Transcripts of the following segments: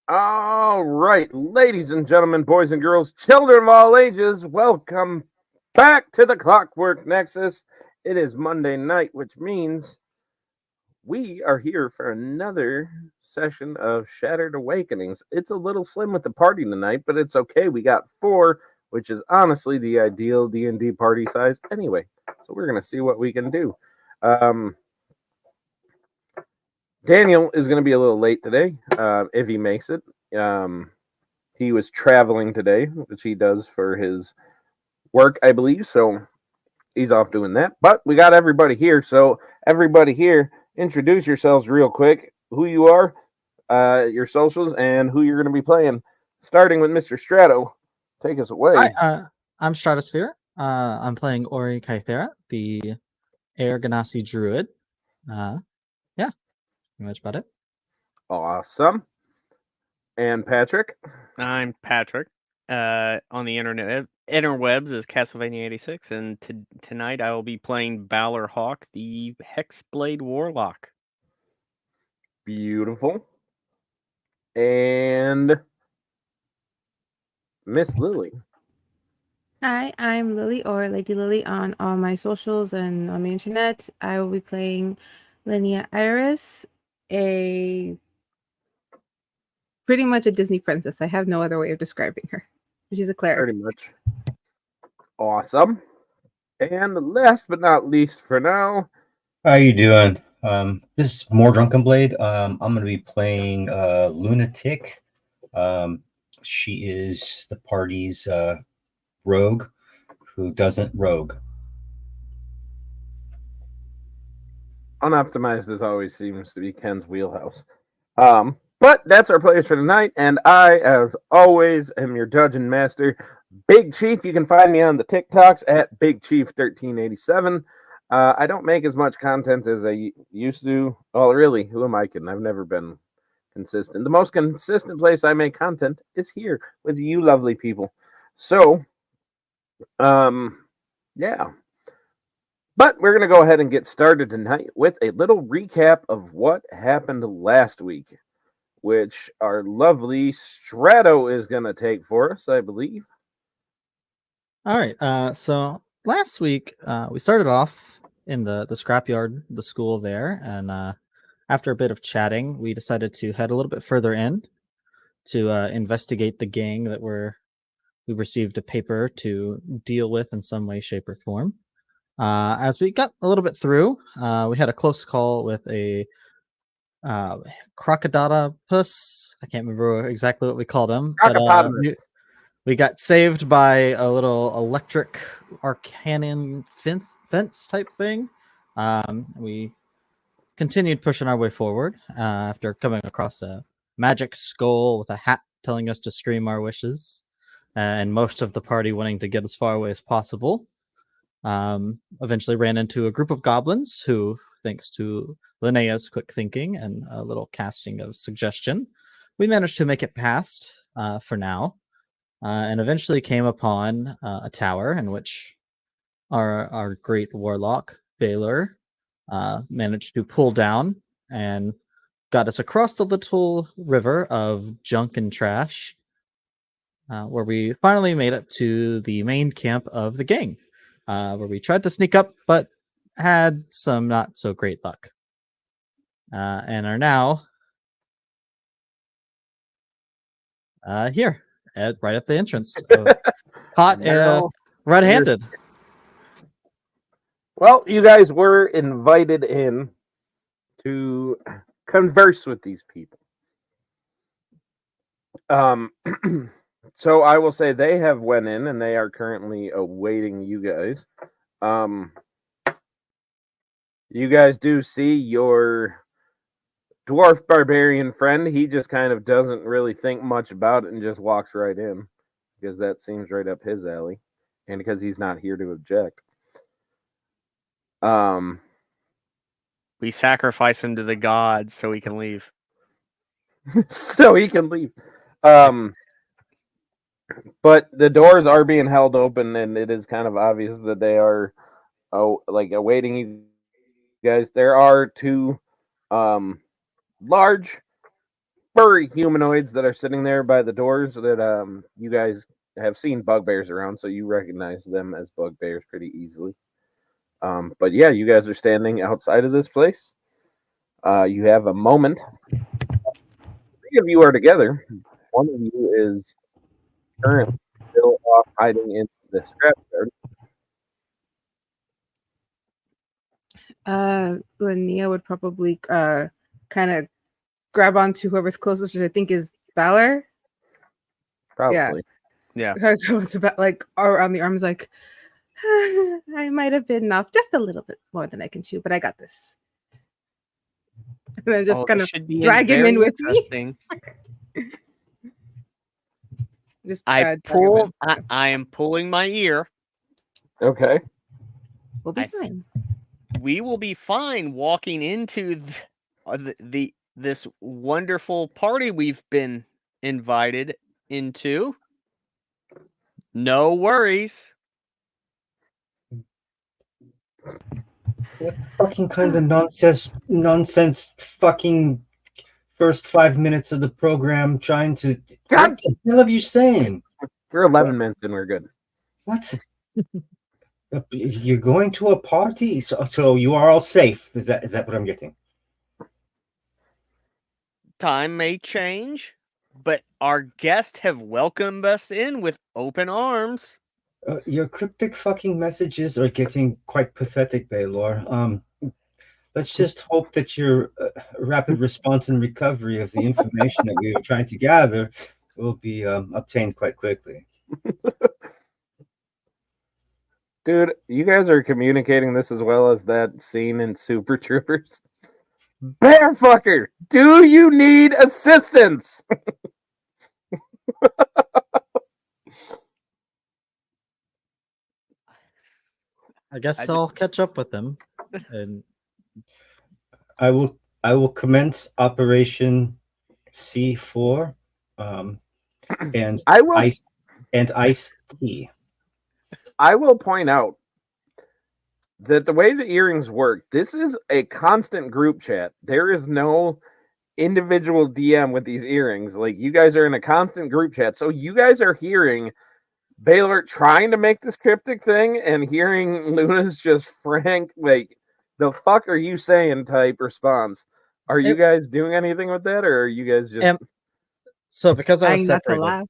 All right, ladies and gentlemen, boys and girls, children of all ages, welcome back to the Clockwork Nexus. It is Monday night, which means we are here for another session of Shattered Awakenings. It's a little slim with the party tonight, but it's okay. We got four, which is honestly the ideal D&D party size anyway. So we're going to see what we can do. Daniel is going to be a little late today, if he makes it. He was traveling today, which he does for his work, I believe. So he's off doing that. But we got everybody here. So everybody here, introduce yourselves real quick. Who you are, your socials, and who you're going to be playing. Starting with Mr. Strato. Take us away. Hi, I'm Stratosphere. I'm playing Ori Kythera, the Air Ganassi Druid. Yeah, pretty much about it. Awesome. And Patrick? I'm Patrick. On the interwebs is Castlevania 86, and tonight I will be playing Balor Hawk, the Hexblade Warlock. Beautiful. And Miss Lily. Hi, I'm Lily, or Lady Lily, on all my socials and on the internet. I will be playing Linnea Iris, pretty much a Disney princess. I have no other way of describing her. She's a cleric. Pretty much. Awesome. And last but not least for now. How you doing? This is more Drunken Blade. I'm going to be playing Lunatic. She is the party's rogue who doesn't rogue. Unoptimized as always seems to be Ken's wheelhouse. But that's our players for tonight, and I, as always, am your dungeon master, Big Chief. You can find me on the TikToks at Big Chief 1387. I don't make as much content as I used to. Well, really, who am I kidding? I've never been consistent. The most consistent place I make content is here with you lovely people. So, yeah. But we're going to go ahead and get started tonight with a little recap of what happened last week, which our lovely Strato is going to take for us, I believe. All right. So last week we started off in the scrapyard, the school there, and after a bit of chatting, we decided to head a little bit further in to investigate the gang that we received a paper to deal with in some way, shape, or form. As we got a little bit through, we had a close call with a crocodilopus. I can't remember exactly what we called him, but we got saved by a little electric arcanian fence type thing. We continued pushing our way forward after coming across a magic skull with a hat telling us to scream our wishes, and most of the party wanting to get as far away as possible. Eventually ran into a group of goblins who, thanks to Linnea's quick thinking and a little casting of suggestion, we managed to make it past for now, and eventually came upon a tower in which our great warlock, Balor, managed to pull down and got us across the little river of junk and trash, where we finally made it to the main camp of the gang. Where we tried to sneak up, but had some not so great luck, and are now here, right at the entrance, caught red-handed. Well, you guys were invited in to converse with these people. So I will say they have went in and they are currently awaiting you guys. You guys do see your dwarf barbarian friend. He just kind of doesn't really think much about it and just walks right in because that seems right up his alley, and because he's not here to object. We sacrifice him to the gods so he can leave. So he can leave. But the doors are being held open, and it is kind of obvious that they are awaiting you guys. There are two large furry humanoids that are sitting there by the doors that you guys have seen bugbears around, so you recognize them as bugbears pretty easily. But yeah, you guys are standing outside of this place. You have a moment. 3 of you are together. 1 of you is currently still off hiding in the scrapyard. Linnea would probably kind of grab onto whoever's closest, which I think is Balor. Probably. Yeah. Her go to like around the arms, like I might have bitten off just a little bit more than I can chew, but I got this. And then just kind of drag him in with me. Just I am pulling my ear. Okay. We'll be fine. We will be fine walking into this wonderful party we've been invited into. No worries. What fucking kind of nonsense fucking first 5 minutes of the program trying to... God! What the hell are you saying? We're 11 minutes and we're good. What? You're going to a party? So you are all safe. Is that what I'm getting? Time may change, but our guests have welcomed us in with open arms. Your cryptic fucking messages are getting quite pathetic, Baylor. Let's just hope that your rapid response and recovery of the information that we were trying to gather will be obtained quite quickly. Dude, you guys are communicating this as well as that scene in Super Troopers. Bearfucker, do you need assistance? I guess I'll catch up with them. And I will commence Operation C4, and I will ice tea. I will point out that the way the earrings work, this is a constant group chat. There is no individual DM with these earrings. Like, you guys are in a constant group chat. So you guys are hearing Baylor trying to make this cryptic thing and hearing Luna's just frank, like, the fuck are you saying type response. Are you guys doing anything with that, or are you guys just... So because I was not to separated... laugh.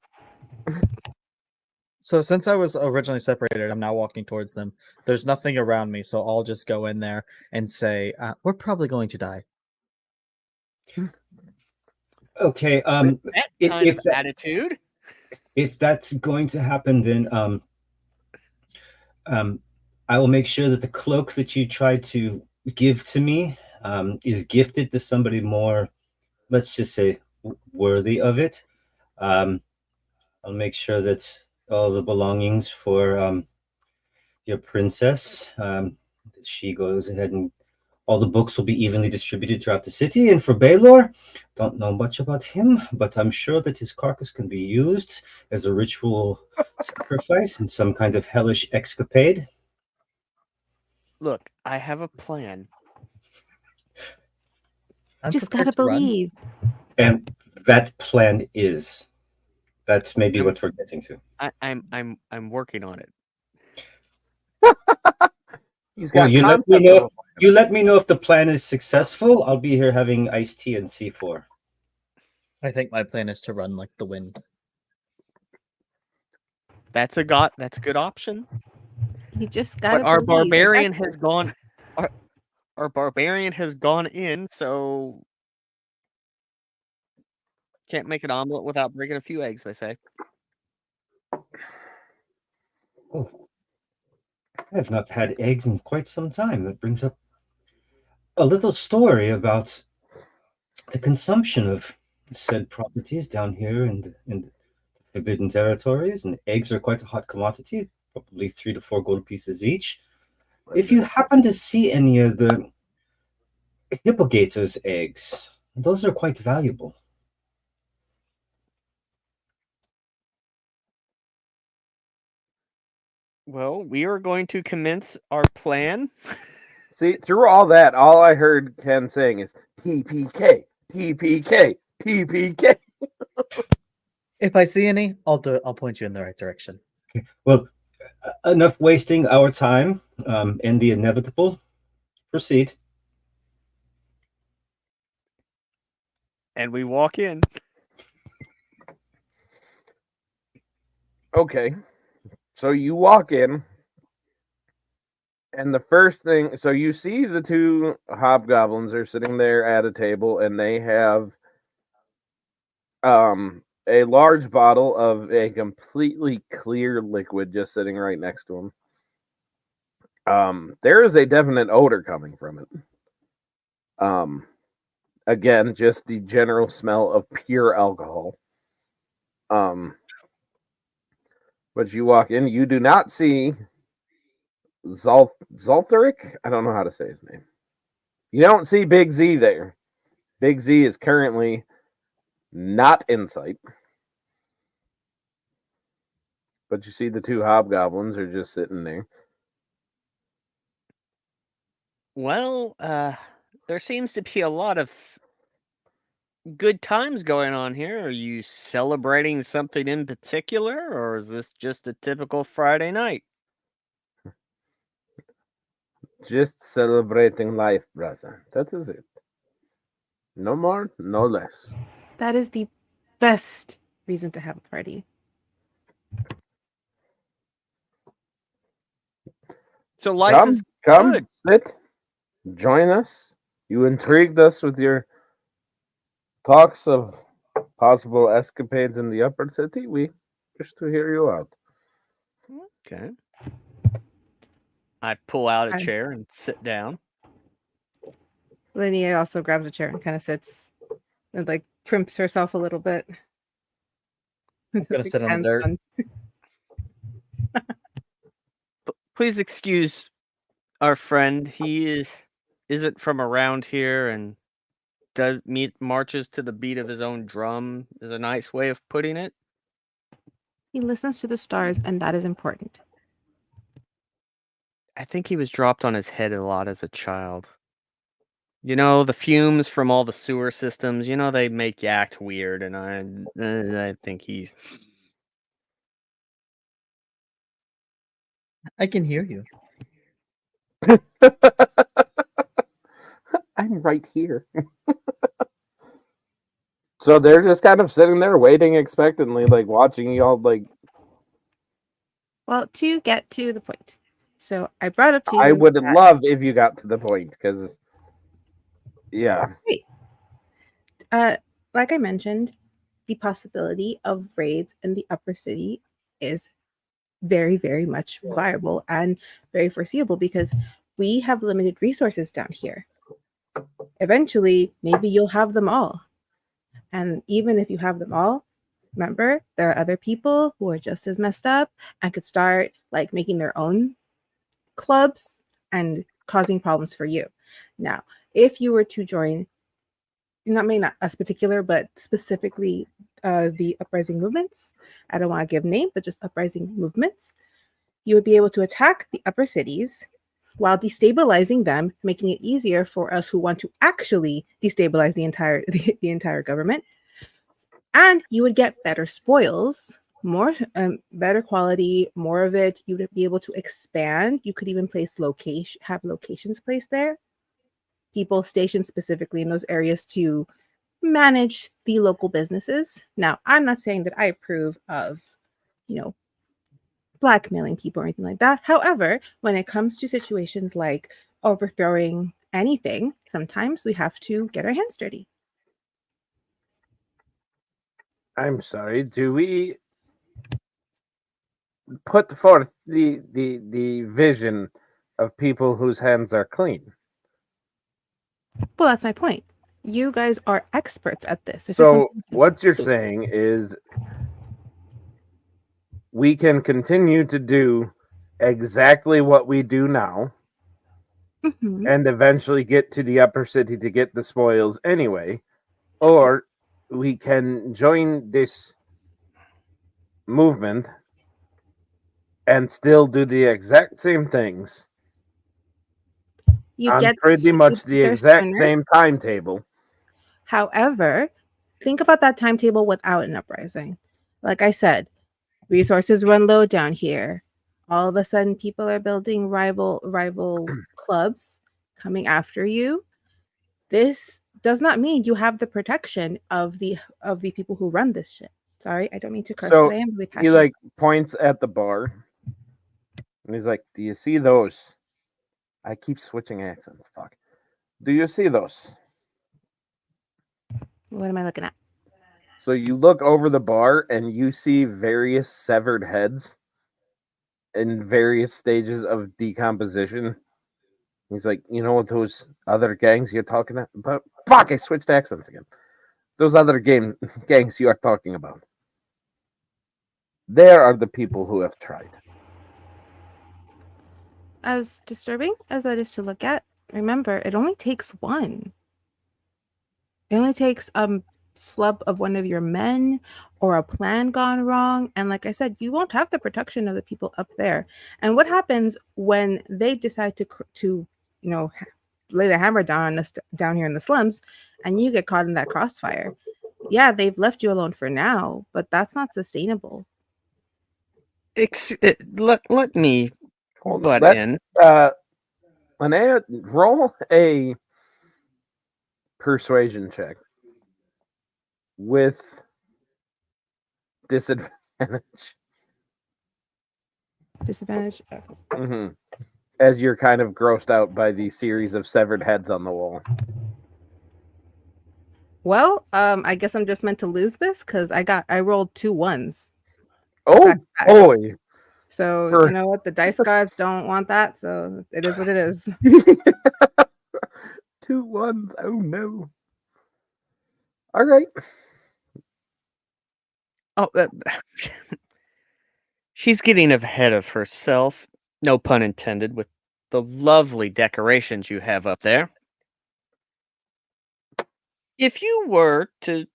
So since I was originally separated, I'm now walking towards them. There's nothing around me, so I'll just go in there and say, we're probably going to die. Okay. Attitude. If that's going to happen, then I will make sure that the cloak that you tried to give to me is gifted to somebody more, let's just say, worthy of it. I'll make sure that all the belongings for your princess, she goes ahead and all the books will be evenly distributed throughout the city. And for Baylor, don't know much about him, but I'm sure that his carcass can be used as a ritual sacrifice in some kind of hellish escapade. Look, I have a plan. Just gotta believe. And that plan is... That's maybe what we're getting to. I'm working on it. He's got you let me know if the plan is successful. I'll be here having iced tea and C4. I think my plan is to run like the wind. That's a good option. You just got. But our barbarian has gone. Our barbarian has gone in, so can't make an omelet without breaking a few eggs, they say. Oh, I have not had eggs in quite some time. That brings up a little story about the consumption of said properties down here in the Forbidden Territories, and eggs are quite a hot commodity, probably 3 to 4 gold pieces each. If you happen to see any of the Hippogator's eggs, those are quite valuable. Well, we are going to commence our plan. See, through all that, all I heard Ken saying is TPK, TPK, TPK. If I see any, I'll point you in the right direction. Okay. Well, enough wasting our time and the inevitable. Proceed. And we walk in. Okay. So you walk in, and the first thing, so you see the two hobgoblins are sitting there at a table, and they have a large bottle of a completely clear liquid just sitting right next to them. There is a definite odor coming from it. Again, just the general smell of pure alcohol. But you walk in, you do not see Zoltharic. I don't know how to say his name. You don't see Big Z there. Big Z is currently not in sight. But you see the two hobgoblins are just sitting there. Well, there seems to be a lot of good times going on here. Are you celebrating something in particular, or is this just a typical Friday night? Just celebrating life, brother. That is it. No more, no less. That is the best reason to have a party. So life is good. Sit, join us. You intrigued us with your talks of possible escapades in the upper city. We wish to hear you out. Okay. I pull out a chair and sit down. Linnea also grabs a chair and kind of sits and like primps herself a little bit. I'm gonna sit on the dirt. Please excuse our friend. He isn't from around here and marches to the beat of his own drum is a nice way of putting it. He listens to the stars, and that is important. I think he was dropped on his head a lot as a child. You know, the fumes from all the sewer systems, you know, they make you act weird, and I think he's... I can hear you. I'm right here. So they're just kind of sitting there waiting expectantly, like watching y'all like... Well, to get to the point. So I brought up to you... I would love if you got to the point, because... Yeah. Like I mentioned, the possibility of raids in the upper city is very, very much viable and very foreseeable because we have limited resources down here. Eventually, maybe you'll have them all. And even if you have them all, remember, there are other people who are just as messed up and could start like making their own clubs and causing problems for you. Now, if you were to join, not us particular, but specifically the uprising movements, I don't want to give name, but just uprising movements, you would be able to attack the upper cities while destabilizing them, making it easier for us who want to actually destabilize the entire government. And you would get better spoils, more better quality, more of it. You would be able to expand. You could even have locations placed there. People stationed specifically in those areas to manage the local businesses. Now, I'm not saying that I approve of, blackmailing people or anything like that. However, when it comes to situations like overthrowing anything, sometimes we have to get our hands dirty. I'm sorry. Do we put forth the vision of people whose hands are clean? Well, that's my point. You guys are experts at this. So what you're saying is we can continue to do exactly what we do now and eventually get to the upper city to get the spoils anyway, or we can join this movement and still do the exact same things on pretty much the exact same timetable. However, think about that timetable without an uprising. Like I said, resources run low down here. All of a sudden, people are building rival clubs coming after you. This does not mean you have the protection of the people who run this shit. Sorry, I don't mean to curse, So but I am really he passionate. points at the bar, and he's like, "Do you see those?" I keep switching accents. Fuck. Do you see those? What am I looking at? So you look over the bar, and you see various severed heads in various stages of decomposition. He's like, "You know what those other gangs you're talking about?" Fuck! I switched accents again. Those other gangs you are talking about. There are the people who have tried. As disturbing as that is to look at, remember, it only takes one. It only takes a flub of one of your men or a plan gone wrong. And like I said, you won't have the protection of the people up there. And what happens when they decide to lay the hammer down on us down here in the slums and you get caught in that crossfire? Yeah, they've left you alone for now, but that's not sustainable. Let me butt in. Linnea, roll a persuasion check with disadvantage. Disadvantage? Okay. Mm-hmm. As you're kind of grossed out by the series of severed heads on the wall. Well, I guess I'm just meant to lose this because I rolled 2 1s. Oh boy! So you know what? The dice gods don't want that, so it is what it is. 2 1s. Oh no! All right. Oh, she's getting ahead of herself. No pun intended. With the lovely decorations you have up there. If you were to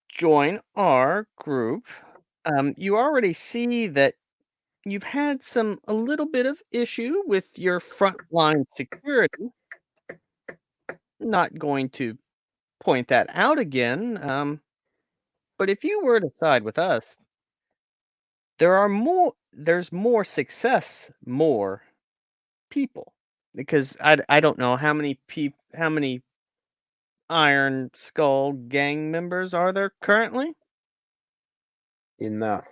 join our group, you already see that you've had a little bit of issue with your frontline security. Not going to point that out again, but if you were to side with us, there's more success, more people, because I don't know how many Iron Skull gang members are there currently? Enough.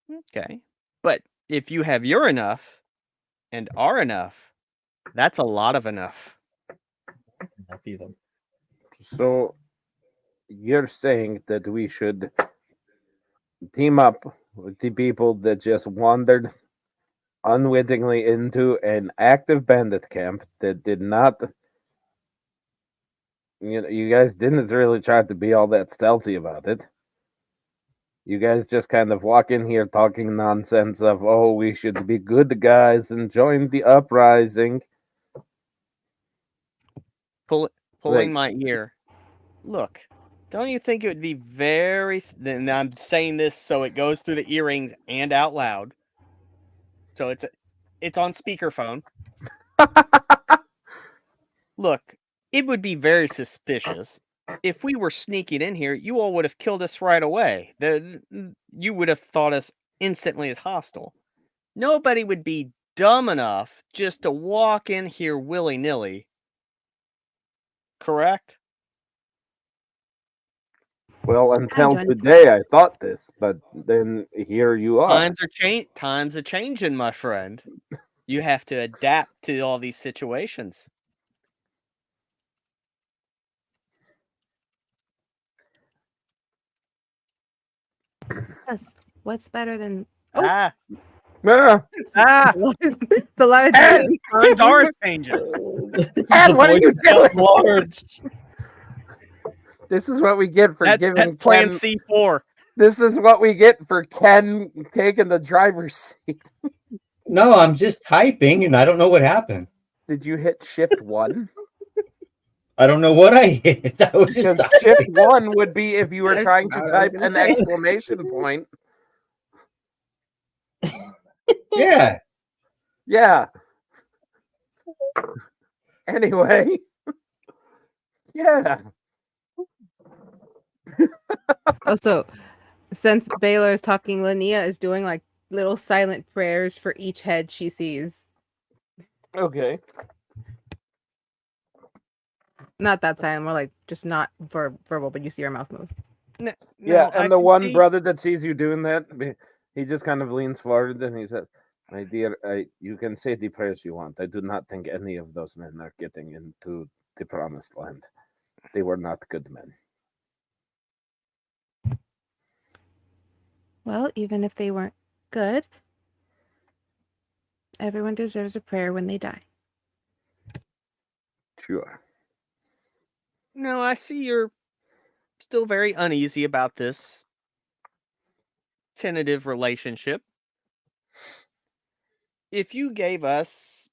Okay. But if you have your enough and are enough, that's a lot of enough. Enough either. So you're saying that we should team up with the people that just wandered unwittingly into an active bandit camp that did not, you guys didn't really try to be all that stealthy about it. You guys just kind of walk in here talking nonsense of, oh, we should be good guys and join the uprising. Pulling my ear. Look, don't you think it would be and I'm saying this so it goes through the earrings and out loud. So it's on speakerphone. Look, it would be very suspicious if we were sneaking in here. You all would have killed us right away. You would have thought us instantly as hostile. Nobody would be dumb enough just to walk in here willy-nilly. Correct? Well, until today I thought this, but then here you are. Times are changing, my friend. You have to adapt to all these situations. Yes. What's better than Yeah. It's a lot of times are changing. And what are you doing? This is what we get for giving Plan Ken C4. This is what we get for Ken taking the driver's seat. No, I'm just typing and I don't know what happened. Did you hit shift 1? I don't know what I hit. I was just shift 1 would be if you were trying to type an exclamation point. Yeah. Yeah. Anyway. Yeah. Also, since Baylor is talking, Linnea is doing like little silent prayers for each head she sees. Okay. Not that silent, more like just not verbal, but you see her mouth move. Yeah, and the one brother that sees you doing that, he just kind of leans forward and he says, "My dear, you can say the prayers you want. I do not think any of those men are getting into the promised land. They were not good men." Well, even if they weren't good, everyone deserves a prayer when they die. Sure. No, I see you're still very uneasy about this tentative relationship. If you gave us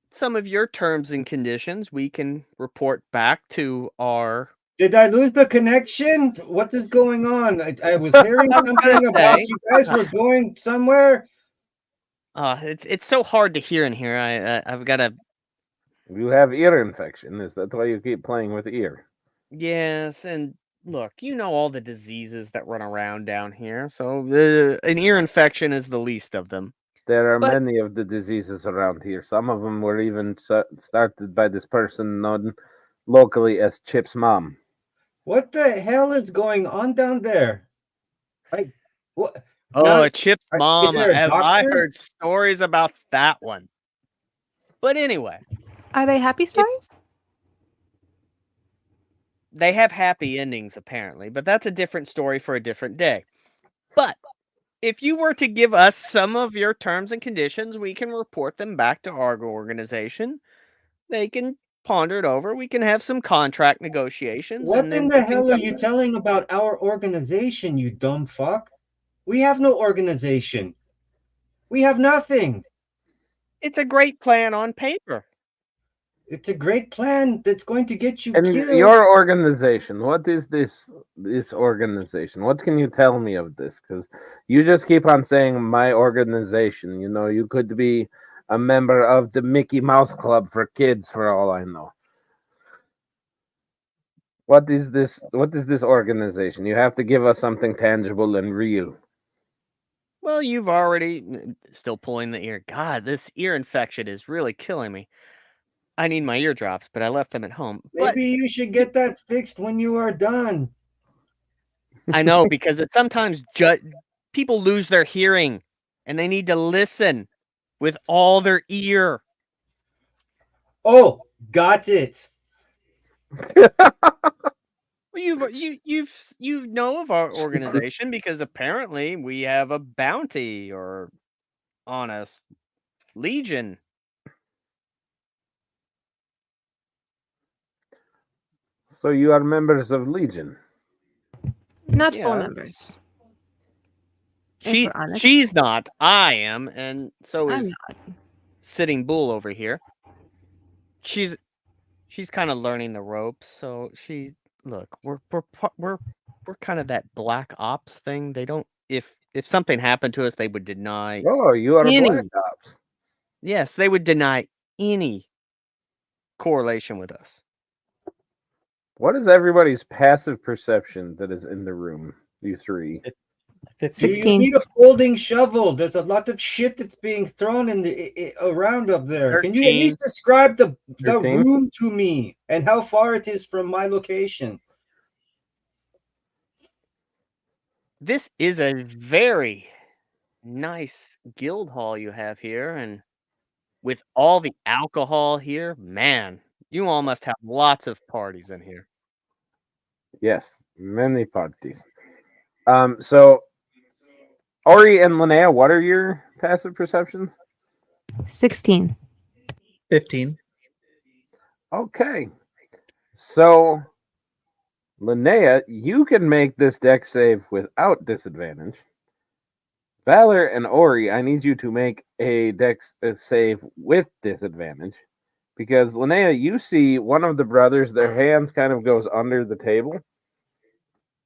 some of your terms and conditions, we can report back to our... Did I lose the connection? What is going on? I was hearing something about you guys were going somewhere. It's so hard to hear in here. I've got to... You have ear infection. Is that why you keep playing with ear? Yes, and look, you know all the diseases that run around down here, so an ear infection is the least of them. There are many of the diseases around here. Some of them were even started by this person known locally as Chip's mom. What the hell is going on down there? What? Oh, Chip's mom. I heard stories about that one. But anyway. Are they happy stories? They have happy endings, apparently, but that's a different story for a different day. But if you were to give us some of your terms and conditions, we can report them back to our organization. They can ponder it over. We can have some contract negotiations. What in the hell are you telling about our organization, you dumb fuck? We have no organization. We have nothing. It's a great plan on paper. It's a great plan that's going to get you and killed. Your organization, what is this organization? What can you tell me of this? Because you just keep on saying my organization. You know, you could be a member of the Mickey Mouse Club for kids for all I know. What is this organization? You have to give us something tangible and real. Well, you've already... Still pulling the ear. God, this ear infection is really killing me. I need my eardrops, but I left them at home. Maybe you should get that fixed when you are done. I know, because it sometimes people lose their hearing, and they need to listen with all their ear. Oh, got it. Well, you know of our organization because apparently we have a bounty on us, Legion. So you are members of Legion? Not full members. She's not. I am, and so is Sitting Bull over here. She's kind of learning the ropes, so look, we're kind of that black ops thing. They don't... if something happened to us, they would deny. Oh, you are black ops. Yes, they would deny any correlation with us. What is everybody's passive perception that is in the room? You three. 16. You need a folding shovel. There's a lot of shit that's being thrown around up there. 13. Can you at least describe the room to me and how far it is from my location? This is a very nice guild hall you have here, and with all the alcohol here, man, you all must have lots of parties in here. Yes, many parties. So Ori and Linnea, what are your passive perceptions? 16. 15. Okay. So Linnea, you can make this dex save without disadvantage. Valor and Ori, I need you to make a dex save with disadvantage. Because Linnea, you see one of the brothers, their hands kind of goes under the table.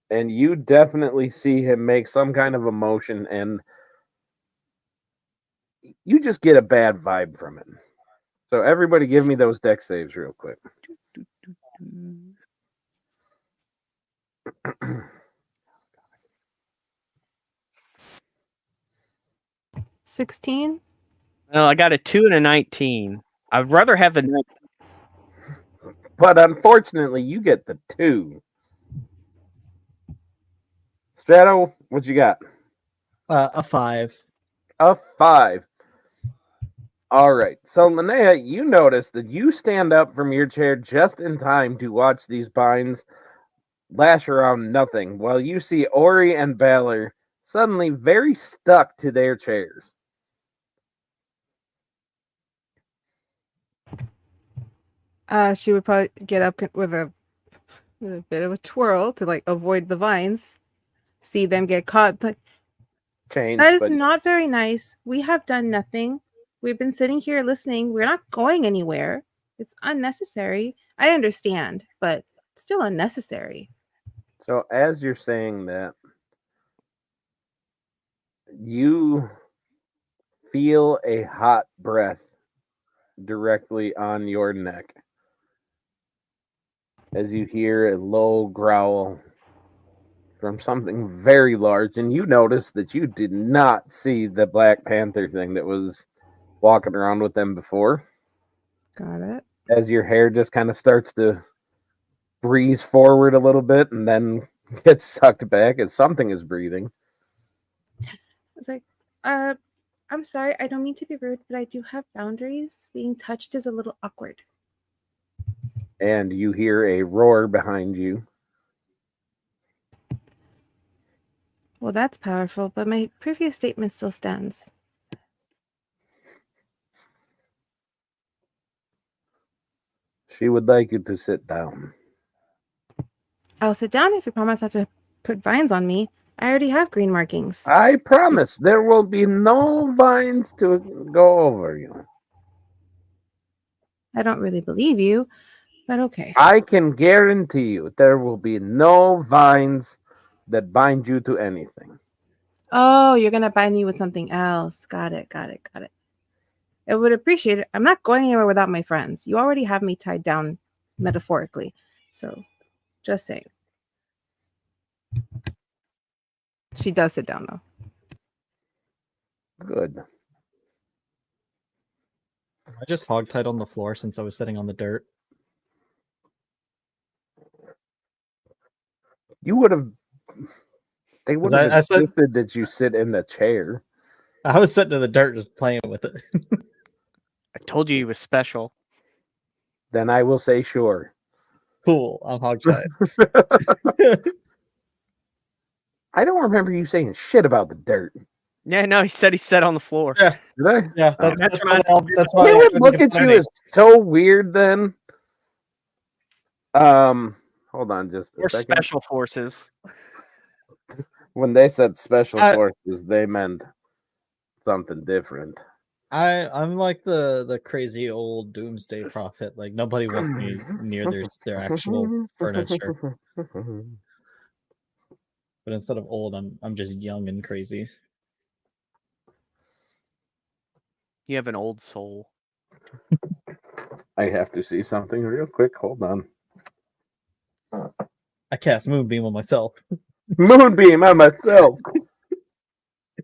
And you definitely see him make some kind of a motion, and you just get a bad vibe from it. So everybody give me those dex saves real quick. 16. No, I got a 2 and a 19. I'd rather have the but unfortunately, you get the 2. Strato, what you got? A 5. A 5. All right. So, Linnea, you notice that you stand up from your chair just in time to watch these binds lash around nothing, while you see Ori and Balor suddenly very stuck to their chairs. She would probably get up with a bit of a twirl to like avoid the vines. See them get caught, but that is not very nice. We have done nothing. We've been sitting here listening. We're not going anywhere. It's unnecessary. I understand, but still unnecessary. So as you're saying that, you feel a hot breath directly on your neck as you hear a low growl from something very large, and you notice that you did not see the Black Panther thing that was walking around with them before. Got it. As your hair just kind of starts to breeze forward a little bit and then gets sucked back as something is breathing. I was like, I'm sorry, I don't mean to be rude, but I do have boundaries. Being touched is a little awkward. And you hear a roar behind you. Well, that's powerful, but my previous statement still stands. She would like you to sit down. I'll sit down if you promise not to put vines on me. I already have green markings. I promise there will be no vines to go over you. I don't really believe you, but okay. I can guarantee you there will be no vines that bind you to anything. Oh, you're going to bind me with something else. Got it. I would appreciate it. I'm not going anywhere without my friends. You already have me tied down metaphorically. So, just saying. She does sit down, though. Good. I just hogtied on the floor since I was sitting on the dirt. You would have... They would have insisted that you sit in the chair. I was sitting in the dirt just playing with it. I told you he was special. Then I will say sure. Cool. I'm hogtied. I don't remember you saying shit about the dirt. Yeah, no, he said he sat on the floor. Yeah. Did I? Yeah, that's why they would look at you as so weird then. Hold on just a second. Special forces. When they said special forces, they meant something different. I'm like the crazy old doomsday prophet. Like nobody wants me near their actual furniture. But instead of old, I'm just young and crazy. You have an old soul. I have to see something real quick. Hold on. I cast Moonbeam on myself. Moonbeam on myself.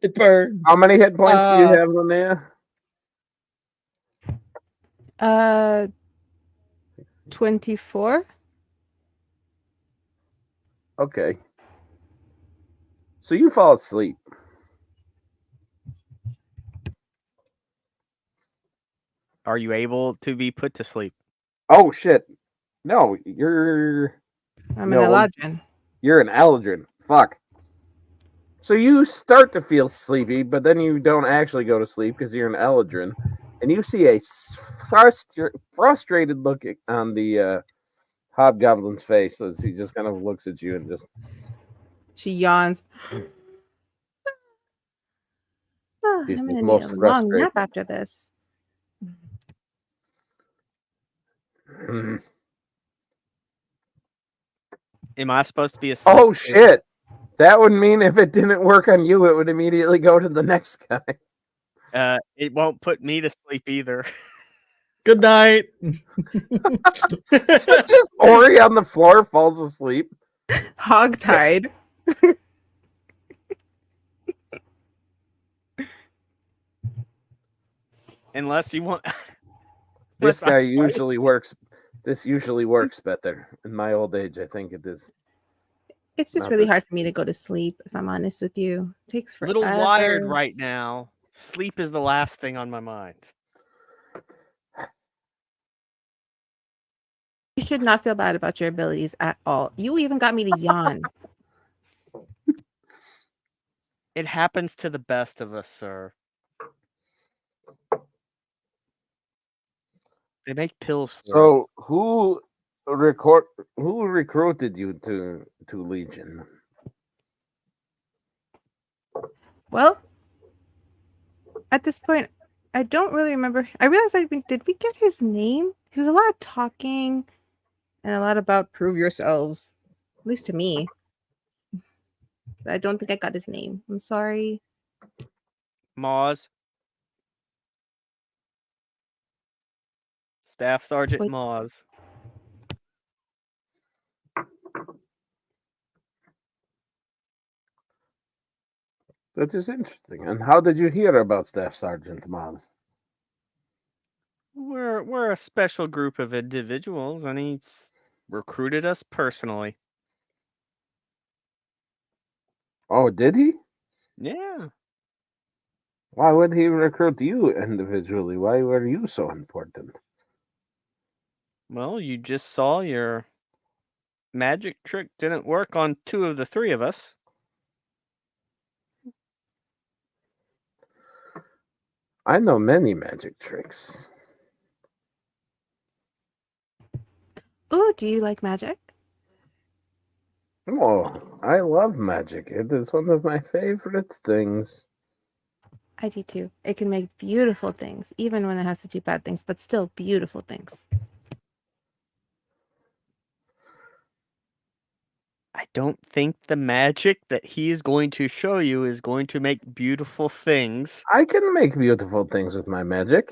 It burns. How many hit points do you have, Linnea? 24. Okay. So you fall asleep. Are you able to be put to sleep? Oh shit! No, you're. I'm an Eladrin. You're an Eladrin. Fuck. So you start to feel sleepy, but then you don't actually go to sleep because you're an Eladrin, and you see a frustrated look on the hobgoblin's face as he just kind of looks at you and just. She yawns. I'm gonna need a long nap after this. Am I supposed to be asleep? Oh shit! That would mean if it didn't work on you, it would immediately go to the next guy. It won't put me to sleep either. Good night. So just Ori on the floor falls asleep. Hogtied. Unless you want. This guy usually works This usually works better. In my old age, I think it is. It's just really hard for me to go to sleep, if I'm honest with you. It takes forever. Little wired right now. Sleep is the last thing on my mind. You should not feel bad about your abilities at all. You even got me to yawn. It happens to the best of us, sir. They make pills for So who recruited you to Legion? Well, at this point, I don't really remember. I realized did we get his name? He was a lot of talking and a lot about prove yourselves, at least to me. But I don't think I got his name. I'm sorry. Maz. Staff Sergeant Wait. Maz. That is interesting. And how did you hear about Staff Sergeant Maz? We're a special group of individuals, and he recruited us personally. Oh, did he? Yeah. Why would he recruit you individually? Why were you so important? Well, you just saw your magic trick didn't work on 2 of the 3 of us. I know many magic tricks. Oh, do you like magic? Oh, I love magic. It is one of my favorite things. I do too. It can make beautiful things, even when it has to do bad things, but still beautiful things. I don't think the magic that he's going to show you is going to make beautiful things. I can make beautiful things with my magic.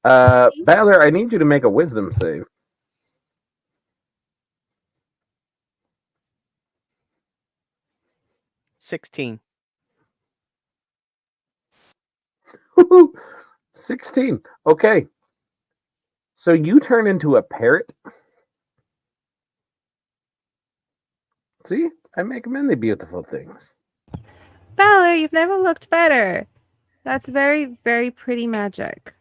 Balor, I need you to make a wisdom save. $16. 16. Okay. So you turn into a parrot. See? I make many beautiful things. Balor, you've never looked better. That's very, very pretty magic.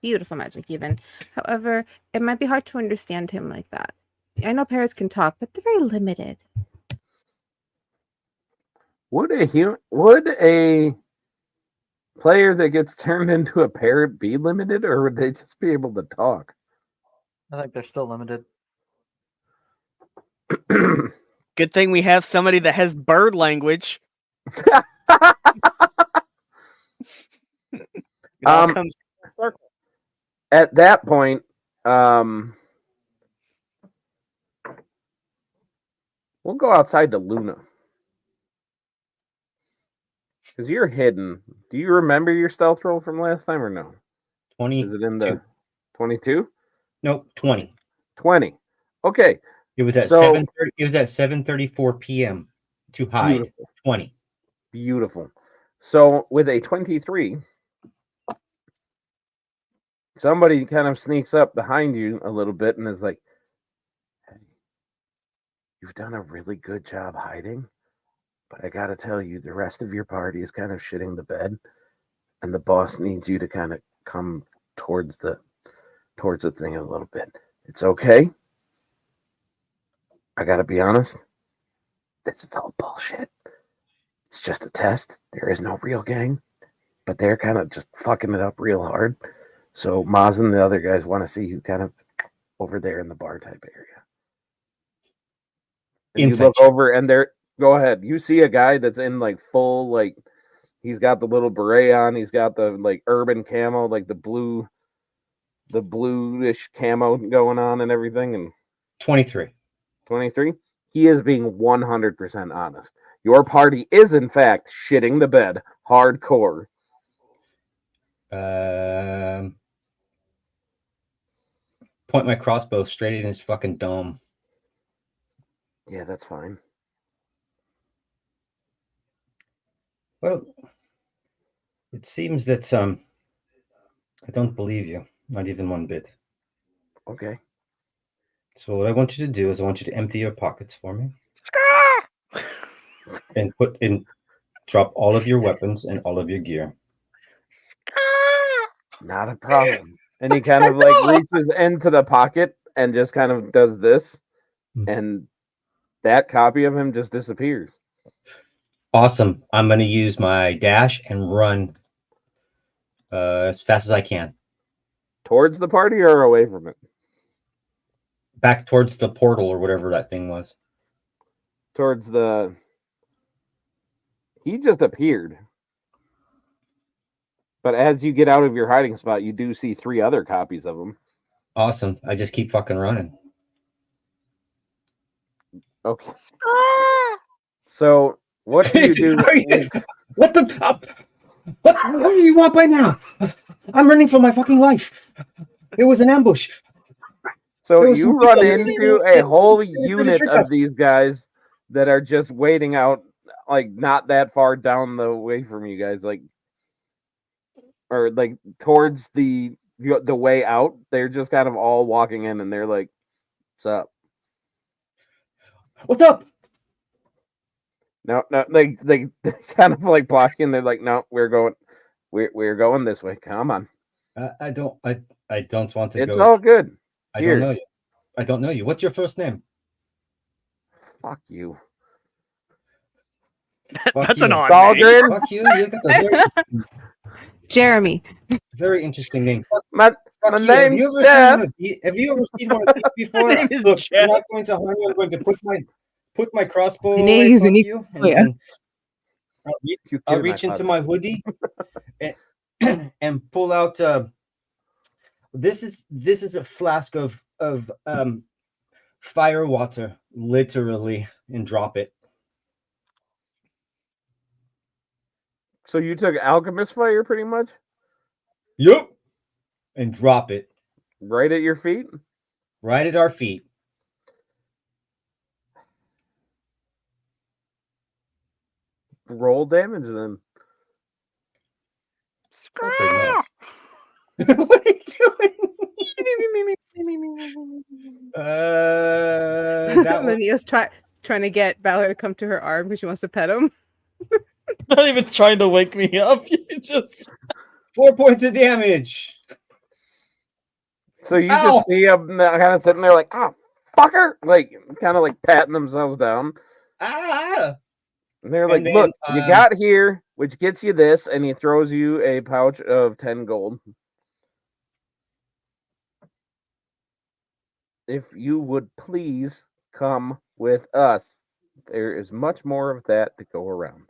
Beautiful magic, even. However, it might be hard to understand him like that. I know parrots can talk, but they're very limited. Would a player that gets turned into a parrot be limited, or would they just be able to talk? I think they're still limited. Good thing we have somebody that has bird language. At that point, we'll go outside to Luna. Because you're hidden. Do you remember your stealth roll from last time or no? 20. Is it in the 22? No, 20. 20. Okay. It was at 7:30. It was at 7:34 p.m. to hide. Beautiful. 20. Beautiful. So with a 23, somebody kind of sneaks up behind you a little bit and is like, "Hey, you've done a really good job hiding, but I got to tell you, the rest of your party is kind of shitting the bed, and the boss needs you to kind of come towards the thing a little bit. It's okay. I got to be honest. This is all bullshit. It's just a test. There is no real gang, but they're kind of just fucking it up real hard. So Maz and the other guys want to see you kind of over there in the bar type area." And you look over and there, go ahead. You see a guy that's in like full, like he's got the little beret on. He's got the like urban camo, like the bluish camo going on and everything. And 23. 23. He is being 100% honest. Your party is, in fact, shitting the bed hardcore. Point my crossbow straight in his fucking dome. Yeah, that's fine. Well, it seems that I don't believe you, not even one bit. Okay. So what I want you to do is I want you to empty your pockets for me and drop all of your weapons and all of your gear. Not a problem. And he kind of like reaches into the pocket and just kind of does this, and that copy of him just disappears. Awesome. I'm going to use my dash and run as fast as I can. Towards the party or away from it? Back towards the portal or whatever that thing was. Towards the... He just appeared. But as you get out of your hiding spot, you do see 3 other copies of him. Awesome. I just keep fucking running. Okay. So, what do you do? What the... What do you want by now? I'm running for my fucking life. It was an ambush. So you run into a whole unit of these guys that are just waiting out, like not that far down the way from you guys, like, or like towards the way out. They're just kind of all walking in, and they're like, "What's up? What's up?" No, they kind of like blocking. They're like, "No, we're going this way. Come on." I don't want to go. It's all good. I don't know you. I don't know you. What's your first name? Fuck you. That's an odd name. Fuck you. You got the Jeremy. very interesting name. My You. name's Jeff. Have you ever seen one of these before? name is Look, Jeff. I'm not going to harm you. I'm going to put my crossbow My away name is from Nick- you, and Oh, yeah. then I'll reach into my hoodie and pull out. This is a flask of fire water, literally, and drop it. So you took alchemist fire, pretty much, Yup. And drop it right at your feet. right at our feet. Roll damage then. What are you doing? That one. Mania's trying to get Ballard to come to her arm because she wants to pet him. Not even trying to wake me up. You just 4 points of damage. So you Ow! just see them kind of sitting there like, "Oh, fucker!" Like kind of like patting themselves down. Ah! And they're And like, then, "Look, you got here, which gets you this," and he throws you a pouch of 10 gold. If you would please come with us, there is much more of that to go around.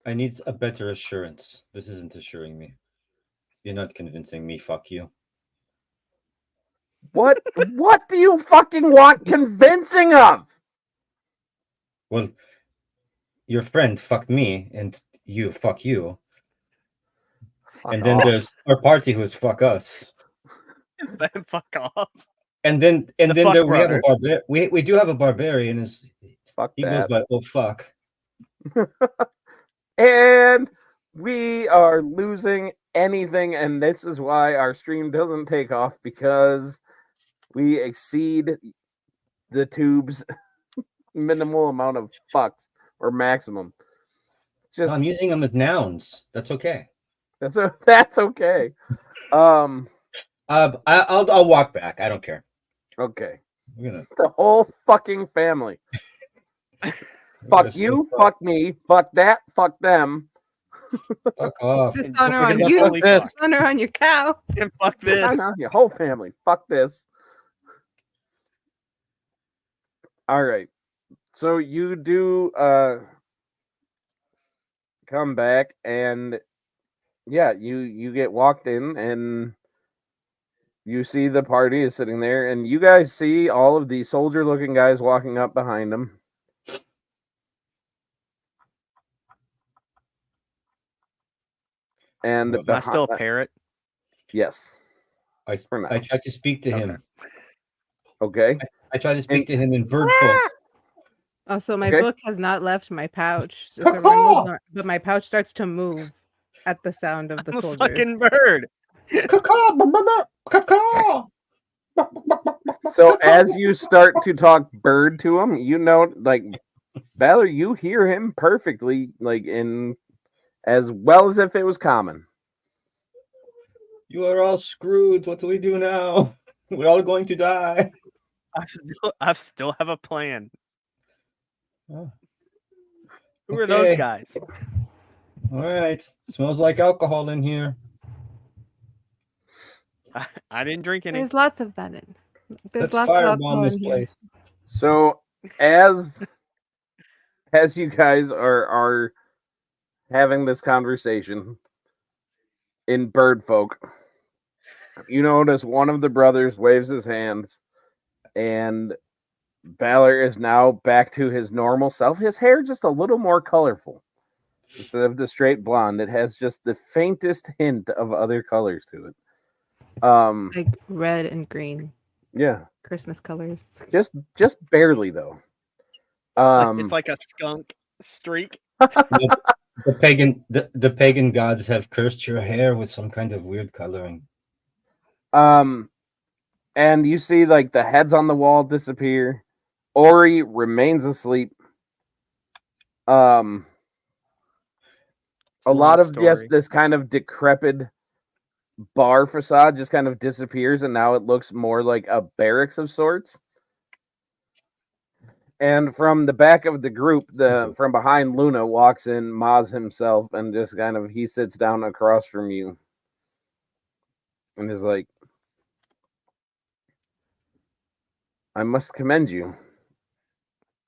I need a better assurance. This isn't assuring me. You're not convincing me. Fuck you. What? What do you fucking want convincing of? Well, your friend fucked me, and you fuck you. Fuck And then off. there's our party who's fuck us. Fuck off. And then The fuck there, we have brothers. we do have a barbarian. Fuck He goes that. by oh fuck. And we are losing anything, and this is why our stream doesn't take off, because we exceed the tube's minimal amount of fucks, or maximum. Just I'm using them as nouns. That's okay. that's okay. I'll walk back. I don't care. Okay. We're gonna The whole fucking family. Fuck you, fuck me, fuck that, fuck them. fuck off. Dishonor We're on gonna you. definitely fuck. Dishonor on your cow. And fuck this. No, your whole family. Fuck this. All right. So you do come back, and yeah, you get walked in, and you see the party is sitting there, and you guys see all of the soldier looking guys walking up behind them. And Am I still a parrot? yes. I For now. tried to speak to him. Okay. I tried to speak to him in bird folk. Also, my Okay. book has not left my pouch, so everyone moves on, but my pouch starts to move at the sound of the I'm a soldiers. fucking bird. So as you start to talk bird to him, you know, like Valor, you hear him perfectly, like in as well as if it was common. You are all screwed. What do we do now? We're all going to die. I still have a plan. Oh. Who are those guys? All right. Smells like alcohol in here. I didn't drink any. There's lots of that in. Let's firebomb this place. So as you guys are having this conversation in bird folk, you notice one of the brothers waves his hand, and Valor is now back to his normal self. His hair just a little more colorful. Instead of the straight blonde, it has just the faintest hint of other colors to it. Like red and green. Yeah. Christmas colors. Just barely though. It's like a skunk streak. The pagan gods have cursed your hair with some kind of weird coloring. And you see like the heads on the wall disappear. Ori remains asleep. A lot of just this kind of decrepit bar facade just kind of disappears, and now it looks more like a barracks of sorts. And from the back of the group, from behind Luna walks in Maz himself, and just kind of he sits down across from you and is like, I must commend you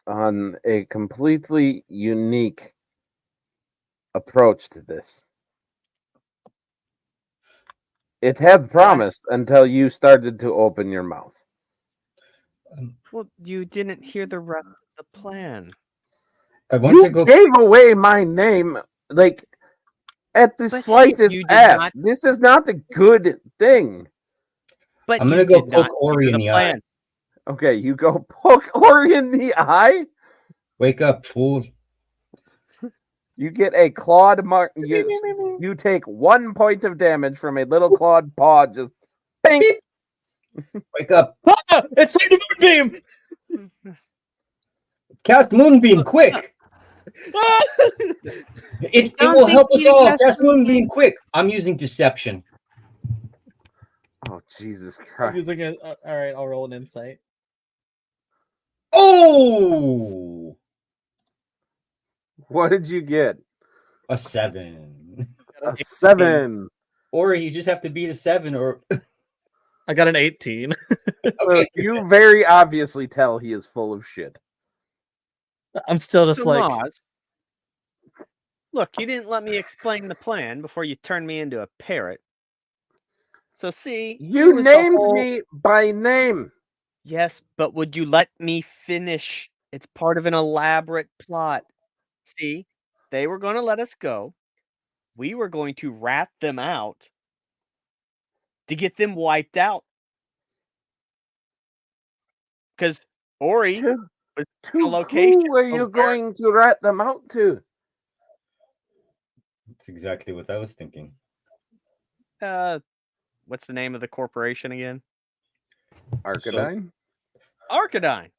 on a completely unique approach to this. It had promised until you started to open your mouth. Well, you didn't hear the rest of the plan. You gave away my name, like, at the slightest ask. This is not a good thing. But I'm gonna go poke Ori in the eye. Okay, you go poke Ori in the eye? Wake up, fool. You get a clawed mark. You take 1 point of damage from a little clawed paw. Just bang. Wake up. Ah, it's like a moonbeam. Cast moonbeam, quick. It will help us all. Cast moonbeam, quick. I'm using deception. Oh, Jesus Christ. I'm using it. All right, I'll roll an insight. Oh! What did you get? A 7. A 7. Or you just have to beat a 7, or I got an 18. Okay. You very obviously tell he is full of shit. I'm still just like, Maz, look, you didn't let me explain the plan before you turned me into a parrot. So see, you named me by name. Yes, but would you let me finish? It's part of an elaborate plot. See, they were going to let us go. We were going to rat them out to get them wiped out. Because Ori was in a location. Who are you going to rat them out to? That's exactly what I was thinking. What's the name of the corporation again? Arcanine? Arcanine.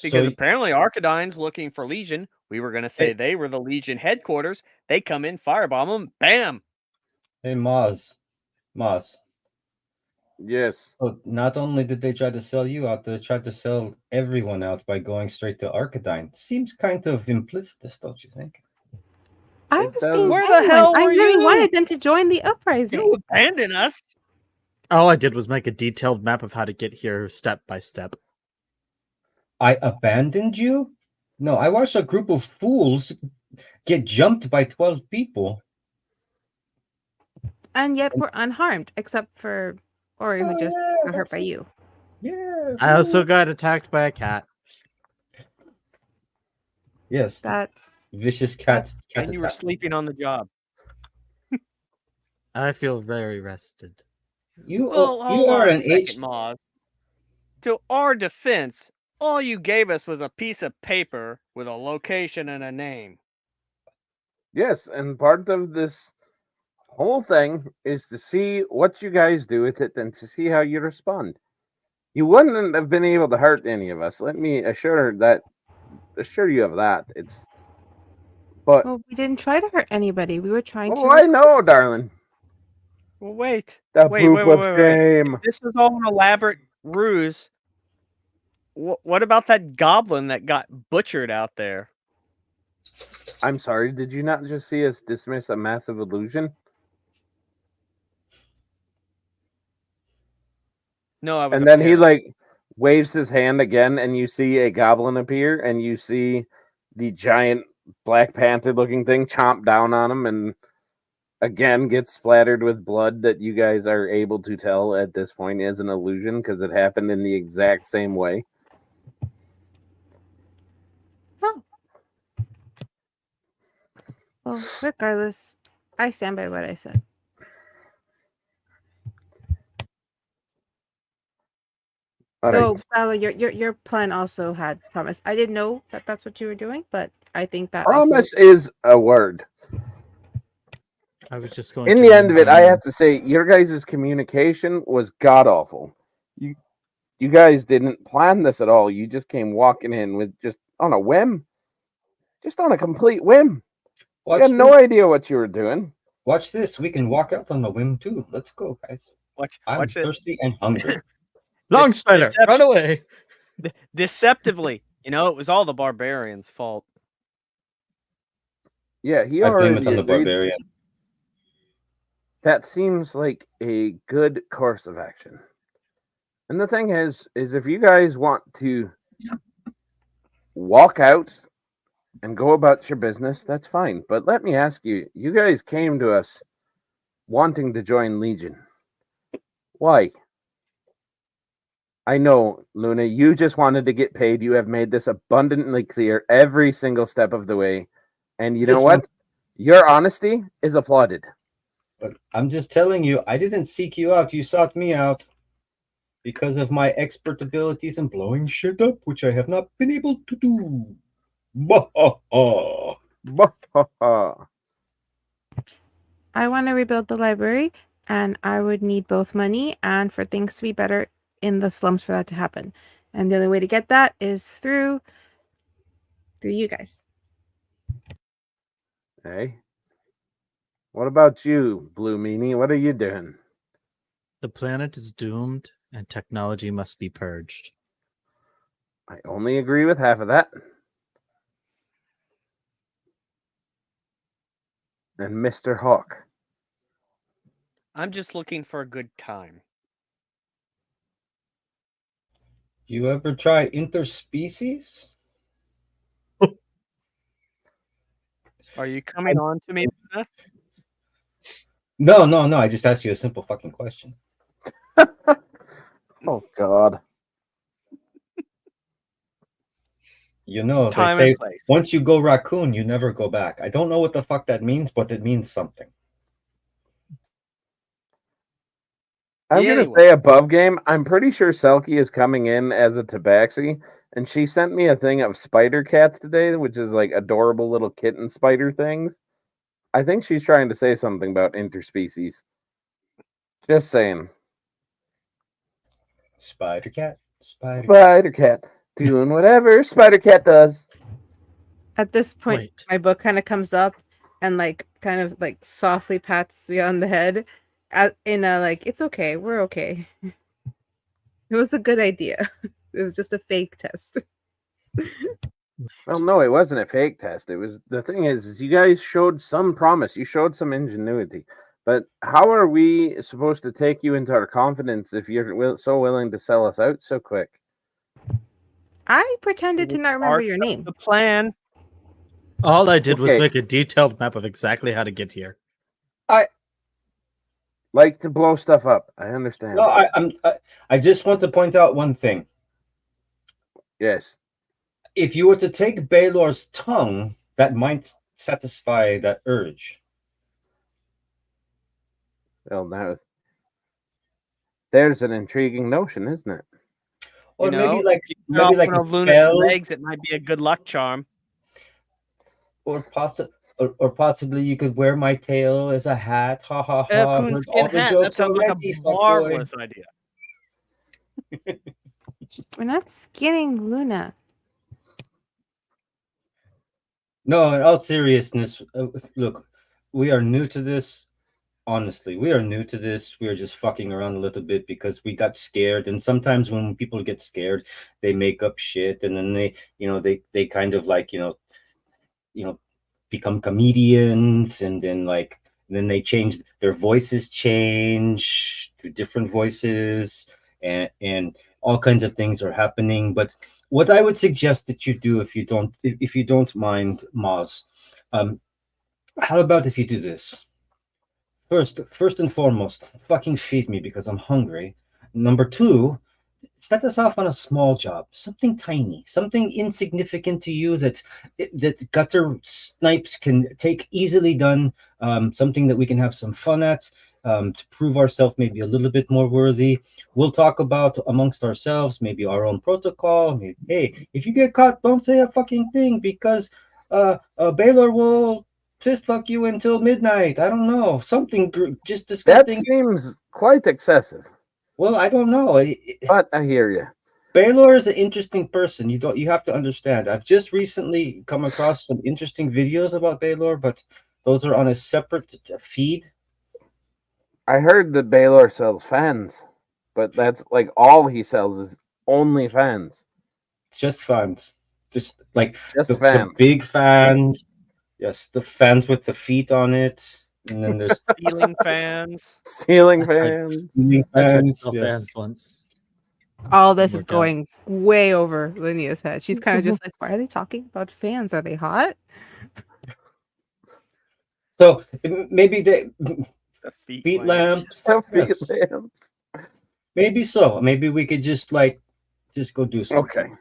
Because apparently Arcanine's looking for Legion. We were going to say they were the Legion headquarters. They come in, firebomb them, bam! Hey, Maz. Yes. So not only did they try to sell you out, they tried to sell everyone out by going straight to Arcanine. Seems kind of implicit, don't you think? I was being Where the hell were I really you? wanted them to join the uprising. You abandoned us. all I did was make a detailed map of how to get here step by step. I abandoned you? No, I watched a group of fools get jumped by 12 people. And yet we're unharmed, except for Ori, who just got hurt by you. Yeah. I also got attacked by a cat. Yes. That's vicious cats. And you were sleeping on the job. I feel very rested. You Hold are on an a second, H. Maz. To our defense, all you gave us was a piece of paper with a location and a name. Yes, and part of this whole thing is to see what you guys do with it and to see how you respond. You wouldn't have been able to hurt any of us. Let me assure you of that. But Well, we didn't try to hurt anybody. We were trying to. Oh, I know, darling. Well, wait. The wait, boopless game. If this is all an elaborate ruse. What about that goblin that got butchered out there? I'm sorry, did you not just see us dismiss a massive illusion? No, I was. And then he like waves his hand again, and you see a goblin appear, and you see the giant Black Panther looking thing chomp down on him, and again gets splattered with blood that you guys are able to tell at this point is an illusion because it happened in the exact same way. Oh. Well, regardless, I stand by what I said. So, Bella, your plan also had promise. I didn't know that that's what you were doing, but I think that promise is a word. I was just going. In the end of it, I have to say your guys' communication was god awful. You guys didn't plan this at all. You just came walking in with just on a whim, just on a complete whim. You had no idea what you were doing. Watch this. We can walk out on a whim too. Let's go, guys. I'm thirsty and hungry. Long Spider, run away. Deceptively. You know, it was all the barbarian's fault. Yeah, he I already blame it on the barbarian. That seems like a good course of action. And the thing is if you guys want to walk out and go about your business, that's fine. But let me ask you, you guys came to us wanting to join Legion. Why? I know, Luna, you just wanted to get paid. You have made this abundantly clear every single step of the way. And you know what? Your honesty is applauded. But I'm just telling you, I didn't seek you out. You sought me out because of my expert abilities in blowing shit up, which I have not been able to do. I want to rebuild the library, and I would need both money and for things to be better in the slums for that to happen. And the only way to get that is through you guys. Hey. What about you, Blue Meanie? What are you doing? The planet is doomed and technology must be purged. I only agree with half of that. And Mr. Hawk. I'm just looking for a good time. You ever try interspecies? Are you coming on to me, Beth? No. I just asked you a simple fucking question. Oh, God. You know, Time they say and place. Once you go raccoon, you never go back. I don't know what the fuck that means, but it means something. I'm going to say above game. I'm pretty sure Selkie is coming in as a tabaxi, and she sent me a thing of spider cats today, which is like adorable little kitten spider things. I think she's trying to say something about interspecies. Just saying. Spider cat. Doing whatever Spider Cat does. At this point, my book kind of comes up and kind of softly pats me on the head in a it's okay, we're okay. It was a good idea. It was just a fake test. Well, no, it wasn't a fake test. It was, the thing is you guys showed some promise. You showed some ingenuity. But how are we supposed to take you into our confidence if you're so willing to sell us out so quick? I pretended to not remember your name. The plan. All I did was make a detailed map of exactly how to get here. I like to blow stuff up. I understand. No, I just want to point out one thing. Yes. If you were to take Baylor's tongue, that might satisfy that urge. Well, now there's an intriguing notion, isn't it? Or maybe a spell. Legs, it might be a good luck charm. Or possibly, or possibly you could wear my tail as a hat. Ha ha ha! Heard all coonskin the hat. jokes That sounds like already, a fuckboy. marvelous idea. We're not skinning Luna. No, in all seriousness, look, we are new to this. Honestly, we are new to this. We are just fucking around a little bit because we got scared. And sometimes when people get scared, they make up shit, and then they kind of like become comedians, and then they change their voices, change to different voices, and all kinds of things are happening. But what I would suggest that you do, if you don't mind, Moz, how about if you do this? First and foremost, fucking feed me because I'm hungry. Number two, set us off on a small job, something tiny, something insignificant to you that gutter snipes can take easily done. Something that we can have some fun at, to prove ourselves maybe a little bit more worthy. We'll talk about amongst ourselves, maybe our own protocol. Maybe, hey, if you get caught, don't say a fucking thing because Baylor will fist fuck you until midnight. I don't know, something just disgusting. That seems quite excessive. Well, I don't know, but I hear you. Baylor is an interesting person. You have to understand. I've just recently come across some interesting videos about Baylor, but those are on a separate feed. I heard that Baylor sells fans, but that's like all he sells is only fans. Just fans, just like just the big fans. Yes, the fans with the feet on it, and then there's ceiling fans. Ceiling fans. Ceiling fans. Yes. Fans once. All this is going way over Linea's head. She's kind of just like, why are they talking about fans? Are they hot? So maybe the feet lamps. Yes. Maybe so. Maybe we could just go do something. Okay.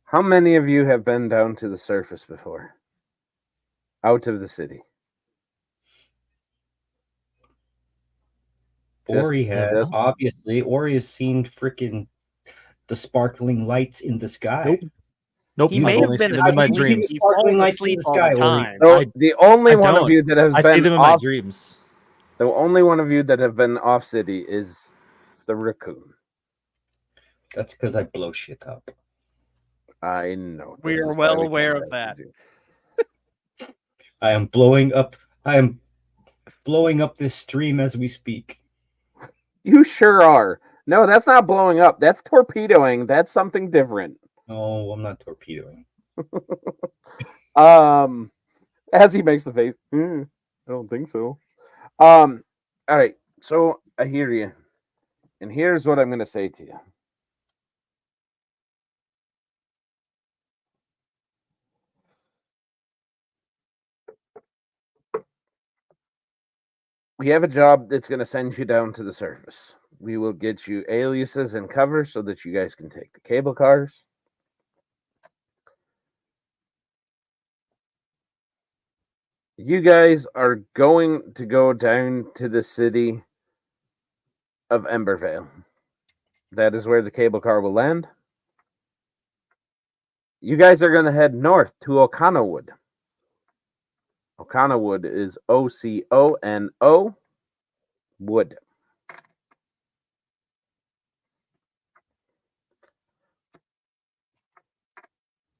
How many of you have been down to the surface before? Out of the city? Ori has, obviously. Ori has seen freaking the sparkling lights in the sky. Nope. He may have been in my dreams. He falls asleep all the time. No, the only one of you that has been I see them in my dreams. The only one of you that have been off city is the raccoon. That's because I blow shit up. I know. We are well aware of that. I am blowing up this stream as we speak. You sure are. No, that's not blowing up. That's torpedoing. That's something different. No, I'm not torpedoing. As he makes the face. I don't think so. All right. So I hear you. And here's what I'm going to say to you. We have a job that's going to send you down to the surface. We will get you aliases and cover so that you guys can take the cable cars. You guys are going to go down to the city of Embervale. That is where the cable car will land. You guys are going to head north to Oconowood. Oconowood is O-C-O-N-O Wood.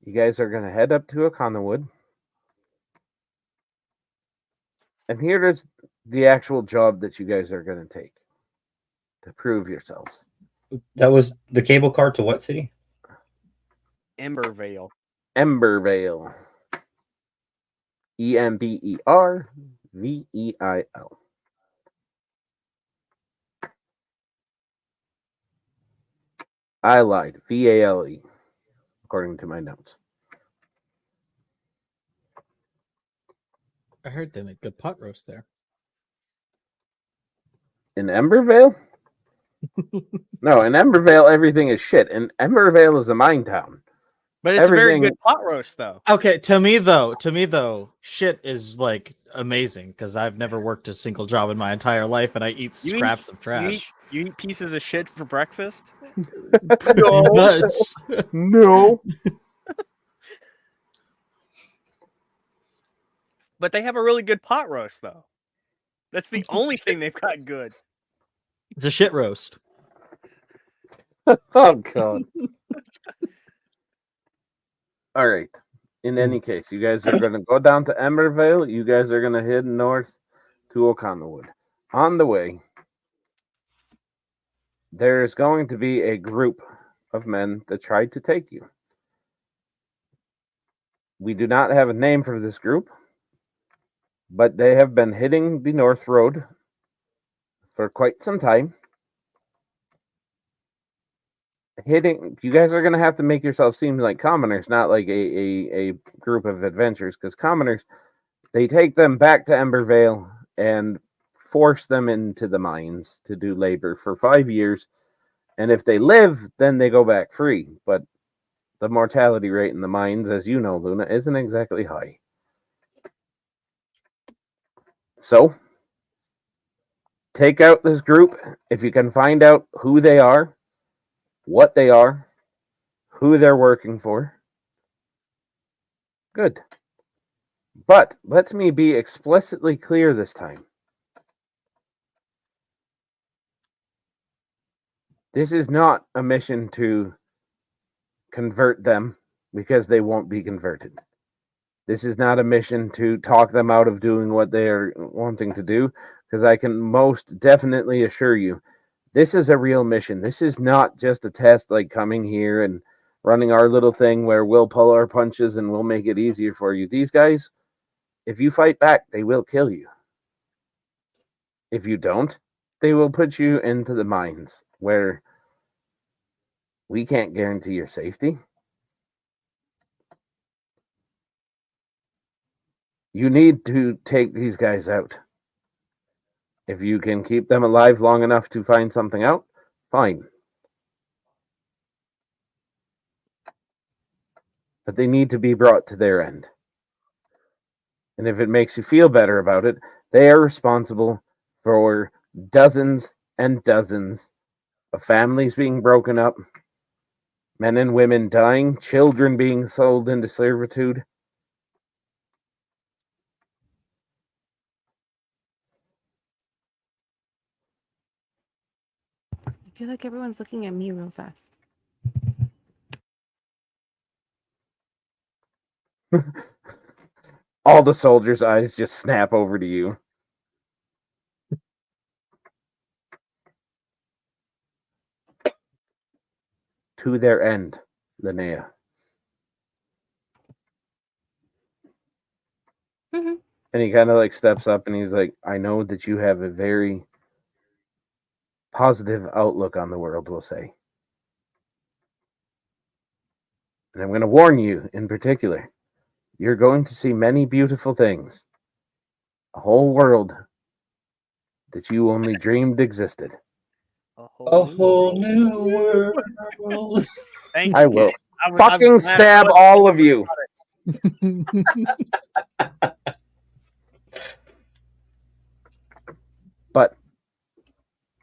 You guys are going to head up to Oconowood. And here is the actual job that you guys are going to take to prove yourselves. That was the cable car to what city? Embervale. Embervale. Emberveel. I lied. Vale, according to my notes. I heard they make good pot roast there. In Embervale? No, in Embervale, everything is shit. And Embervale is a mine town. But it's very good pot roast, though. Okay, to me though, shit is like amazing because I've never worked a single job in my entire life, and I eat scraps of trash. You eat pieces of shit for breakfast? No. No. But they have a really good pot roast, though. That's the only thing they've got good. It's a shit roast. Oh God. All right. In any case, you guys are going to go down to Embervale. You guys are going to head north to Oconawood. On the way, there is going to be a group of men that tried to take you. We do not have a name for this group, but they have been hitting the North Road for quite some time. You guys are going to have to make yourself seem like commoners, not like a group of adventurers, because commoners, they take them back to Embervale and force them into the mines to do labor for 5 years. And if they live, then they go back free. But the mortality rate in the mines, as you know, Luna, isn't exactly high. So, take out this group. If you can find out who they are, what they are, who they're working for, good. But let me be explicitly clear this time. This is not a mission to convert them, because they won't be converted. This is not a mission to talk them out of doing what they are wanting to do, because I can most definitely assure you, this is a real mission. This is not just a test like coming here and running our little thing where we'll pull our punches and we'll make it easier for you. These guys, if you fight back, they will kill you. If you don't, they will put you into the mines where we can't guarantee your safety. You need to take these guys out. If you can keep them alive long enough to find something out, fine. But they need to be brought to their end. And if it makes you feel better about it, they are responsible for dozens and dozens of families being broken up, men and women dying, children being sold into servitude. I feel like everyone's looking at me real fast. All the soldiers' eyes just snap over to you. To their end, Linnea. Mm-hmm. And he kind of like steps up and he's like, I know that you have a very positive outlook on the world, we'll say. And I'm going to warn you in particular, you're going to see many beautiful things. A whole world that you only dreamed existed. A whole new world. Thank I will fucking stab all of you. But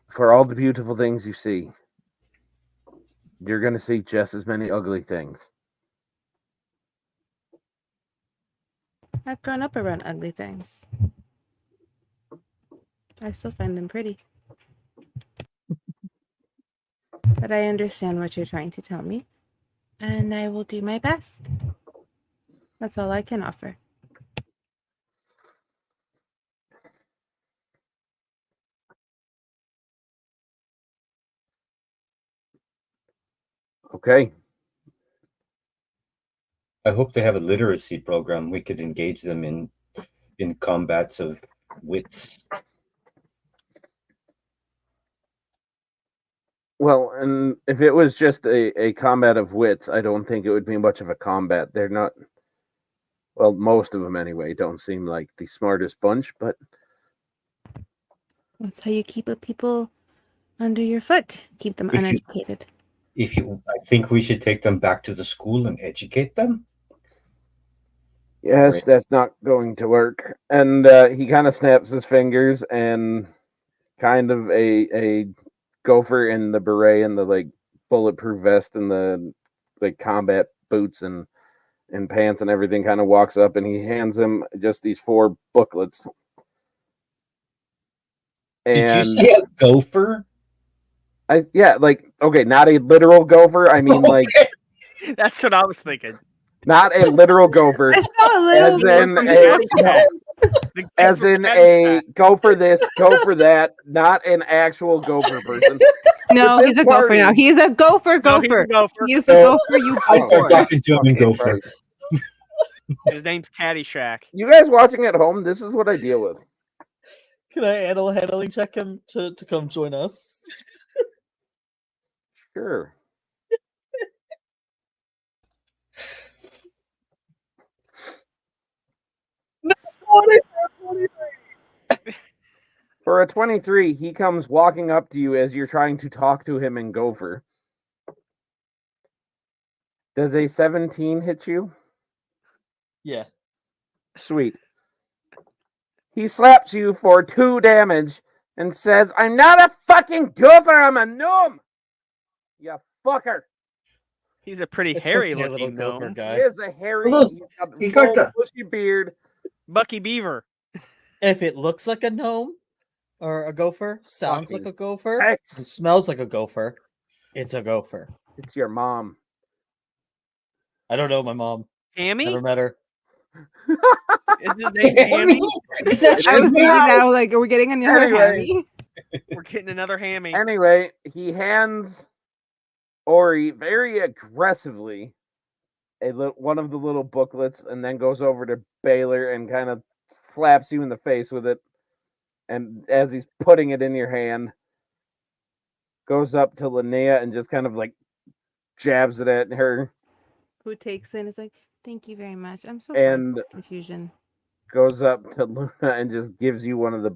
for all the beautiful things you see, you're going to see just as many ugly things. I've grown up around ugly things. I still find them pretty. But I understand what you're trying to tell me, and I will do my best. That's all I can offer. Okay. I hope they have a literacy program. We could engage them in combats of wits. Well, and if it was just a combat of wits, I don't think it would be much of a combat. They're not, well, most of them anyway, don't seem like the smartest bunch, but that's how you keep people under your foot. Keep them uneducated. I think we should take them back to the school and educate them. Yes, right. That's not going to work. And he kind of snaps his fingers, and kind of a gopher in the beret and the like bulletproof vest and the like combat boots and in pants and everything kind of walks up and he hands him just these 4 booklets. Did you say a gopher? Yeah, like, okay, not a literal gopher. I mean, like, that's what I was thinking. Not a literal gopher. I saw a little as in a go for this, go for that, not an actual gopher person. No, he's a gopher now. He's a gopher. No, he's a gopher. He's the gopher you I start talking to him and gopher. His name's Caddyshack. You guys watching at home, this is what I deal with. Can I handling check him to come join us? Sure. For a 23, he comes walking up to you as you're trying to talk to him in Gopher. Does a 17 hit you? Yeah. Sweet. He slaps you for 2 damage and says, I'm not a fucking Gopher, I'm a gnome! You fucker. He's a pretty hairy looking gnome. Guy. He is a hairy, he got the bushy beard. Bucky Beaver. If it looks like a gnome or a gopher, sounds like a gopher, and X. smells like a gopher, it's a gopher. It's your mom. I don't know my mom. Hammy? Never met her. Is his name Hammy? I was thinking that, like, are we getting another Hammy? We're getting another Hammy. Anyway, he hands Ori very aggressively one of the little booklets and then goes over to Baylor and kind of slaps you in the face with it. And as he's putting it in your hand, goes up to Linnea and just kind of like jabs it at her. Who takes it and is like, thank you very much. I'm so sorry for confusion. Goes up to Luna and just gives you one of the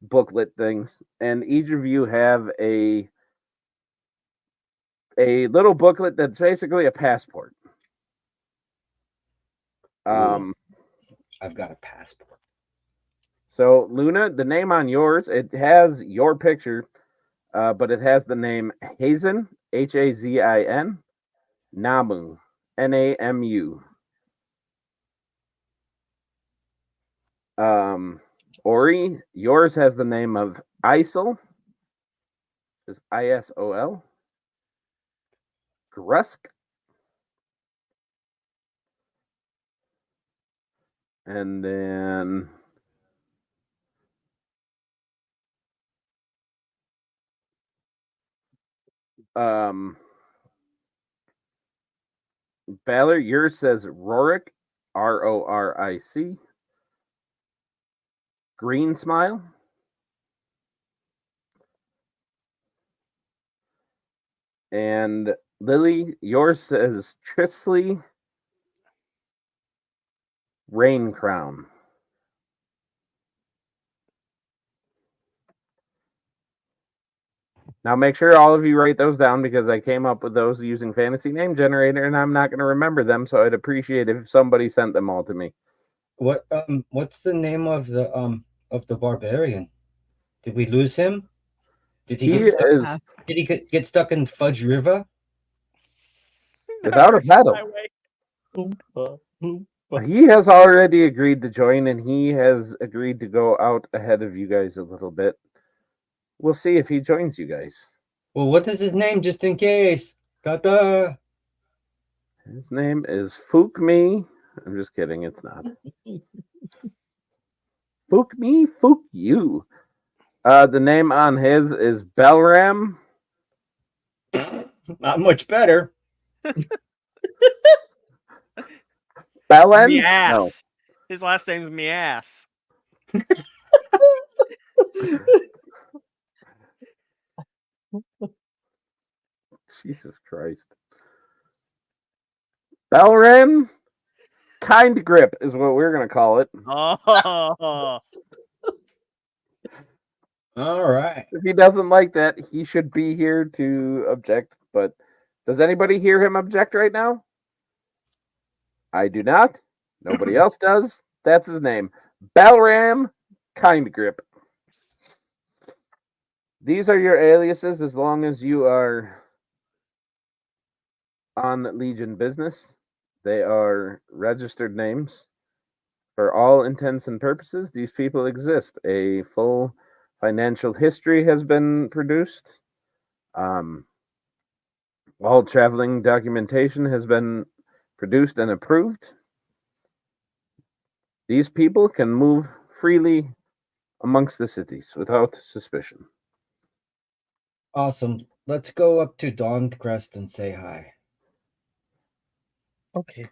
booklet things. And each of you have a little booklet that's basically a passport. I've got a passport. So Luna, the name on yours, it has your picture, but it has the name Hazin, Hazin, Namu, Namu. Ori, yours has the name of Isol, is Isol. Grusk. And then Balor, yours says Roric, Roric. Green Smile. And Lily, yours says Trisley Rain Crown. Now make sure all of you write those down because I came up with those using Fantasy Name Generator and I'm not going to remember them, so I'd appreciate if somebody sent them all to me. What's the name of the barbarian? Did we lose him? Did he get stuck in Fudge River? Without a paddle. He has already agreed to join and he has agreed to go out ahead of you guys a little bit. We'll see if he joins you guys. Well, what is his name, just in case? His name is Fook Me. I'm just kidding. It's not. Fook Me, Fook You. The name on his is Belram. Not much better. Belen? Meass. No. His last name's Meass. Jesus Christ. Belram Kind Grip is what we're going to call it. Oh. All right. If he doesn't like that, he should be here to object. But does anybody hear him object right now? I do not. Nobody else does. That's his name. Belram Kind Grip. These are your aliases as long as you are on Legion business. They are registered names. For all intents and purposes, these people exist. A full financial history has been produced. All traveling documentation has been produced and approved. These people can move freely amongst the cities without suspicion. Awesome. Let's go up to Dawncrest and say hi. Okay.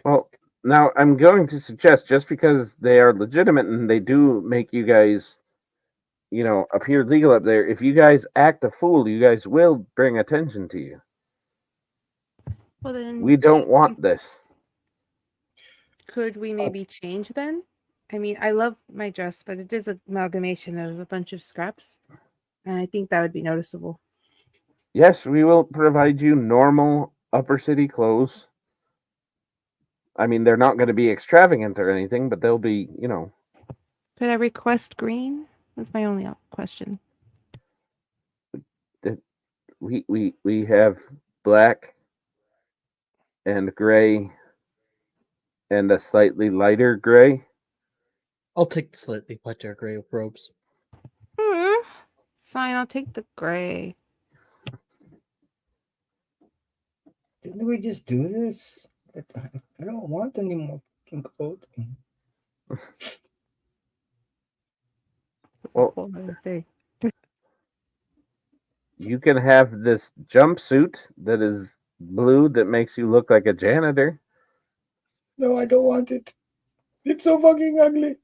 Well, now I'm going to suggest, just because they are legitimate and they do make you guys, appear legal up there, if you guys act a fool, you guys will bring attention to you. Well, then we don't want this. Could we maybe change then? I mean, I love my dress, but it is an amalgamation of a bunch of scraps, and I think that would be noticeable. Yes, we will provide you normal upper city clothes. I mean, they're not going to be extravagant or anything, but they'll be, Could I request green? That's my only question. We have black and gray and a slightly lighter gray. I'll take the slightly lighter gray robes. Fine, I'll take the gray. Didn't we just do this? I don't want any more fucking clothing. Well, you can have this jumpsuit that is blue that makes you look like a janitor. No, I don't want it. It's so fucking ugly.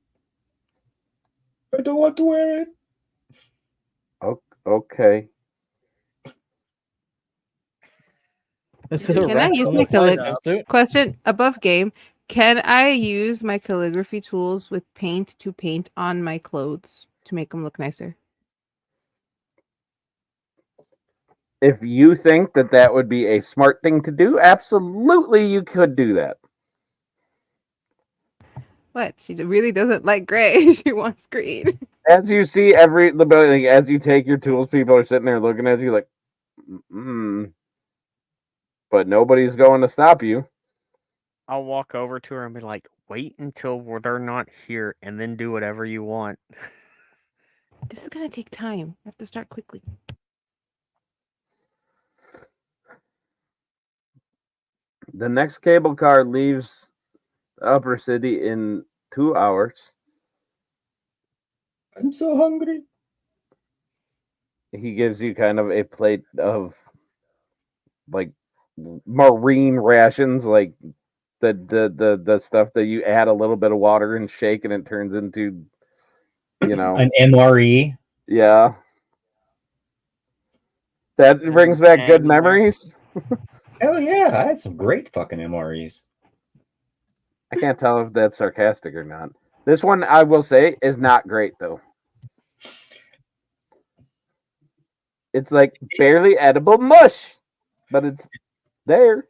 I don't want to wear it. Okay. Can I use my question above game? Can I use my calligraphy tools with paint to paint on my clothes to make them look nicer? If you think that would be a smart thing to do, absolutely you could do that. What? She really doesn't like gray. She wants green. As you see as you take your tools, people are sitting there looking at you like, but nobody's going to stop you. I'll walk over to her and be like, wait until they're not here and then do whatever you want. This is going to take time. I have to start quickly. The next cable car leaves the upper city in 2 hours. I'm so hungry. He gives you kind of a plate of like marine rations, like the stuff that you add a little bit of water and shake and it turns into, an MRE. Yeah. That brings back good memories. Hell yeah, I had some great fucking MREs. I can't tell if that's sarcastic or not. This one, I will say, is not great, though. It's like barely edible mush, but it's there.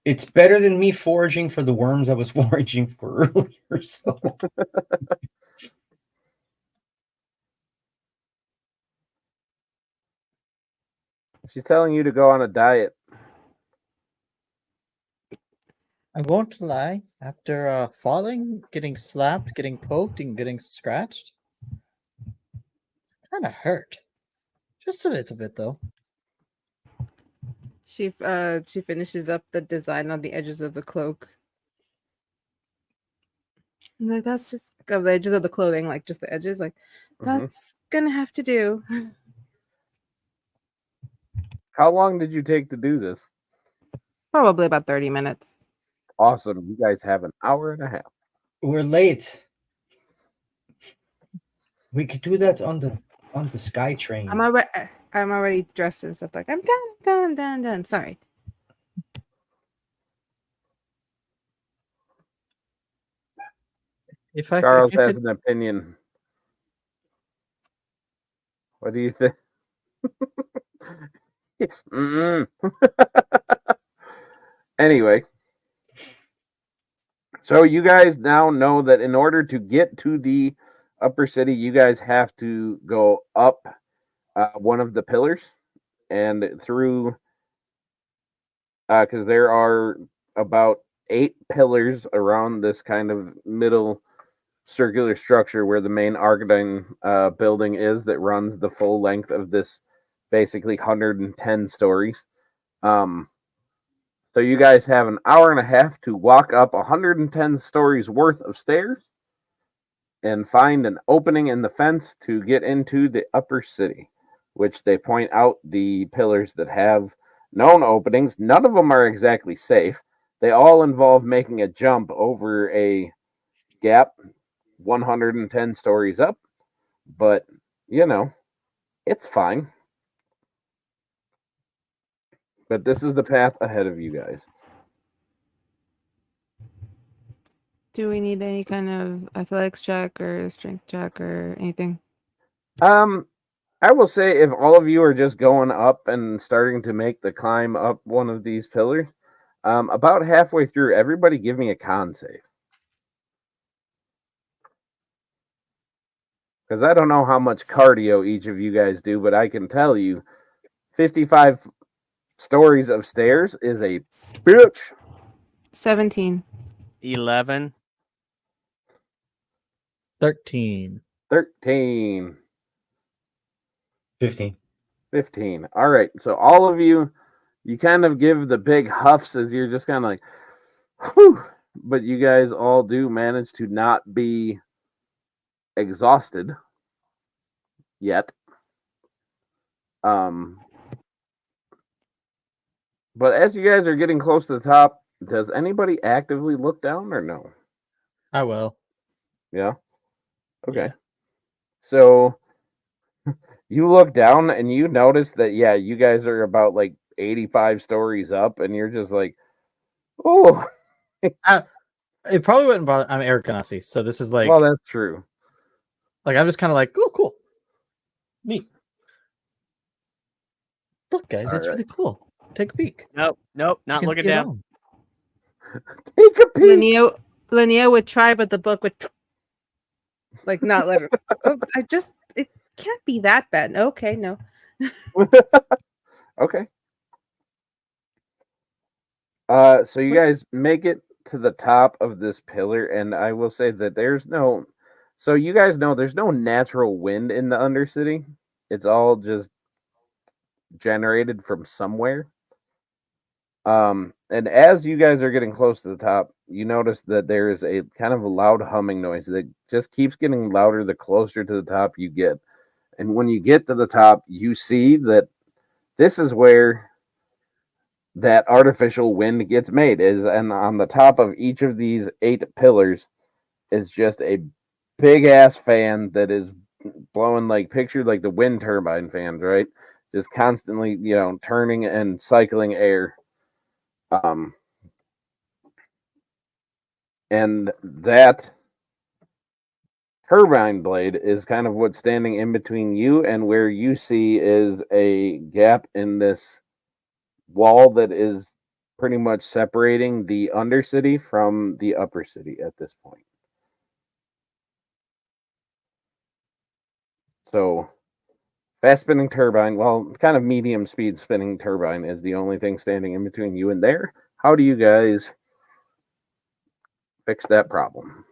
It's better than me foraging for the worms I was foraging for earlier. So. She's telling you to go on a diet. I won't lie. After falling, getting slapped, getting poked, and getting scratched, kind of hurt. Just a little bit, though. She finishes up the design on the edges of the cloak. Like, that's just the edges of the clothing, like just the edges. Like, that's gonna have to do. How long did you take to do this? Probably about 30 minutes. Awesome. You guys have an hour and a half. We're late. We could do that on the Sky Train. I'm already dressed and stuff. Like, I'm done. Sorry. Charles has an opinion. What do you think? Anyway, so you guys now know that in order to get to the upper city, you guys have to go up one of the pillars and through, because there are about 8 pillars around this kind of middle circular structure where the main Arcanine building is that runs the full length of this basically 110 stories. So you guys have an hour and a half to walk up 110 stories worth of stairs and find an opening in the fence to get into the upper city, which they point out the pillars that have known openings. None of them are exactly safe. They all involve making a jump over a gap 110 stories up, but it's fine. But this is the path ahead of you guys. Do we need any kind of athletics check or strength check or anything? I will say if all of you are just going up and starting to make the climb up one of these pillars, about halfway through, everybody give me a con save. Because I don't know how much cardio each of you guys do, but I can tell you 55 stories of stairs is a bitch. 17. 11. 13. 13. 15. 15. All right. So all of you kind of give the big huffs as you're just kind of like, whew. But you guys all do manage to not be exhausted yet. But as you guys are getting close to the top, does anybody actively look down or no? I will. Yeah. Okay. Yeah. So you look down and you notice that, yeah, you guys are about like 85 stories up, and you're just like, oh. It probably wouldn't bother. I'm Eric Ganassi, so this is like. Well, that's true. Like, I'm just kind of like, oh, cool. Neat. Look, guys, All it's right. really cool. Take a peek. Nope, not looking down. Take a peek. Linnea would try, but the book would like not let her. Oh, it can't be that bad. Okay, no. Okay. So you guys make it to the top of this pillar, and I will say that there's no. So you guys know there's no natural wind in the Undercity. It's all just generated from somewhere. And as you guys are getting close to the top, you notice that there is a kind of a loud humming noise that just keeps getting louder the closer to the top you get. And when you get to the top, you see that this is where that artificial wind gets made, and on the top of each of these 8 pillars is just a big ass fan that is blowing, like, pictured like the wind turbine fans, right? Just constantly, turning and cycling air. And that turbine blade is kind of what's standing in between you and where you see is a gap in this wall that is pretty much separating the Undercity from the Upper City at this point. So, fast spinning turbine, well, kind of medium speed spinning turbine is the only thing standing in between you and there. How do you guys fix that problem?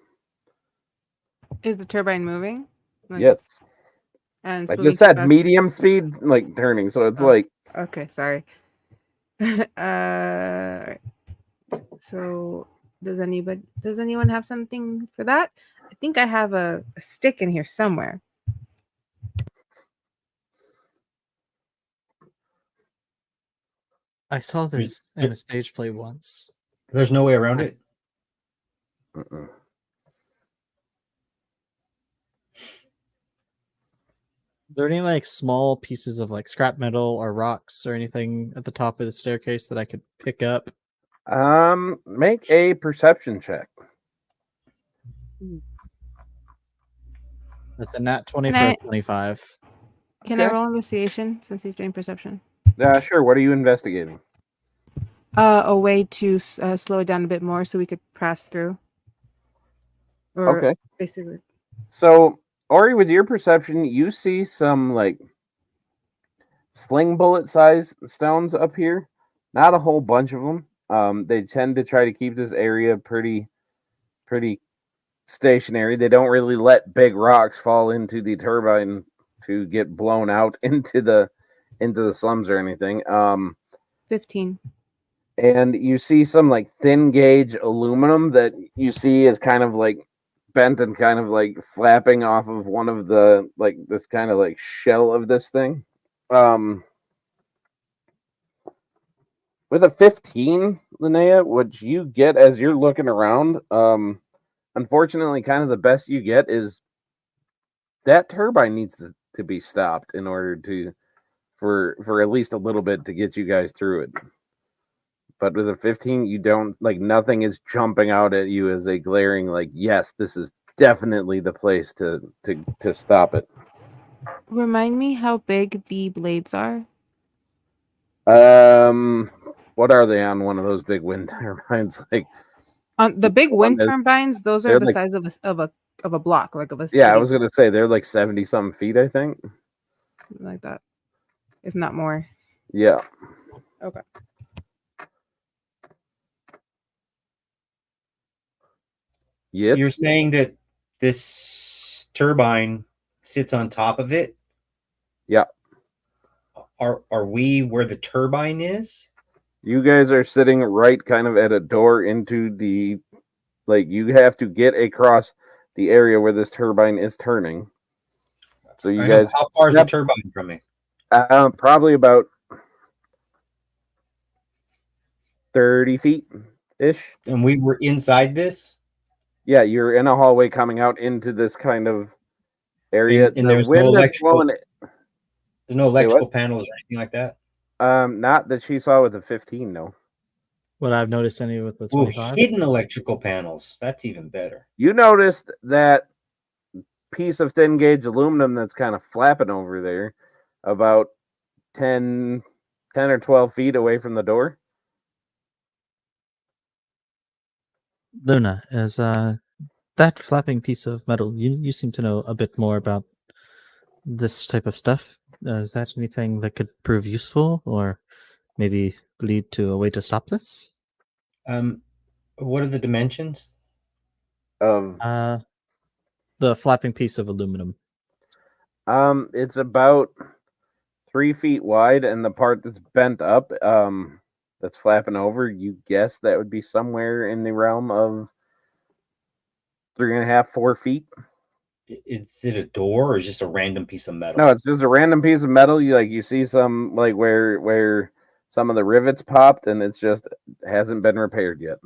Is the turbine moving? Yes. And I just said medium speed, like turning, so it's like. Okay, sorry. So does anyone have something for that? I think I have a stick in here somewhere. I saw this in a stage play once. There's no way around it. Uh-uh. Are there any like small pieces of like scrap metal or rocks or anything at the top of the staircase that I could pick up? Make a perception check. That's a nat 20 for 25. Can I roll investigation since he's doing perception? Sure. What are you investigating? A way to slow it down a bit more so we could pass through. Okay. Basically. So, Ori, with your perception, you see some like sling bullet size stones up here. Not a whole bunch of them. They tend to try to keep this area pretty stationary. They don't really let big rocks fall into the turbine to get blown out into the slums or anything. 15. And you see some like thin gauge aluminum that you see is kind of like bent and kind of like flapping off of one of the like this kind of like shell of this thing. With a 15, Linnea, what you get as you're looking around, unfortunately, kind of the best you get is that turbine needs to be stopped in order to for at least a little bit to get you guys through it. But with a 15, you don't like nothing is jumping out at you as a glaring like, yes, this is definitely the place to stop it. Remind me how big the blades are. What are they on one of those big wind turbines? Like on the big wind turbines, those are the like, size of a block, like of a yeah. I was gonna say they're like 70-something feet, I think, like that, if not more. Yeah. Okay. Yes. You're saying that this turbine sits on top of it? Yeah. Are we where the turbine is? You guys are sitting right kind of at a door into the, like, you have to get across the area where this turbine is turning. So you guys, how far is the turbine from me? Probably about 30 feet ish. And we were inside this? Yeah, you're in a hallway coming out into this kind of area. And there's no electrical, there's no electrical panels or anything like that? Not that she saw with the 15, no. What I've noticed any with the 25? Hidden electrical panels. That's even better. You noticed that piece of thin gauge aluminum that's kind of flapping over there about 10 or 12 feet away from the door? Luna, is that flapping piece of metal, you seem to know a bit more about this type of stuff. Is that anything that could prove useful or maybe lead to a way to stop this? What are the dimensions? The flapping piece of aluminum. It's about 3 feet wide, and the part that's bent up, that's flapping over, you guess that would be somewhere in the realm of 3.5, 4 feet. Is it a door or is it just a random piece of metal? No, it's just a random piece of metal. You see some like where some of the rivets popped, and it's just hasn't been repaired yet.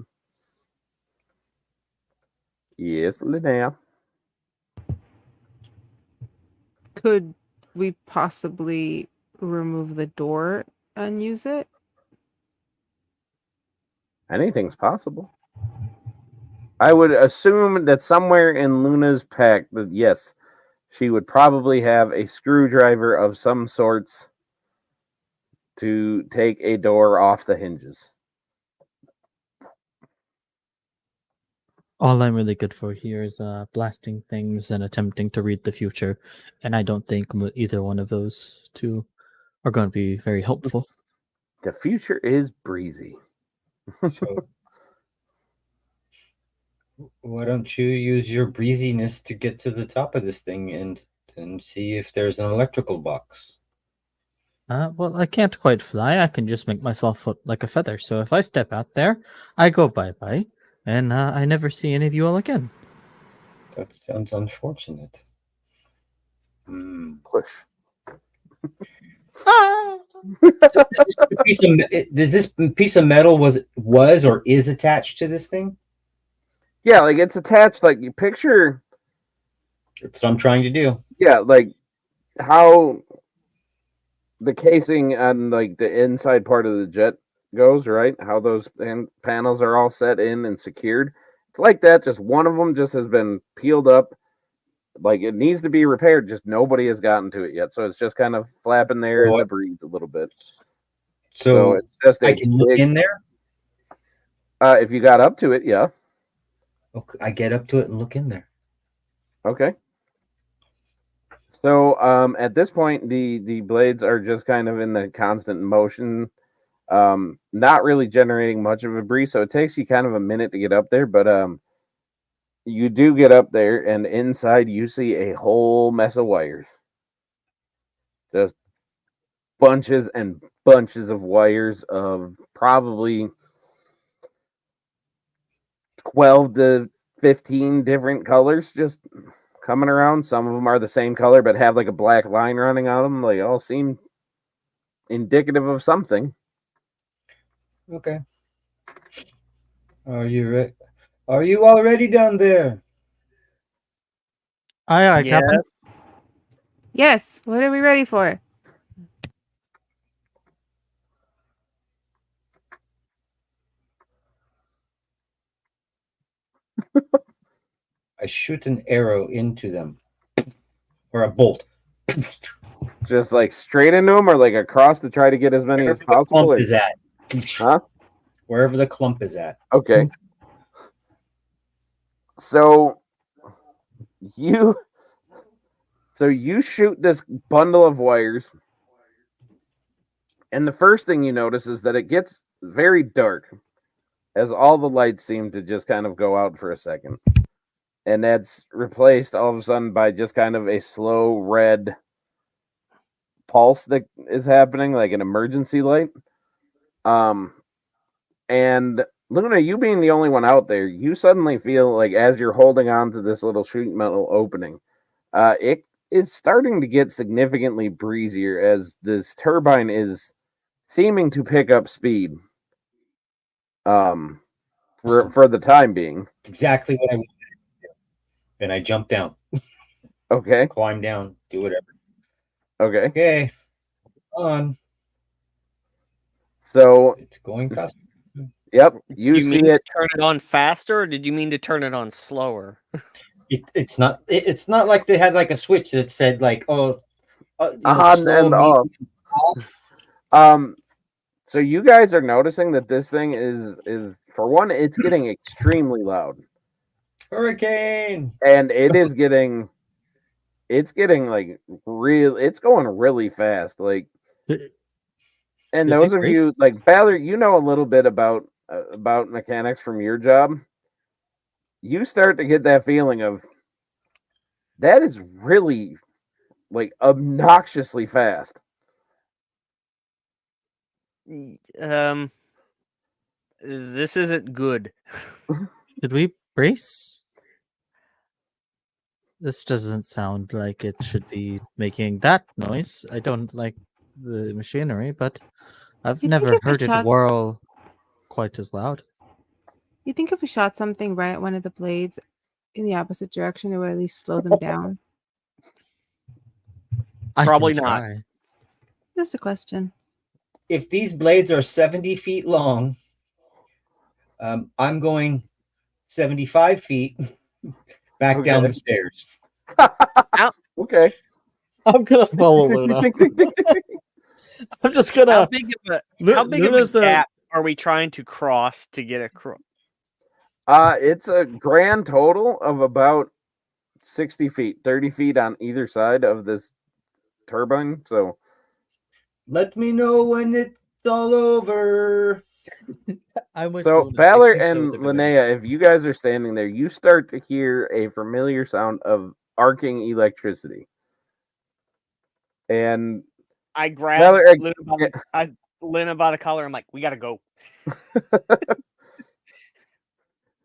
Yes, Linnea. Could we possibly remove the door and use it? Anything's possible. I would assume that somewhere in Luna's pack, that yes, she would probably have a screwdriver of some sorts to take a door off the hinges. All I'm really good for here is blasting things and attempting to read the future, and I don't think either one of those two are going to be very helpful. The future is breezy. So, why don't you use your breeziness to get to the top of this thing and see if there's an electrical box? Well, I can't quite fly. I can just make myself float like a feather. So if I step out there, I go bye-bye, and I never see any of you all again. That sounds unfortunate. Push. Does this piece of metal was or is attached to this thing? Yeah, like it's attached. Like you picture. That's what I'm trying to do. Yeah, like how the casing on like the inside part of the jet goes, right? How those panels are all set in and secured. It's like that. Just one of them just has been peeled up. Like it needs to be repaired. Just nobody has gotten to it yet. So it's just kind of flapping there in the breeze a little bit. So it's just I can look in there? If you got up to it, yeah. Okay, I get up to it and look in there. Okay. So at this point, the blades are just kind of in the constant motion. Not really generating much of a breeze, so it takes you kind of a minute to get up there, but you do get up there, and inside you see a whole mess of wires. Just bunches and bunches of wires of probably 12 to 15 different colors just coming around. Some of them are the same color but have like a black line running on them. They all seem indicative of something. Okay. Are you ready? Are you already down there? Aye, Captain. Yes. What are we ready for? I shoot an arrow into them, or a bolt. Just like straight into them, or like across to try to get as many as possible. Clump is at. Huh? Wherever the clump is at. Okay. So you shoot this bundle of wires, and the first thing you notice is that it gets very dark as all the lights seem to just kind of go out for a second. And that's replaced all of a sudden by just kind of a slow red pulse that is happening, like an emergency light. And Luna, you being the only one out there, you suddenly feel like as you're holding on to this little sheet metal opening, it is starting to get significantly breezier as this turbine is seeming to pick up speed. For the time being. Exactly what I wanted to do. And I jump down. Okay. Climb down. Do whatever. Okay. Okay. On. So it's going fast. Yep. You see mean it. Turn it on faster, or did you mean to turn it on slower? It's not like they had like a switch that said like, oh, on and off. So you guys are noticing that this thing is for one, it's getting extremely loud. Hurricane. And it's getting like real. It's going really fast. Like, and those of you like Ballard, you know a little bit about mechanics from your job. You start to get that feeling of that is really like obnoxiously fast. This isn't good. Did we brace? This doesn't sound like it should be making that noise. I don't like the machinery, but I've never heard it whirl quite as loud. You think if we shot something right at one of the blades in the opposite direction, it would at least slow them down? Probably not. Just a question. If these blades are 70 feet long, I'm going 75 feet back down the stairs. Okay. I'm gonna follow Luna. I'm just gonna. How big of a gap are we trying to cross to get across? It's a grand total of about 60 feet, 30 feet on either side of this turbine. So let me know when it's all over. So Valor and Linnea, if you guys are standing there, you start to hear a familiar sound of arcing electricity. And I grab Luna by the collar. I'm like, we gotta go.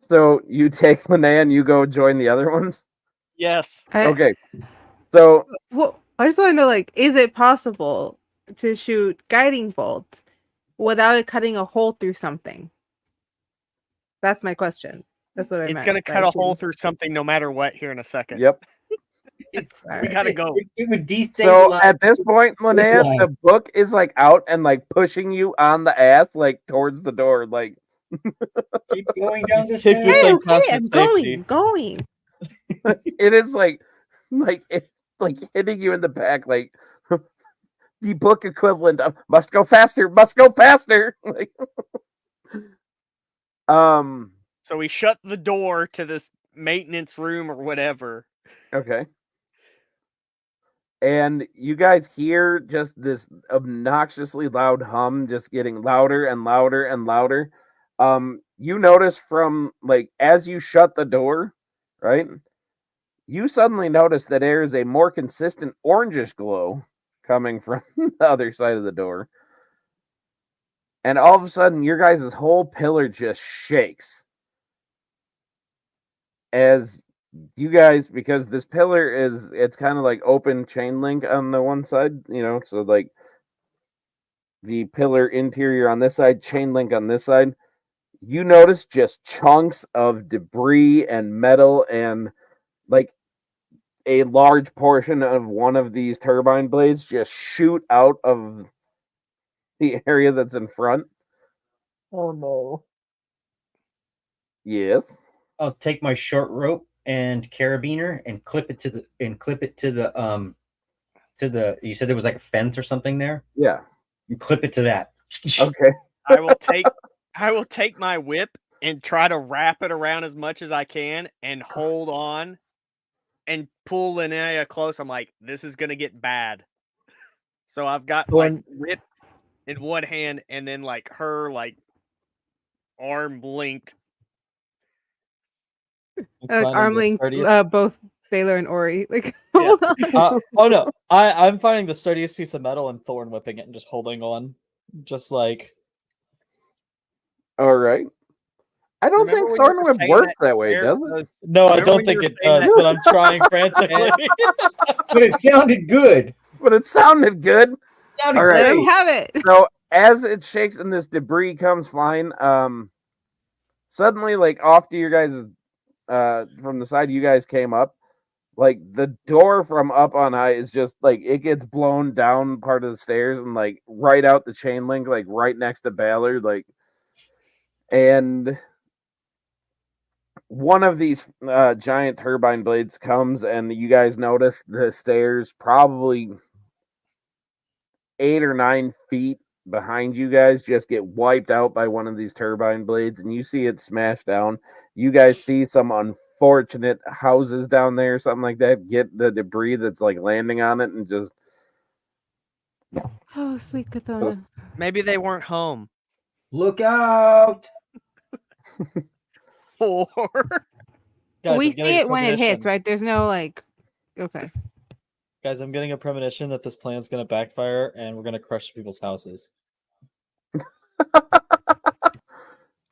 So you take Linnea and you go join the other ones? Yes. Okay. So well, I just want to know, like, is it possible to shoot guiding bolt without it cutting a hole through something? That's my question. That's what I meant. It's gonna cut a hole through something no matter what here in a second. Yep. We gotta go. It would destabilize. So at this point, Linnea, the book is like out and like pushing you on the ass, like towards the door, like keep going down this path. Okay, I'm going. It is like hitting you in the back, like the book equivalent of must go faster. Like, So we shut the door to this maintenance room or whatever. Okay. and you guys hear just this obnoxiously loud hum just getting louder and louder and louder. You notice from like as you shut the door, right? You suddenly notice that there is a more consistent orangish glow coming from the other side of the door. And all of a sudden, your guys' whole pillar just shakes. As you guys, because this pillar it's kind of like open chain link on the one side, so like the pillar interior on this side, chain link on this side. You notice just chunks of debris and metal and like a large portion of one of these turbine blades just shoot out of the area that's in front. Oh no. Yes. I'll take my short rope and carabiner and clip it to the you said there was like a fence or something there? Yeah. You clip it to that. Okay. I will take my whip and try to wrap it around as much as I can and hold on and pull Linnea close. I'm like, this is gonna get bad. So I've got like whip in one hand and then like her like arm linked. Arm linked both Baylor and Ori. Like hold on. Oh no. I'm finding the sturdiest piece of metal and thorn whipping it and just holding on. Just like all right. I don't think thorn whip works that way, does it? No, I don't think it does, but I'm trying frantically. But it sounded good. But it sounded good. All right. Let him have it. So as it shakes and this debris comes flying, suddenly, like off to your guys' from the side you guys came up, like the door from up on high is just like it gets blown down part of the stairs and like right out the chain link, like right next to Ballard, like, and one of these giant turbine blades comes and you guys notice the stairs probably 8 or 9 feet behind you guys just get wiped out by one of these turbine blades and you see it smash down. You guys see some unfortunate houses down there or something like that get the debris that's like landing on it and just oh sweet Cathona. Maybe they weren't home. Look out. Or guys, we see it when it hits, right? There's no like okay. Guys, I'm getting a premonition that this plan's gonna backfire and we're gonna crush people's houses.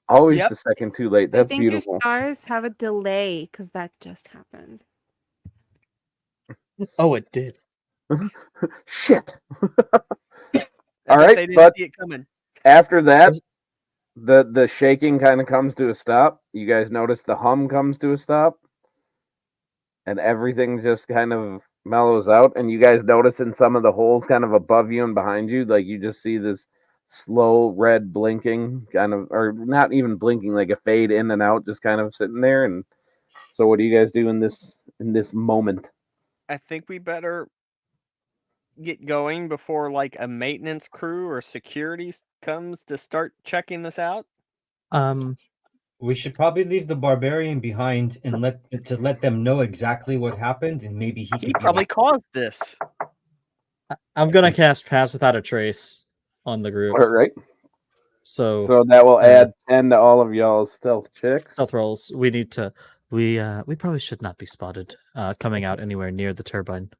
Always the second too late. That's beautiful. Your stars have a delay because that just happened. Oh, it did. Shit. All right, but see it coming. After that, the shaking kind of comes to a stop. You guys notice the hum comes to a stop, and everything just kind of mellows out. And you guys notice in some of the holes, kind of above you and behind you, like you just see this slow red blinking, kind of, or not even blinking, like a fade in and out, just kind of sitting there. And so, what do you guys do in this moment? I think we better get going before like a maintenance crew or security comes to start checking this out. We should probably leave the barbarian behind and let them know exactly what happened, and maybe he probably caused this. I'm gonna cast Pass Without a Trace on the group. All right. So that will add 10 to all of y'all's stealth checks. Stealth rolls. We need to. We probably should not be spotted coming out anywhere near the turbine.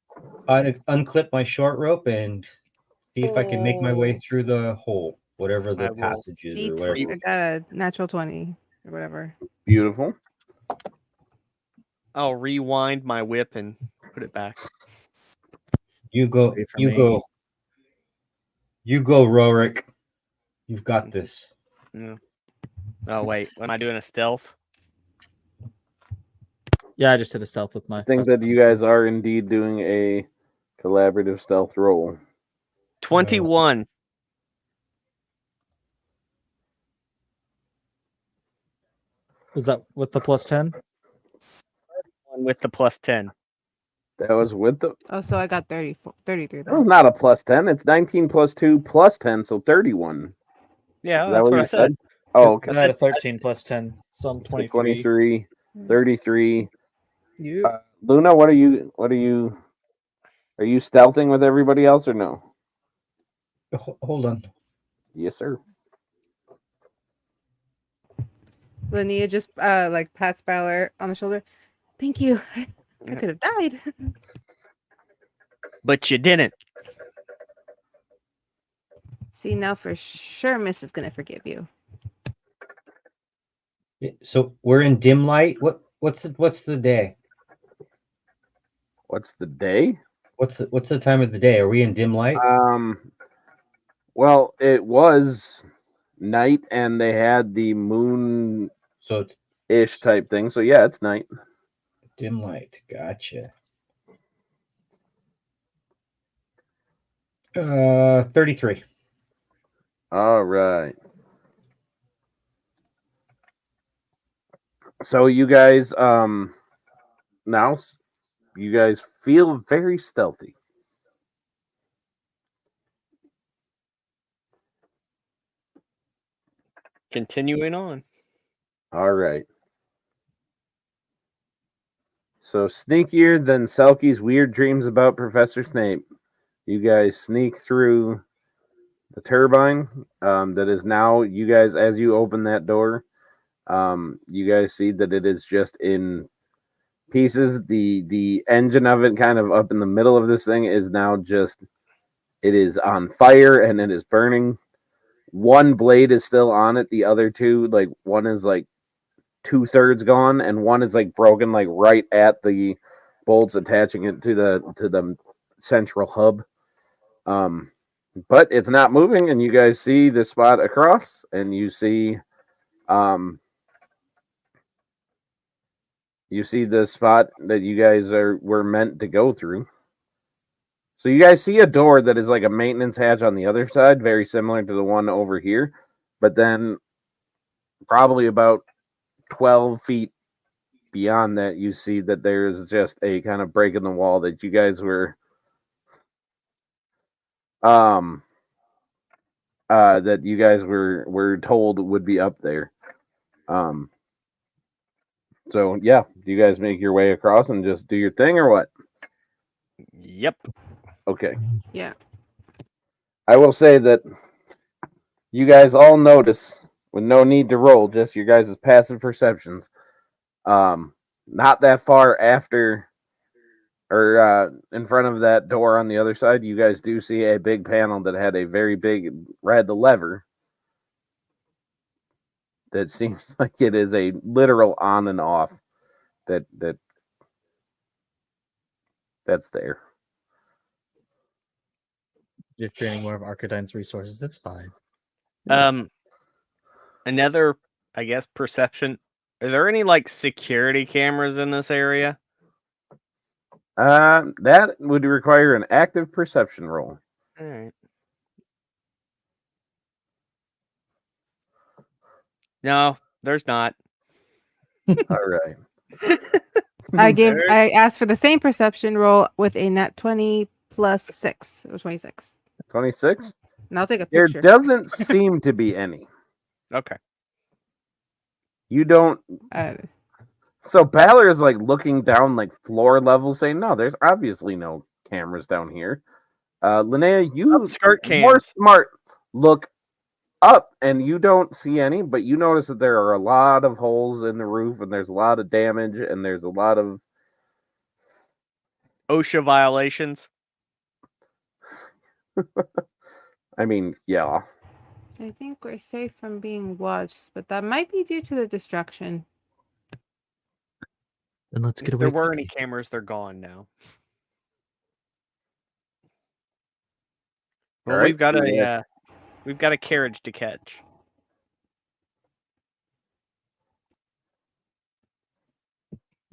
I'd unclip my short rope and see if I can make my way through the hole, whatever the passage is, or whatever. I got a natural 20 or whatever. Beautiful. I'll rewind my whip and put it back. You go, Rorik. You've got this. Yeah. Oh wait, am I doing a stealth? Yeah, I just did a stealth with my. I think that you guys are indeed doing a collaborative stealth roll. 21. Was that with the plus 10? With the plus 10. That was with the. Oh, so I got 33. That was not a plus 10. It's 19 plus 2 plus 10, so 31. Yeah, that's what I said. Oh, okay. I had a 13 plus 10, so I'm 23. 23, 33. Yeah. Luna, what are you? Are you stealthing with everybody else or no? Hold on. Yes, sir. Linnea just like pats Balor on the shoulder. Thank you. I could have died. But you didn't. See, now for sure Mist is gonna forgive you. So we're in dim light. What's the day? What's the day? What's the time of the day? Are we in dim light? Well, it was night and they had the moon So it's ish type thing. So yeah, it's night. Dim light. Gotcha. 33. All right. So you guys now you guys feel very stealthy. Continuing on. All right. So sneakier than Selkie's weird dreams about Professor Snape. You guys sneak through the turbine that is now, you guys, as you open that door, you guys see that it is just in pieces. The engine of it kind of up in the middle of this thing is now just, it is on fire and it is burning. One blade is still on it. The other two, like one is like 2/3 gone and one is like broken, like right at the bolts attaching it to the central hub. But it's not moving, and you guys see the spot across, and you see the spot that you guys were meant to go through. So you guys see a door that is like a maintenance hatch on the other side, very similar to the one over here, but then probably about 12 feet beyond that, you see that there's just a kind of break in the wall that you guys were that you guys were told would be up there. So yeah, do you guys make your way across and just do your thing or what? Yep. Okay. Yeah. I will say that you guys all notice, with no need to roll, just your guys' passive perceptions. Not that far after or in front of that door on the other side, you guys do see a big panel that had a very big red lever that seems like it is a literal on and off that's there. Just draining more of Arcadine's resources. It's fine. Another, I guess, perception. Are there any like security cameras in this area? That would require an active perception roll. All right. No, there's not. All right. I asked for the same perception roll with a nat 20 plus 6. It was 26. 26? And I'll take a There picture. doesn't seem to be any. Okay. You don't. So Balor is like looking down like floor level, saying, "No, there's obviously no cameras down here." Linnea, you more smart. Look up, and you don't see any, but you notice that there are a lot of holes in the roof, and there's a lot of damage, and there's a lot of OSHA violations. I mean, yeah. I think we're safe from being watched, but that might be due to the destruction. Then let's get If away. there were any cameras, they're gone now. Well, Right, we've got a carriage to catch.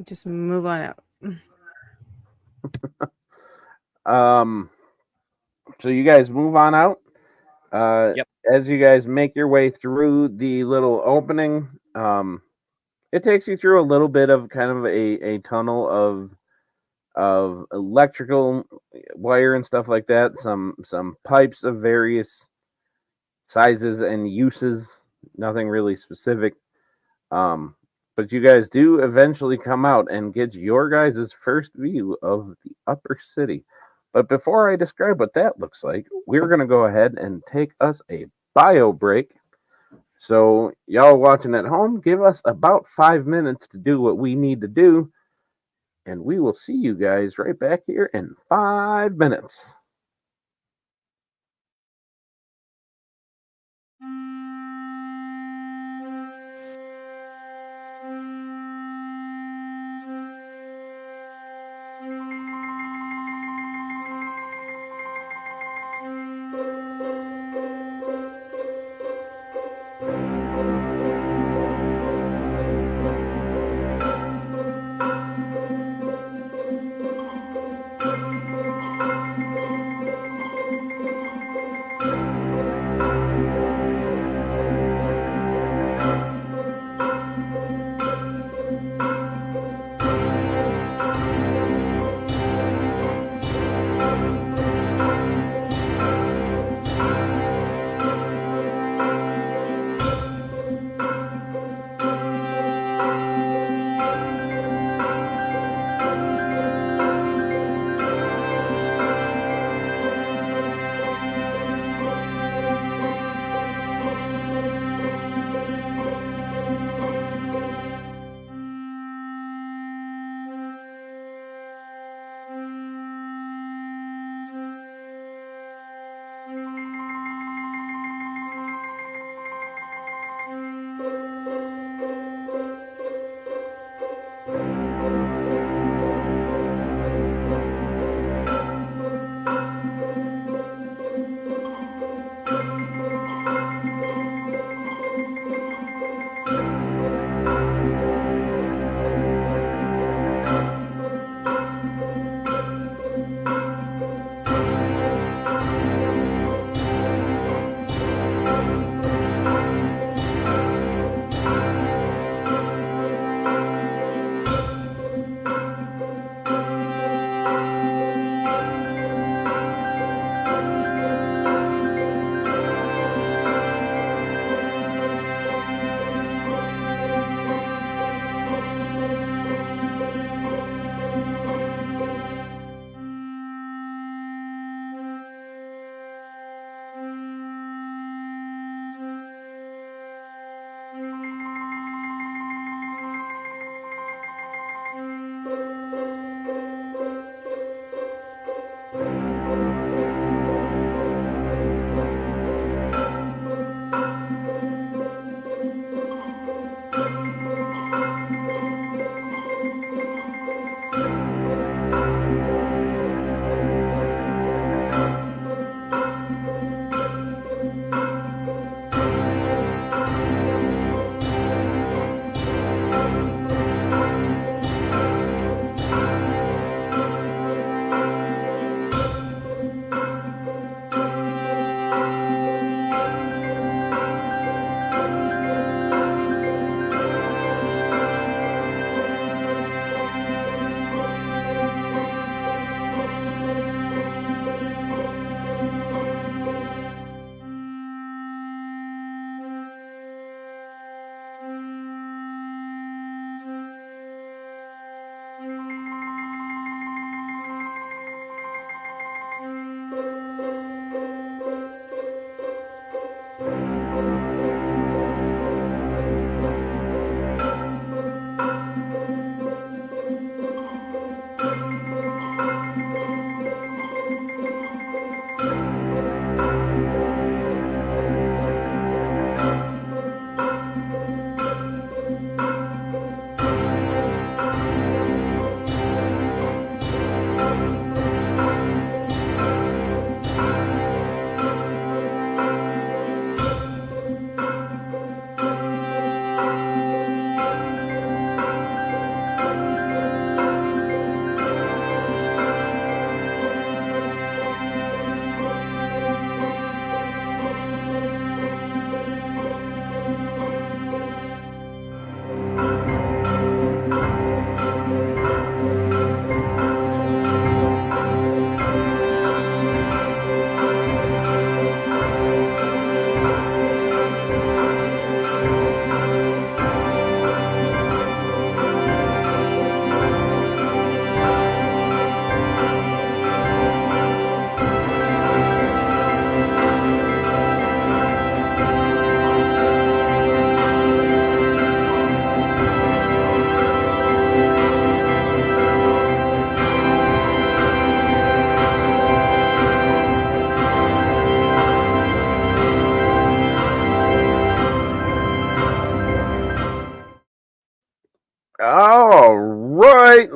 Just move on out. So you guys move on out. Yep. As you guys make your way through the little opening, it takes you through a little bit of kind of a tunnel of electrical wire and stuff like that. Some pipes of various sizes and uses. Nothing really specific. But you guys do eventually come out and get your guys' first view of the upper city. But before I describe what that looks like, we're going to go ahead and take us a bio break. So y'all watching at home, give us about 5 minutes to do what we need to do. And we will see you guys right back here in 5 minutes.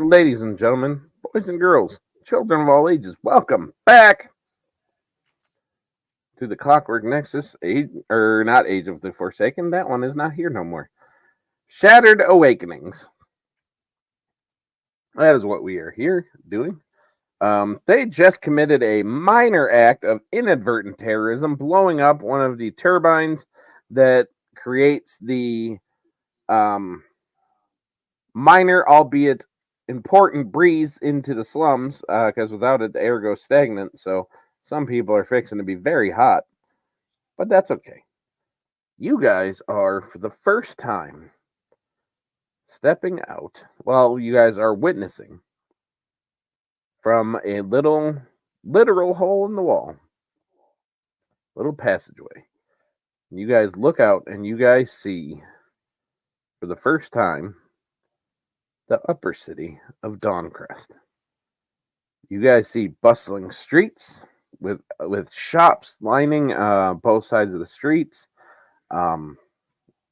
ladies and gentlemen, boys and girls, children of all ages, welcome back to the Clockwork Nexus, not Age of the Forsaken. That one is not here no more. Shattered Awakenings. That is what we are here doing. They just committed a minor act of inadvertent terrorism, blowing up one of the turbines that creates the minor, albeit important, breeze into the slums, because without it, the air goes stagnant. So some people are fixing to be very hot, but that's okay. You guys are, for the first time, stepping out. Well, you guys are witnessing from a literal hole in the wall, little passageway. You guys look out and you guys see, for the first time, the upper city of Dawncrest. You guys see bustling streets with shops lining both sides of the streets.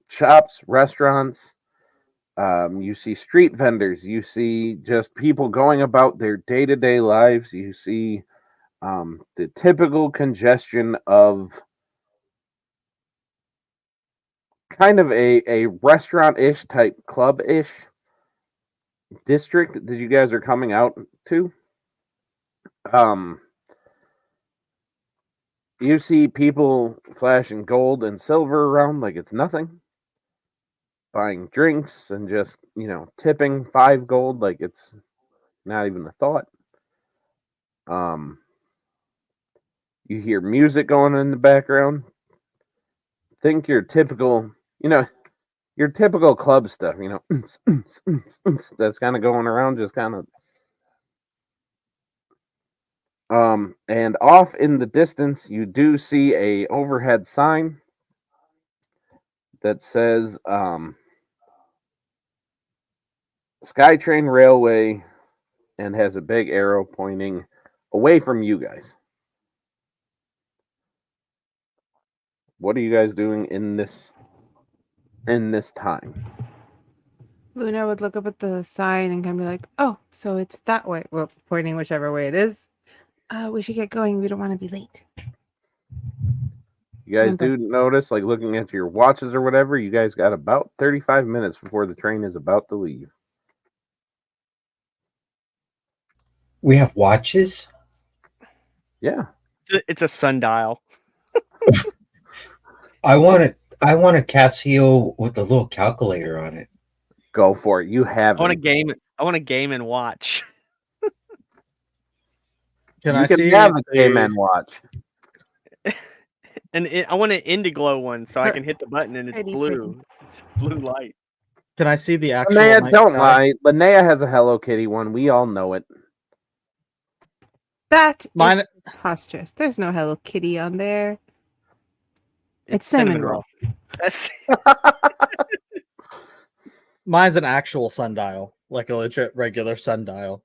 Shops, restaurants. You see street vendors. You see just people going about their day-to-day lives. You see the typical congestion of kind of a restaurant-ish type club-ish district that you guys are coming out to. You see people flashing gold and silver around like it's nothing, buying drinks and just, tipping 5 gold like it's not even a thought. You hear music going in the background. Think your typical, your typical club stuff, that's kind of going around, just kind of. And off in the distance, you do see a overhead sign that says SkyTrain Railway, and has a big arrow pointing away from you guys. What are you guys doing in this time? Luna would look up at the sign and kind of be like, "Oh, so it's that way." Well, pointing whichever way it is. We should get going. We don't want to be late. You guys do notice, like looking at your watches or whatever, you guys got about 35 minutes before the train is about to leave. We have watches? Yeah. It's a sundial. I want a Casio with a little calculator on it. Go for it. You have. I want a game and watch. I have a game and watch? And I want an Indiglo one so I can hit the button and it's blue. It's blue light. Can I see the actual? Linnea, don't lie. Linnea has a Hello Kitty one. We all know it. That is preposterous. There's no Hello Kitty on there. It's cinnamon roll. That's Mine's an actual sundial, like a legit regular sundial.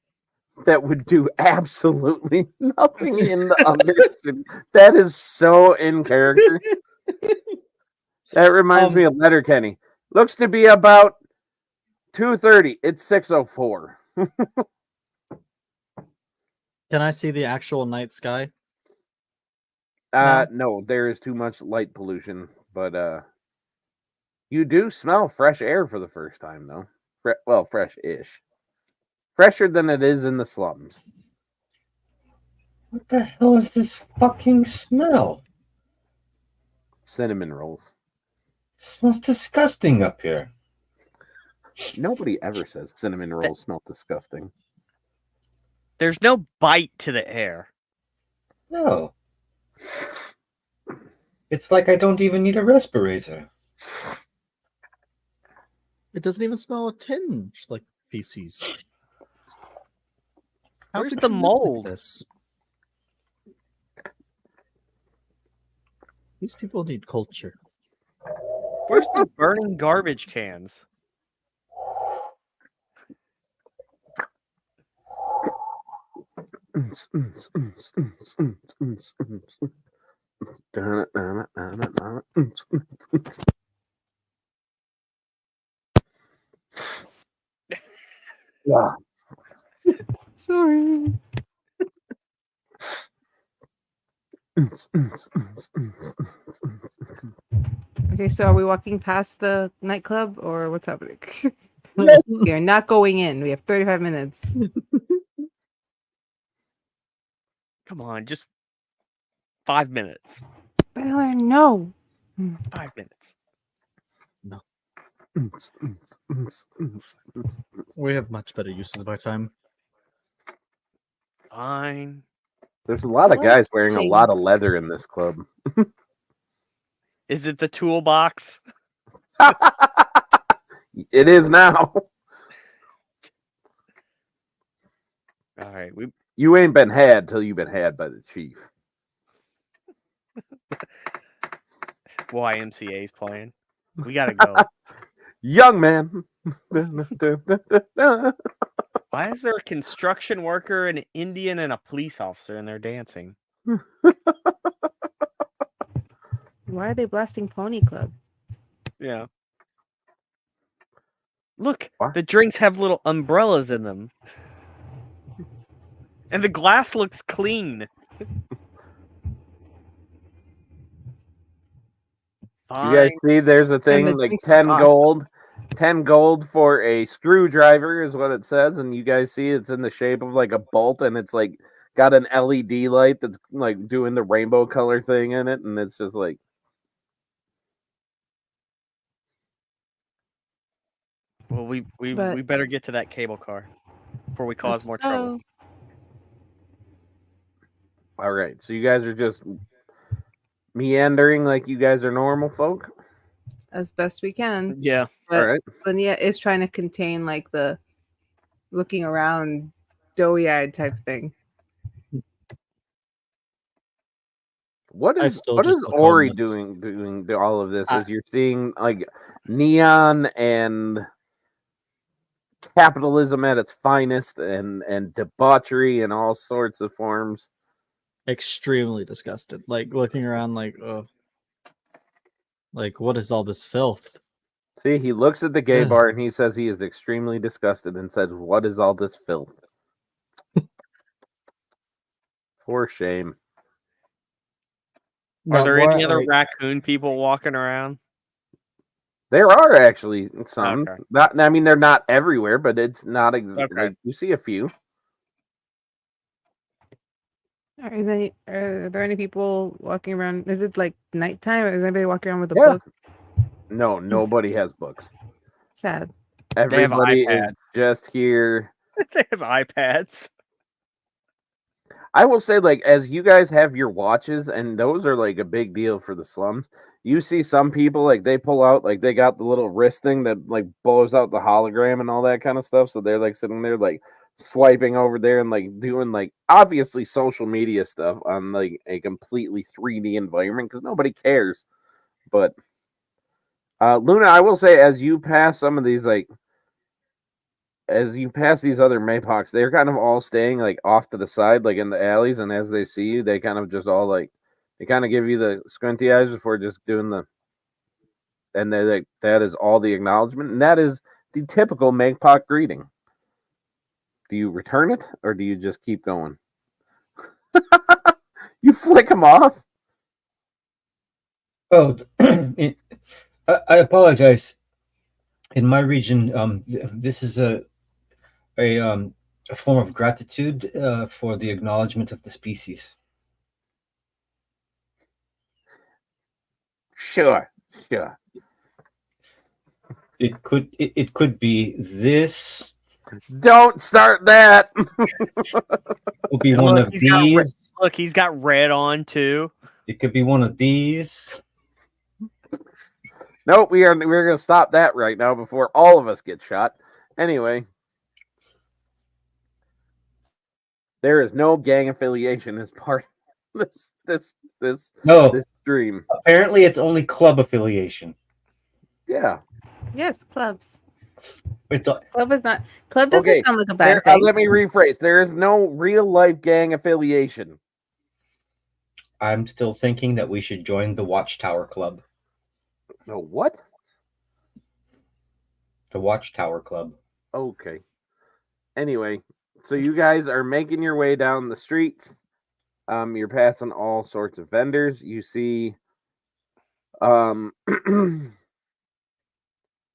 That would do absolutely nothing in the other city. That is so in character. That reminds me of Letterkenny. Looks to be about 2:30. It's 6:04. Can I see the actual night sky? No, there is too much light pollution, but you do smell fresh air for the first time, though. Well, fresh-ish. Fresher than it is in the slums. What the hell is this fucking smell? Cinnamon rolls. It smells disgusting up here. Nobody ever says cinnamon rolls smell disgusting. There's no bite to the air. No. It's like I don't even need a respirator. It doesn't even smell a tinge like feces. Where's the mold? Like this? These people need culture. Where's the burning garbage cans? Yeah. sorry. Okay, so are we walking past the nightclub or what's happening? We are not going in. We have 35 minutes. Come on, just 5 minutes. Baylor, no. 5 minutes. No. We have much better uses of our time. Fine. There's a lot of guys wearing a lot of leather in this club. Is it the toolbox? It is now. All right, You ain't been had till you've been had by the chief. YMCA's playing. We gotta go. Young man. Why is there a construction worker, an Indian, and a police officer in there dancing? Why are they blasting Pony Club? Yeah. Look, What? the drinks have little umbrellas in them. And the glass looks clean. You guys see there's a thing like 10 gold. 10 gold for a screwdriver is what it says, and you guys see it's in the shape of like a bolt, and it's like got an LED light that's like doing the rainbow color thing in it, and it's just like well, we better get to that cable car before we cause more trouble. All right, so you guys are just meandering like you guys are normal folk as best we can. Yeah. But all right. Linnea is trying to contain like the looking around doughy-eyed type thing. What is Ori doing to all of this as you're seeing like neon and capitalism at its finest and debauchery in all sorts of forms? Extremely disgusted, like looking around like, oh, like what is all this filth? See, he looks at the gay bar and he says he is extremely disgusted and says, "What is all this filth?" For shame. Are there any other raccoon people walking around? There are actually some. Okay. Not, I mean, they're not everywhere, but it's not exactly. Like, you see a few. Are there any people walking around? Is it like nighttime? Or is anybody walking around with a book? No, nobody has books. Sad. Everybody is just here. They have iPads. I will say, like, as you guys have your watches, and those are like a big deal for the slums. You see some people like they pull out like they got the little wrist thing that like blows out the hologram and all that kind of stuff. So they're like sitting there like swiping over there and like doing like obviously social media stuff on like a completely 3D environment because nobody cares. But Luna, I will say, as you pass some of these like as you pass these other Maypoks, they're kind of all staying like off to the side, like in the alleys, and as they see you, they kind of just all like they kind of give you the squinty eyes before just doing the, and they're like, that is all the acknowledgement, and that is the typical Maypok greeting. Do you return it or do you just keep going? You flick them off. Oh, I apologize. In my region, this is a form of gratitude for the acknowledgement of the species. Sure. It could be this. Don't start that. It could be one of these. Look, he's got red on too. It could be one of these. Nope, we're gonna stop that right now before all of us get shot. Anyway, there is no gang affiliation as part of this stream. Apparently, it's only club affiliation. Yeah. Yes, clubs. Club is not. Club doesn't sound like a bad thing. Let me rephrase. There is no real life gang affiliation. I'm still thinking that we should join the Watchtower Club. The what? The Watchtower Club. Okay. Anyway, So you guys are making your way down the street. You're passing all sorts of vendors. You see,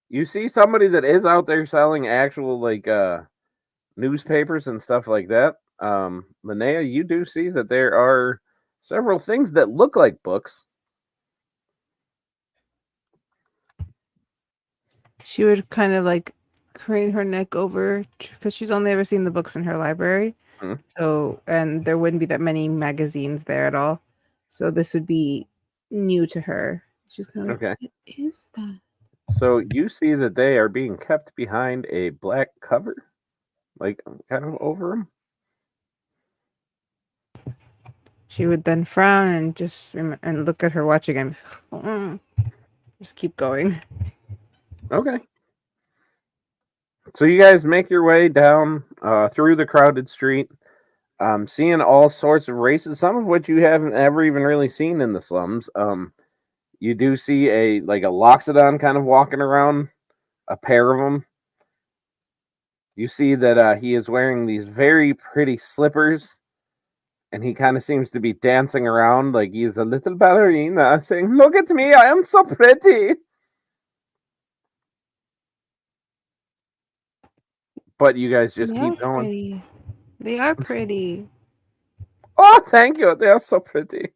you see somebody that is out there selling actual like newspapers and stuff like that. Linnea, you do see that there are several things that look like books. She would kind of like crane her neck over because she's only ever seen the books in her library. Mhm. So, and there wouldn't be that many magazines there at all. So this would be new to her. She's kind of like, Okay. what is that? So you see that they are being kept behind a black cover, like kind of over them. She would then frown and just and look at her watch again. Just keep going. Okay. So you guys make your way down through the crowded street, seeing all sorts of races, some of which you haven't ever even really seen in the slums. You do see a Loxodon kind of walking around, a pair of them. You see that he is wearing these very pretty slippers, and he kind of seems to be dancing around like he's a little ballerina, saying, "Look at me, I am so pretty." But you guys just keep going. Pretty. They are pretty. Oh, thank you. They are so pretty.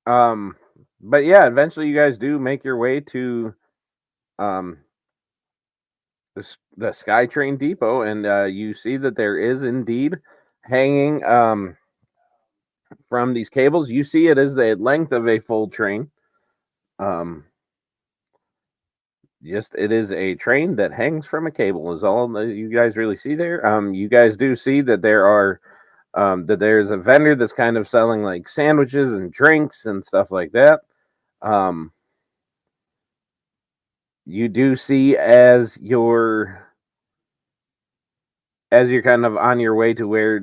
But yeah, eventually you guys do make your way to the SkyTrain depot, and you see that there is indeed hanging from these cables. You see it is the length of a full train. It is a train that hangs from a cable is all that you guys really see there. You guys do see that there are that there's a vendor that's kind of selling like sandwiches and drinks and stuff like that. You do see as you're kind of on your way to where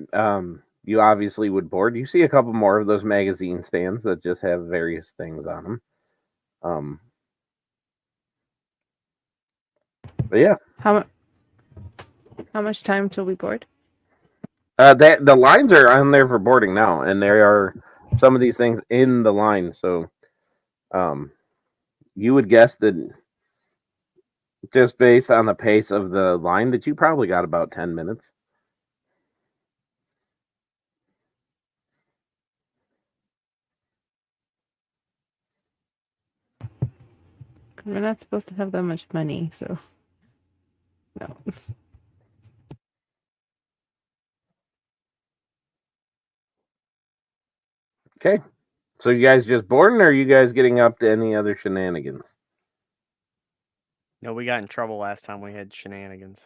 you obviously would board, you see a couple more of those magazine stands that just have various things on them. But yeah, How much time till we board? the lines are on there for boarding now, and there are some of these things in the line. So, you would guess that just based on the pace of the line, that you probably got about 10 minutes. We're not supposed to have that much money, so no. Okay. So you guys just boarding, or are you guys getting up to any other shenanigans? No, we got in trouble last time we had shenanigans.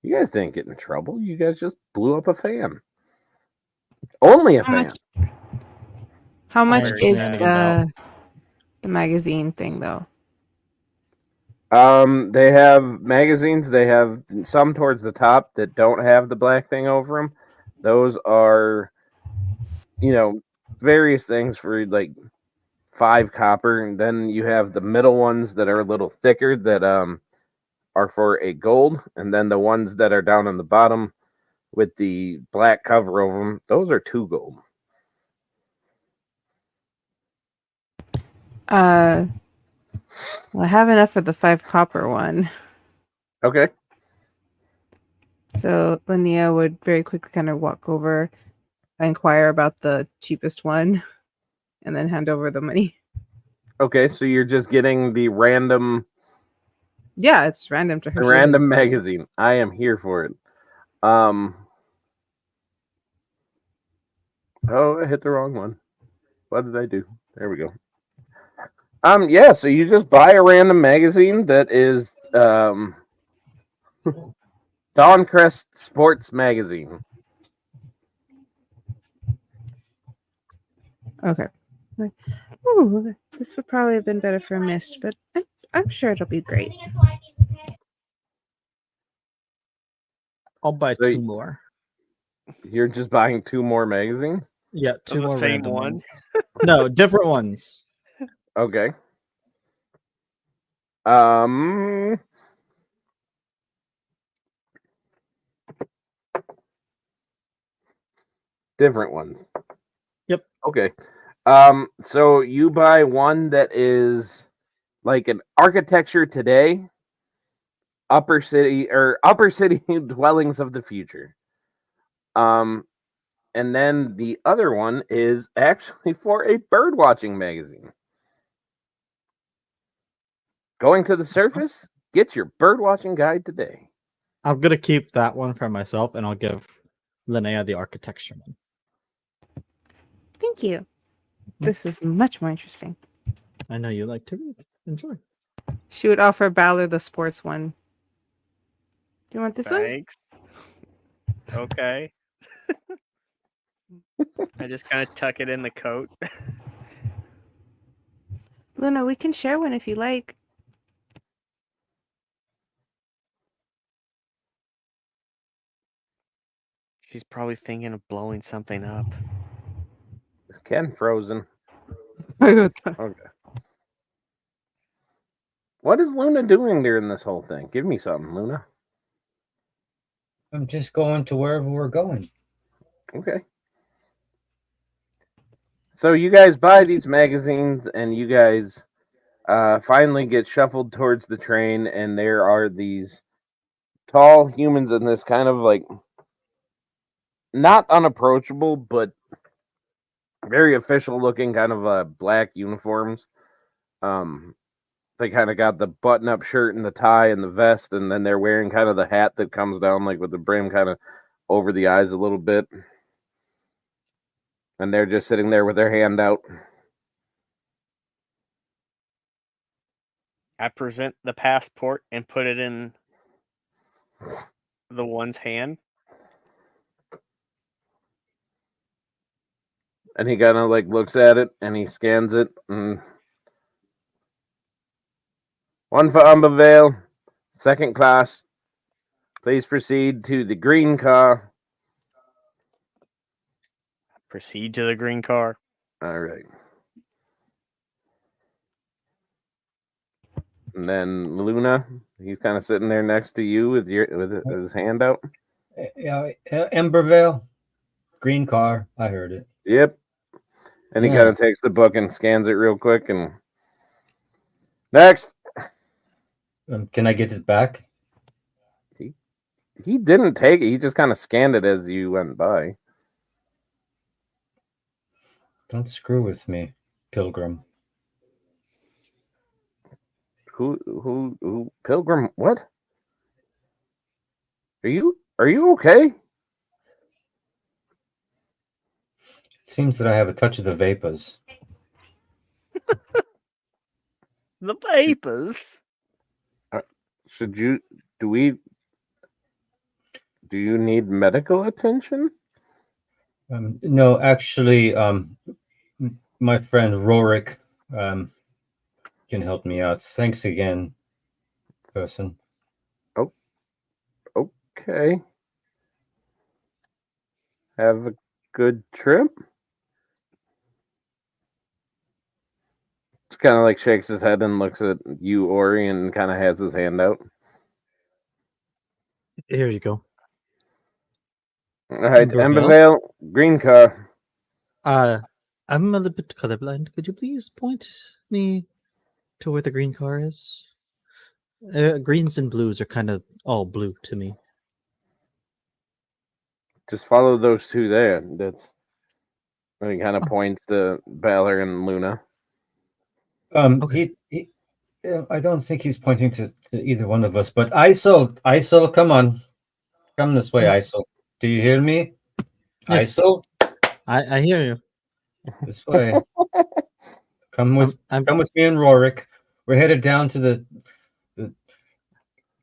You guys didn't get in trouble. You guys just blew up a fan. Only a fan. How much is the magazine thing, though? They have magazines. They have some towards the top that don't have the black thing over them. Those are, various things for like 5 copper, and then you have the middle ones that are a little thicker that are for a gold, and then the ones that are down on the bottom with the black cover over them, those are 2 gold. Well, I have enough for the 5 copper one. Okay. So Linnea would very quickly kind of walk over, inquire about the cheapest one, and then hand over the money. Okay, so you're just getting the random. Yeah, it's random to her. The random magazine. I am here for it. Oh, I hit the wrong one. What did I do? There we go. Yeah, so you just buy a random magazine that is Dawncrest Sports Magazine. Okay. Ooh, this would probably have been better for a mist, but I'm sure it'll be great. I'll buy 2 more. You're just buying 2 more magazines? Yeah, 2 more. Same ones? No, different ones. Okay. Different ones. Yep. Okay. So you buy one that is like an architecture today, upper city dwellings of the future. And then the other one is actually for a bird watching magazine. Going to the surface, get your bird watching guide today. I'm gonna keep that one for myself, and I'll give Linnea the architecture one. Thank you. This is much more interesting. I know you like to read. Enjoy. She would offer Balor the sports one. Do you want this Thanks. Okay. I just kind of tuck it in the coat. Luna, we can share one if you like. She's probably thinking of blowing something up. Is Ken frozen? Okay. What is Luna doing during this whole thing? Give me something, Luna. I'm just going to wherever we're going. Okay. So you guys buy these magazines and you guys finally get shuffled towards the train, and there are these tall humans in this kind of like not unapproachable, but very official looking kind of black uniforms. They kind of got the button-up shirt and the tie and the vest, and then they're wearing kind of the hat that comes down like with the brim kind of over the eyes a little bit. And they're just sitting there with their hand out. I present the passport and put it in the one's hand. And he kind of like looks at it and he scans it. And one for Umbervale, second class. Please proceed to the green car. Proceed to the green car. All right. And then Luna, he's kind of sitting there next to you with his hand out. Yeah, Embervale, green car. I heard it. Yep. And he kind of takes the book and scans it real quick. And next. Can I get it back? He didn't take it. He just kind of scanned it as you went by. Don't screw with me, Pilgrim. Who Pilgrim? What? Are you okay? It seems that I have a touch of the vapors. The vapors? Do you need medical attention? No, actually, my friend Rorik can help me out. Thanks again, person. Oh, okay. Have a good trip. Just kind of like shakes his head and looks at you, Ori, and kind of has his hand out. Here you go. All right, Embervale, green car. I'm a little bit colorblind. Could you please point me to where the green car is? Greens and blues are kind of all blue to me. Just follow those two there. That's. And he kind of points to Balor and Luna. Okay. I don't think he's pointing to either one of us, but ISIL, come on. Come this way, ISIL. Do you hear me? Yes. ISIL? I hear you. This way. Come with me and Rorik. We're headed down to the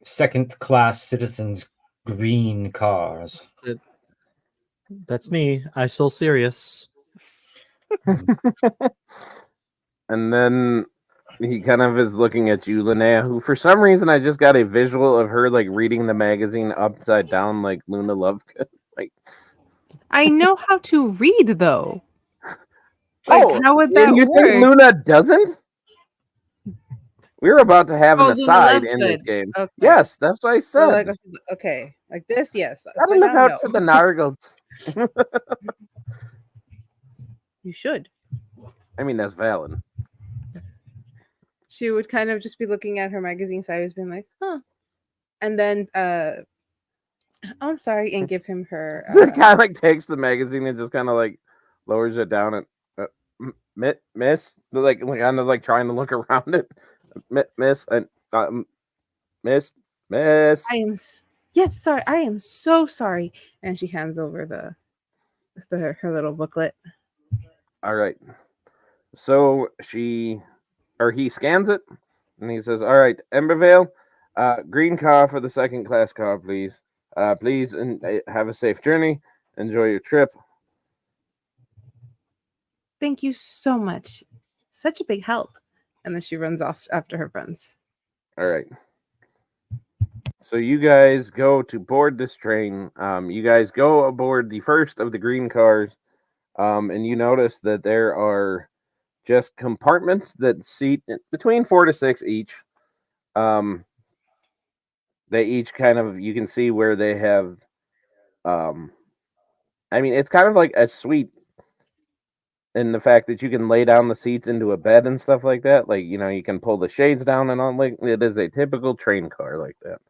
second class citizens green cars. That's me. I still serious. And then he kind of is looking at you, Linnea, who for some reason I just got a visual of her like reading the magazine upside down like Luna Lovegood. Like, I know how to read though. Like, how would that you work? think Luna doesn't? We're about to have an aside in this game. Okay. Yes, that's what I said. So like, okay, like this, yes. Gotta look out for the Nargles. You should. I mean, that's valid. She would kind of just be looking at her magazine size, being like, huh. And then, oh, I'm sorry, and give him her. The guy like takes the magazine and just kind of like lowers it down and miss, like kind of like trying to look around it. Miss and miss. Yes, sorry. I am so sorry. And she hands over her little booklet. All right. So he scans it and he says, "All right, Embervale, green car for the second class car, please. Please and have a safe journey. Enjoy your trip." Thank you so much. Such a big help. And then she runs off after her friends. All right. So you guys go to board this train. You guys go aboard the first of the green cars, and you notice that there are just compartments that seat between 4 to 6 each. They each kind of, you can see where they have, I mean, it's kind of like a suite in the fact that you can lay down the seats into a bed and stuff like that. Like, you know, you can pull the shades down and on. Like, it is a typical train car like that.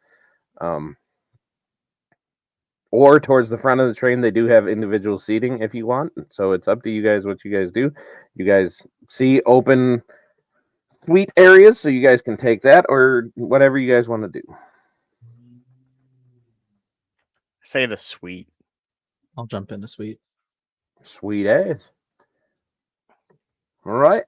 Or towards the front of the train, they do have individual seating if you want. So it's up to you guys what you guys do. You guys see open suite areas, so you guys can take that or whatever you guys want to do. Say the suite. I'll jump in the suite. Sweet ass. All right.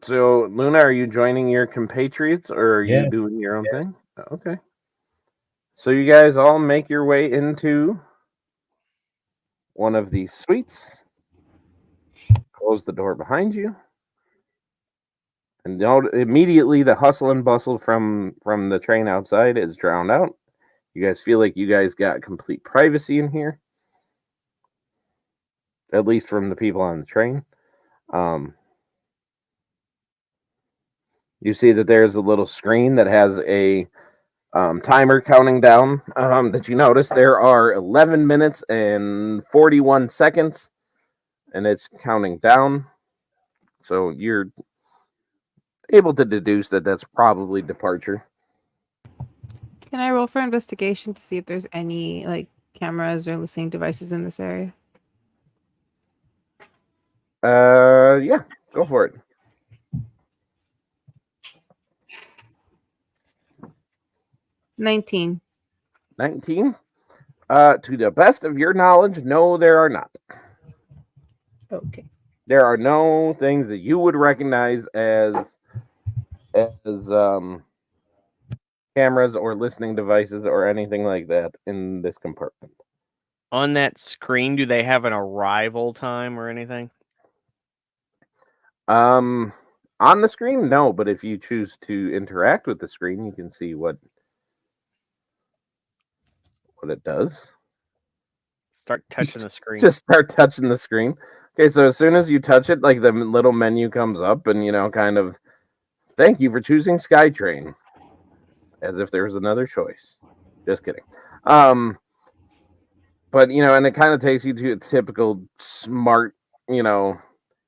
So, Luna, are you joining your compatriots or are you doing your own thing? Okay. So you guys all make your way into one of these suites. Close the door behind you. And immediately the hustle and bustle from the train outside is drowned out. You guys feel like you guys got complete privacy in here. At least from the people on the train. You see that there's a little screen that has a timer counting down that you notice there are 11 minutes and 41 seconds, and it's counting down. So you're able to deduce that that's probably departure. Can I roll for investigation to see if there's any like cameras or listening devices in this area? Yeah, go for it. 19. 19? To the best of your knowledge, no, there are not. Okay. There are no things that you would recognize as cameras or listening devices or anything like that in this compartment. On that screen, do they have an arrival time or anything? On the screen, no, but if you choose to interact with the screen, you can see what it does. Start touching the screen. Just start touching the screen. Okay, so as soon as you touch it, like the little menu comes up and, you know, kind of, thank you for choosing SkyTrain. As if there was another choice. Just kidding. But, you know, and it kind of takes you to a typical smart, you know,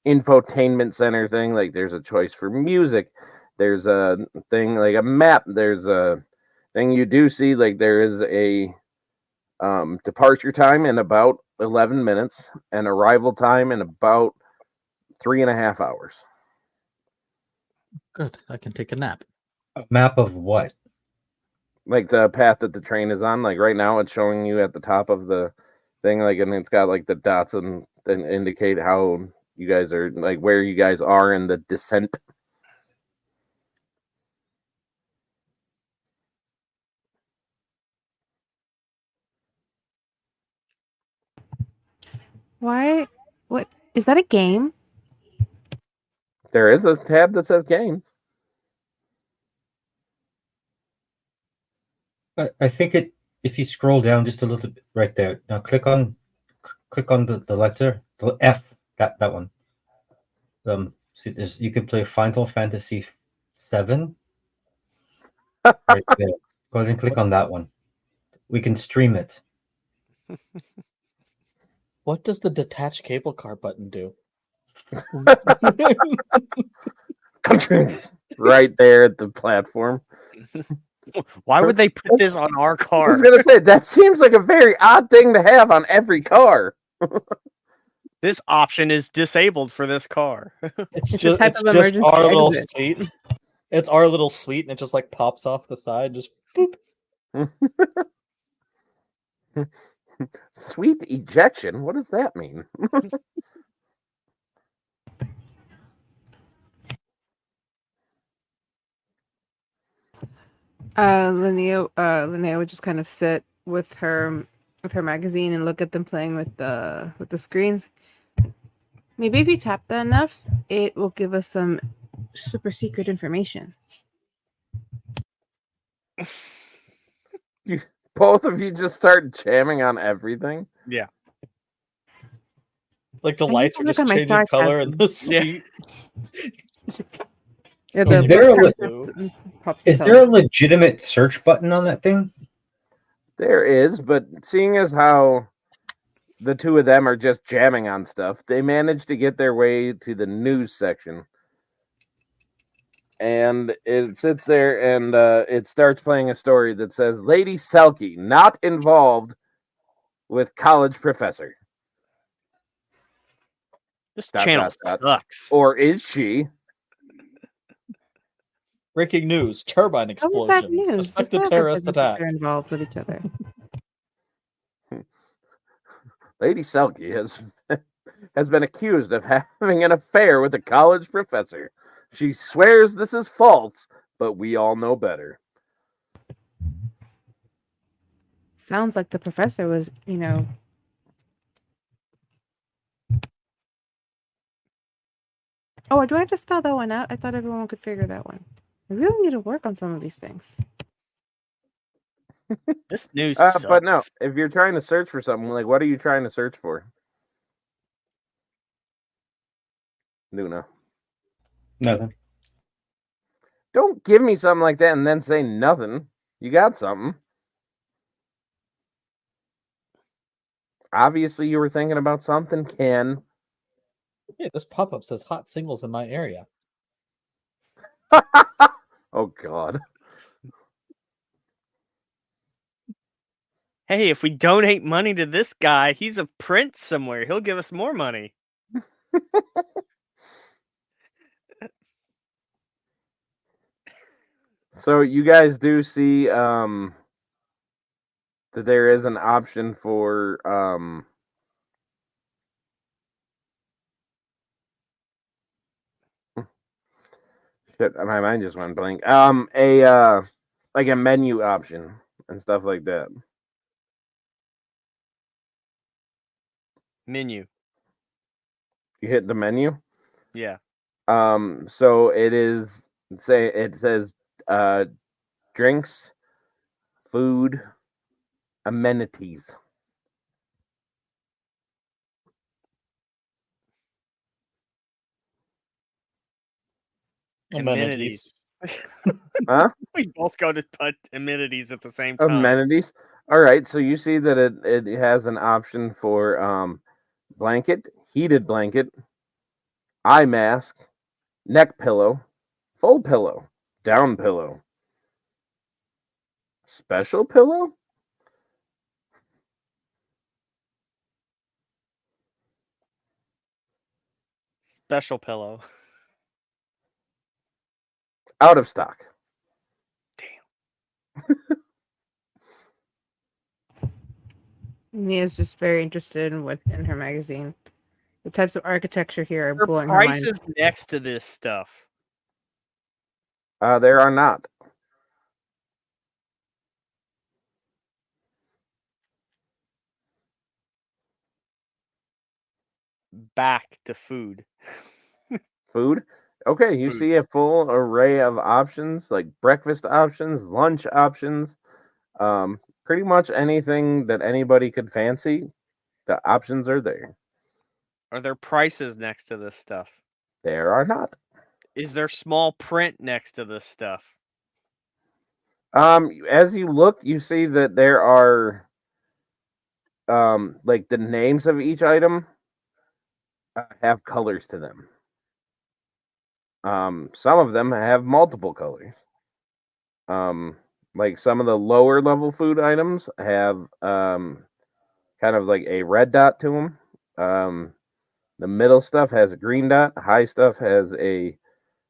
infotainment center thing. Like there's a choice for music. There's a thing like a map. There's a thing you do see, like there is a departure time in about 11 minutes and arrival time in about 3.5 hours. Good. I can take a nap. A map of what? Like the path that the train is on. Like right now it's showing you at the top of the thing, like, and it's got like the dots and indicate how you guys are, like where you guys are in the descent. Why? What? Is that a game? There is a tab that says games. I think if you scroll down just a little bit right there. Now click on the letter, the F, that one. See, you can play Final Fantasy 7. Right there. Go ahead and click on that one. We can stream it. What does the detach cable car button do? Right there at the platform. Why would they put this on our car? I was gonna say that seems like a very odd thing to have on every car. This option is disabled for this car. It's just our little suite. It's our little suite, and it just like pops off the side, just boop. Sweet ejection. What does that mean? Linnea would just kind of sit with her magazine and look at them playing with the screens. Maybe if you tap that enough, it will give us some super secret information. Both of you just start jamming on everything. Yeah. Like the lights are just changing color in the suite. Yeah, is there a legitimate search button on that thing? There is, but seeing as how the two of them are just jamming on stuff, they managed to get their way to the news section. And it sits there and it starts playing a story that says, Lady Selkie not involved with college professor. This channel sucks. Or is she? Breaking news: turbine explosions. Suspected terrorist attack. They're involved with each other. Lady Selkie has been accused of having an affair with a college professor. She swears this is false, but we all know better. Sounds like the professor was, Oh, do I have to spell that one out? I thought everyone could figure that one. I really need to work on some of these things. This news sucks. But no, if you're trying to search for something, like, what are you trying to search for? Luna. Nothing. Don't give me something like that and then say nothing. You got something. Obviously, you were thinking about something, Ken. Yeah, this pop-up says hot singles in my area. Oh, God. Hey, if we donate money to this guy, he's a prince somewhere. He'll give us more money. So you guys do see that there is an option for shit, my mind just went blank. Like a menu option and stuff like that. Menu. You hit the menu? Yeah. So it says drinks, food, amenities. Amenities. Huh? We both go to put amenities at the same time. Amenities. All right, so you see that it has an option for blanket, heated blanket, eye mask, neck pillow, full pillow, down pillow, special pillow. Special pillow. Out of stock. Damn. Nia's just very interested in what in her magazine. The types of architecture here are blowing her mind. Prices next to this stuff. There are not. Back to food. Food? Okay, you see a full array of options, like breakfast options, lunch options, pretty much anything that anybody could fancy. The options are there. Are there prices next to this stuff? There are not. Is there small print next to this stuff? As you look, you see that there are like the names of each item have colors to them. Some of them have multiple colors. Like some of the lower level food items have kind of like a red dot to them. The middle stuff has a green dot. High stuff has a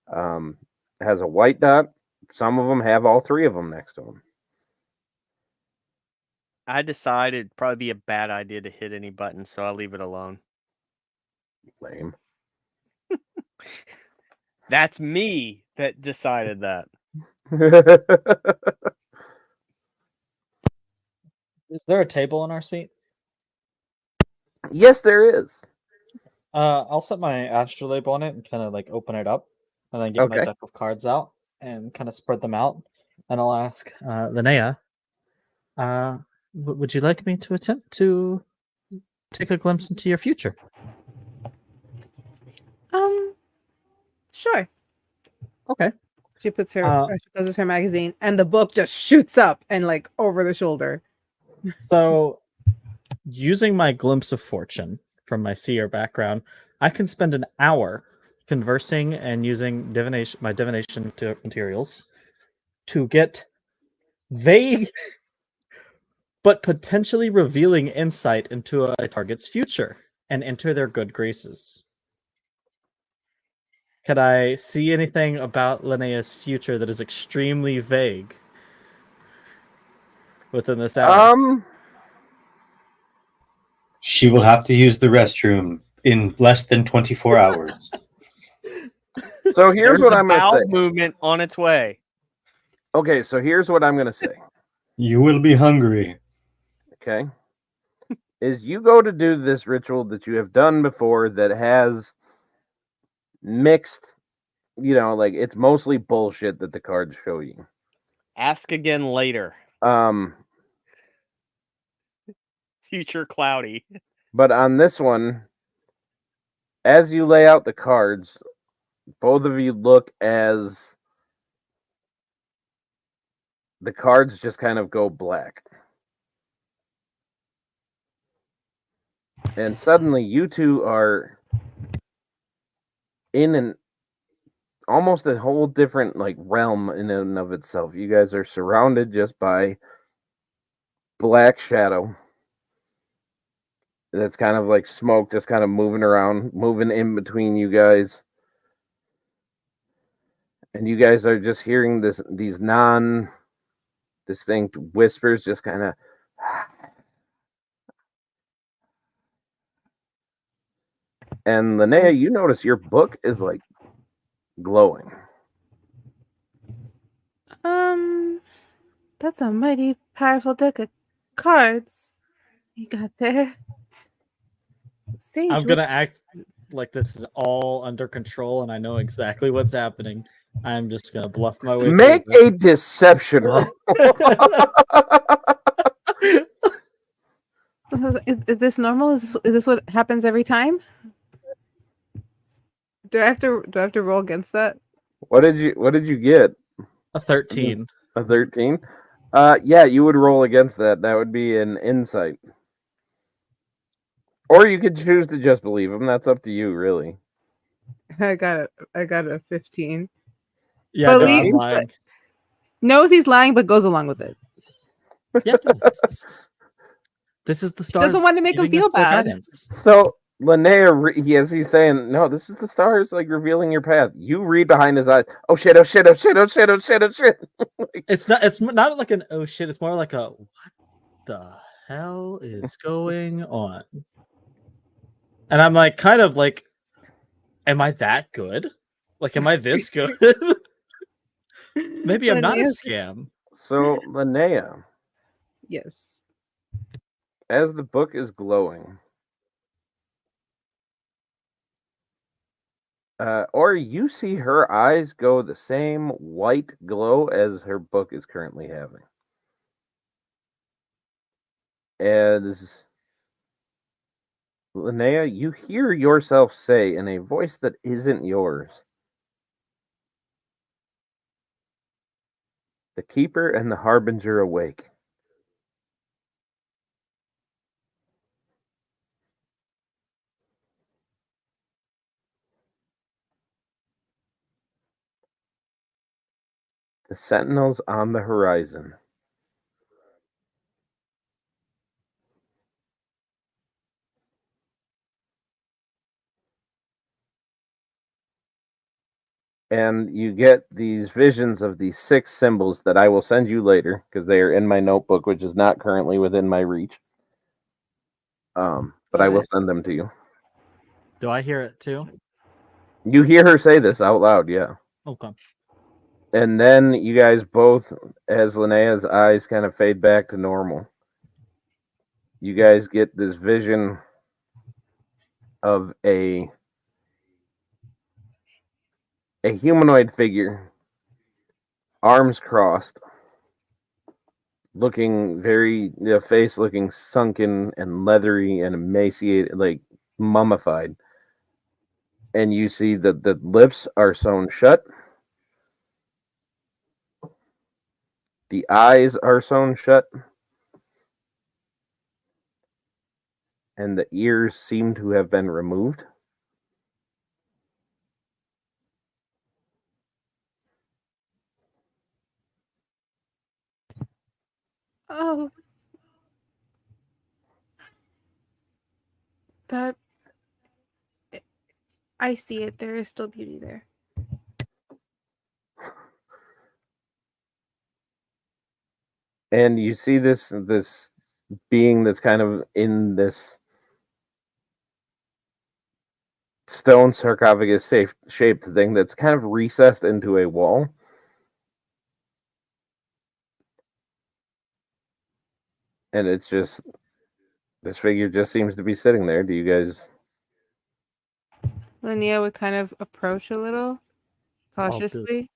white dot. Some of them have all three of them next to them. I decided it'd probably be a bad idea to hit any buttons, so I'll leave it alone. Lame. That's me that decided that. Is there a table in our suite? Yes, there is. I'll set my astrolabe on it and kind of like open it up, and then get my deck of cards out and kind of spread them out. And I'll ask Linnea, would you like me to attempt to take a glimpse into your future? Sure. Okay. She puts her she closes her magazine, and the book just shoots up and like over the shoulder. So, using my glimpse of fortune from my seer background, I can spend an hour conversing and using my divination materials to get vague but potentially revealing insight into a target's future and enter their good graces. Could I see anything about Linnea's future that is extremely vague within this hour? She will have to use the restroom in less than 24 hours. So here's what I'm going to say. Movement on its way. Okay, so here's what I'm going to say. You will be hungry. Okay. Is you go to do this ritual that you have done before that has mixed, like it's mostly bullshit that the cards show you. Ask again later. Future cloudy. But on this one, as you lay out the cards, both of you look as the cards just kind of go black. And suddenly you two are in almost a whole different like realm in and of itself. You guys are surrounded just by black shadow. That's kind of like smoke just kind of moving around, moving in between you guys. And you guys are just hearing these non-distinct whispers just kind of and Linnea, you notice your book is like glowing. That's a mighty powerful deck of cards you got there. Sage, I'm gonna act like this is all under control and I know exactly what's happening. I'm just gonna bluff my way. Make a deception roll. Is this normal? Is this what happens every time? Do I have to roll against that? What did you get? A 13. A 13? Yeah, you would roll against that. That would be an insight. Or you could choose to just believe him. That's up to you, really. I got a 15. Yeah, no, I'm lying. Knows he's lying, but goes along with it. Yeah, this is the stars. Doesn't want to make him feel bad. So Linnea, he's saying, no, this is the stars like revealing your path. You read behind his eyes. Oh shit! Oh shit! Oh shit! Oh shit! Oh shit! Oh shit! It's not like an oh shit. It's more like a what the hell is going on? And I'm like, kind of like, am I that good? Like, am I this good? Maybe I'm not a scam. So, Linnea. Yes. As the book is glowing, or you see her eyes go the same white glow as her book is currently having. As Linnea, you hear yourself say in a voice that isn't yours, "The Keeper and the Harbinger awake." The sentinels on the horizon. And you get these visions of these 6 symbols that I will send you later because they are in my notebook, which is not currently within my reach. But I will send them to you. Do I hear it too? You hear her say this out loud, yeah. Okay. And then you guys both, as Linnea's eyes kind of fade back to normal, you guys get this vision of a humanoid figure, arms crossed, looking the face looking sunken and leathery and emaciated, like mummified. And you see that the lips are sewn shut. The eyes are sewn shut. And the ears seem to have been removed. Oh. That... I see it. There is still beauty there. And you see this being that's kind of in this stone sarcophagus shaped thing that's kind of recessed into a wall. And it's just, this figure just seems to be sitting there. Do you guys... Linnea would kind of approach a little cautiously.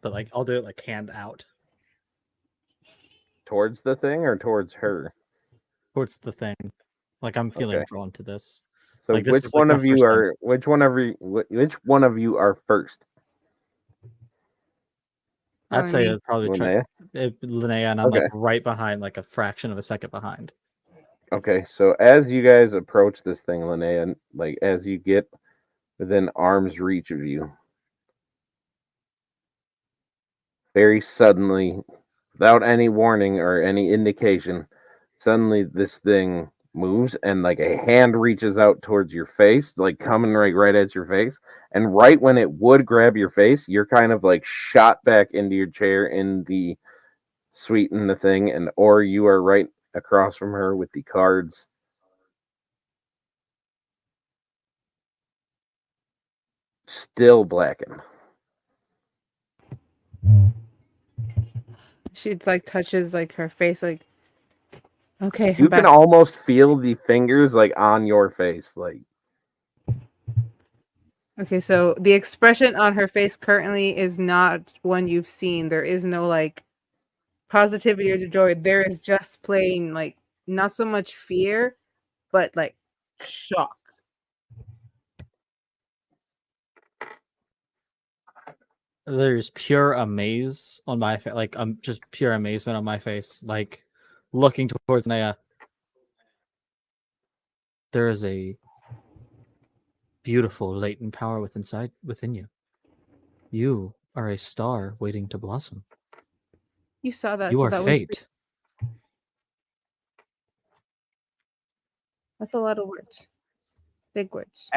But like, I'll do it like hand out. Towards the thing or towards her? Towards the thing. Like, I'm feeling drawn to this. So like, which one of you are which one of you are first? I'd say I'd probably try Linnea, and I'm like right behind, like a fraction of a second behind. Okay, so as you guys approach this thing, Linnea, like as you get within arm's reach of you, very suddenly, without any warning or any indication, suddenly this thing moves and like a hand reaches out towards your face, like coming right at your face. And right when it would grab your face, you're kind of like shot back into your chair in the suite in the thing, and or you are right across from her with the cards. Still blackened. She's like touches like her face, like, okay. You can almost feel the fingers like on your face, like. Okay, so the expression on her face currently is not one you've seen. There is no like positivity or joy. There is just plain like not so much fear, but like shock. There's pure amaze on my face, like just pure amazement on my face, like looking towards Naya. There is a beautiful latent power within you. You are a star waiting to blossom. You saw that. You are fate. That's a lot of words. Big words.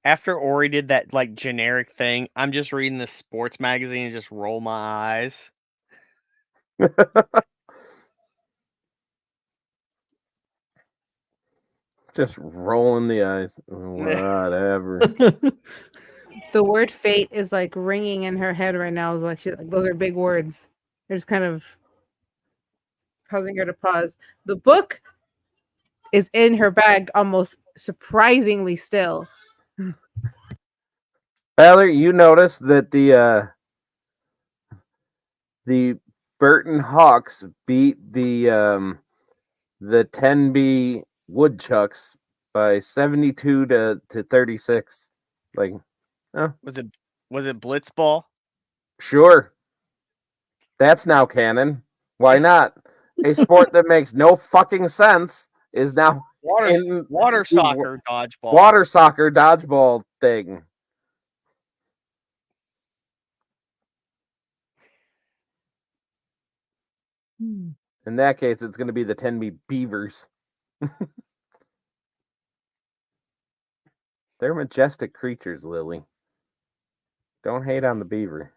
After Ori did that like generic thing, I'm just reading the sports magazine and just roll my eyes. Just rolling the eyes. Whatever. The word fate is like ringing in her head right now. It's like those are big words. They're just kind of causing her to pause. The book is in her bag almost surprisingly still. Tyler, you notice that the Burton Hawks beat the 10B Woodchucks by 72 to 36. Like, was it Blitzball? Sure. That's now canon. Why not? A sport that makes no fucking sense is now water soccer dodgeball. Water soccer dodgeball thing. In that case, it's going to be the Tenby Beavers. They're majestic creatures, Lily. Don't hate on the beaver.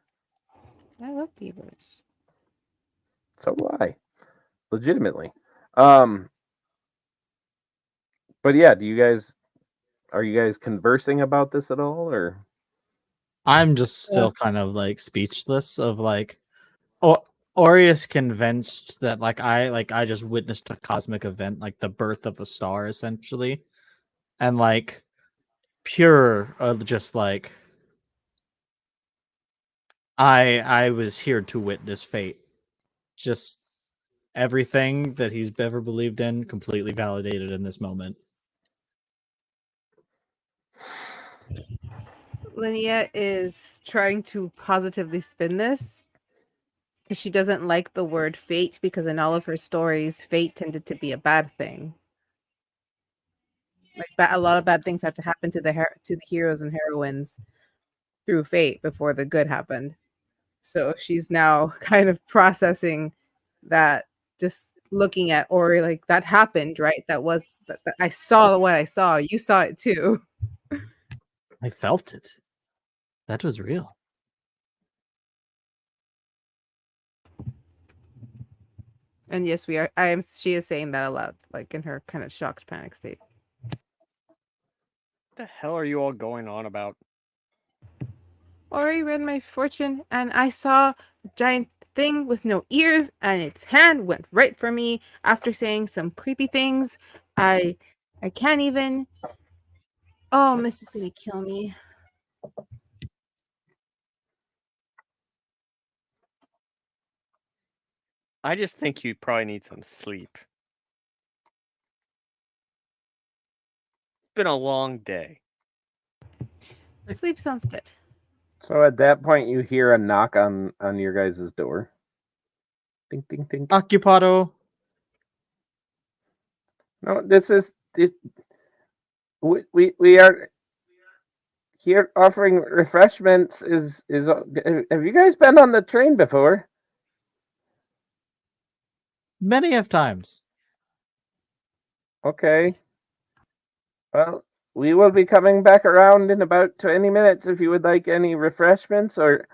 I love beavers. So do I. Legitimately. But yeah, are you guys conversing about this at all, or? I'm just still kind of like speechless of like, Ori is convinced that I just witnessed a cosmic event, like the birth of a star, essentially, and like pure, just like I was here to witness fate. Just everything that he's ever believed in completely validated in this moment. Linnea is trying to positively spin this because she doesn't like the word fate, because in all of her stories, fate tended to be a bad thing. Like a lot of bad things had to happen to the heroes and heroines through fate before the good happened. So she's now kind of processing that, just looking at Ori like, that happened, right? That I saw what I saw. You saw it too. I felt it. That was real. And yes, we are. She is saying that aloud, like in her kind of shocked, panic state. What the hell are you all going on about? Ori read my fortune, and I saw a giant thing with no ears, and its hand went right for me after saying some creepy things. I can't even. Oh, Miss is gonna kill me. I just think you probably need some sleep. It's been a long day. Sleep sounds good. So at that point, you hear a knock on your guys' door. Ding, ding, ding. Occupado. No, this. We are here offering refreshments. Have you guys been on the train before? Many of times. Okay. Well, we will be coming back around in about 20 minutes if you would like any refreshments or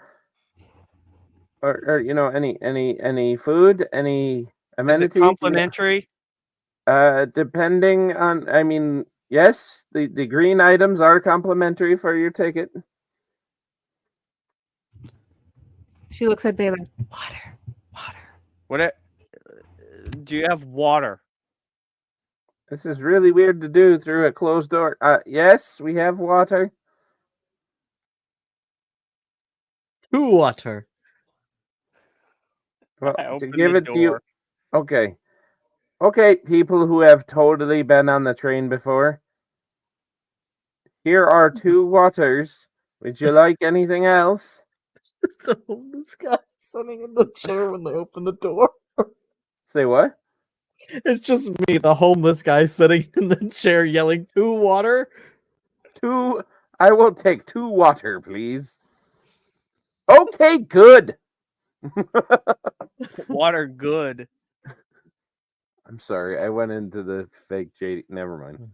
any food, any amenities. Is it complimentary? Depending on, yes, the green items are complimentary for your ticket. She looks at Bay like, water. What? Do you have water? This is really weird to do through a closed door. Yes, we have water. Water. Well, to give it to you. Okay. Okay, people who have totally been on the train before. Here are 2 waters. Would you like anything else? It's a homeless guy sitting in the chair when they open the door. Say what? It's just me, the homeless guy sitting in the chair yelling, 2 water? 2. I will take 2 water, please. Okay, good. Water good. I'm sorry, I went into the fake JD. Never mind.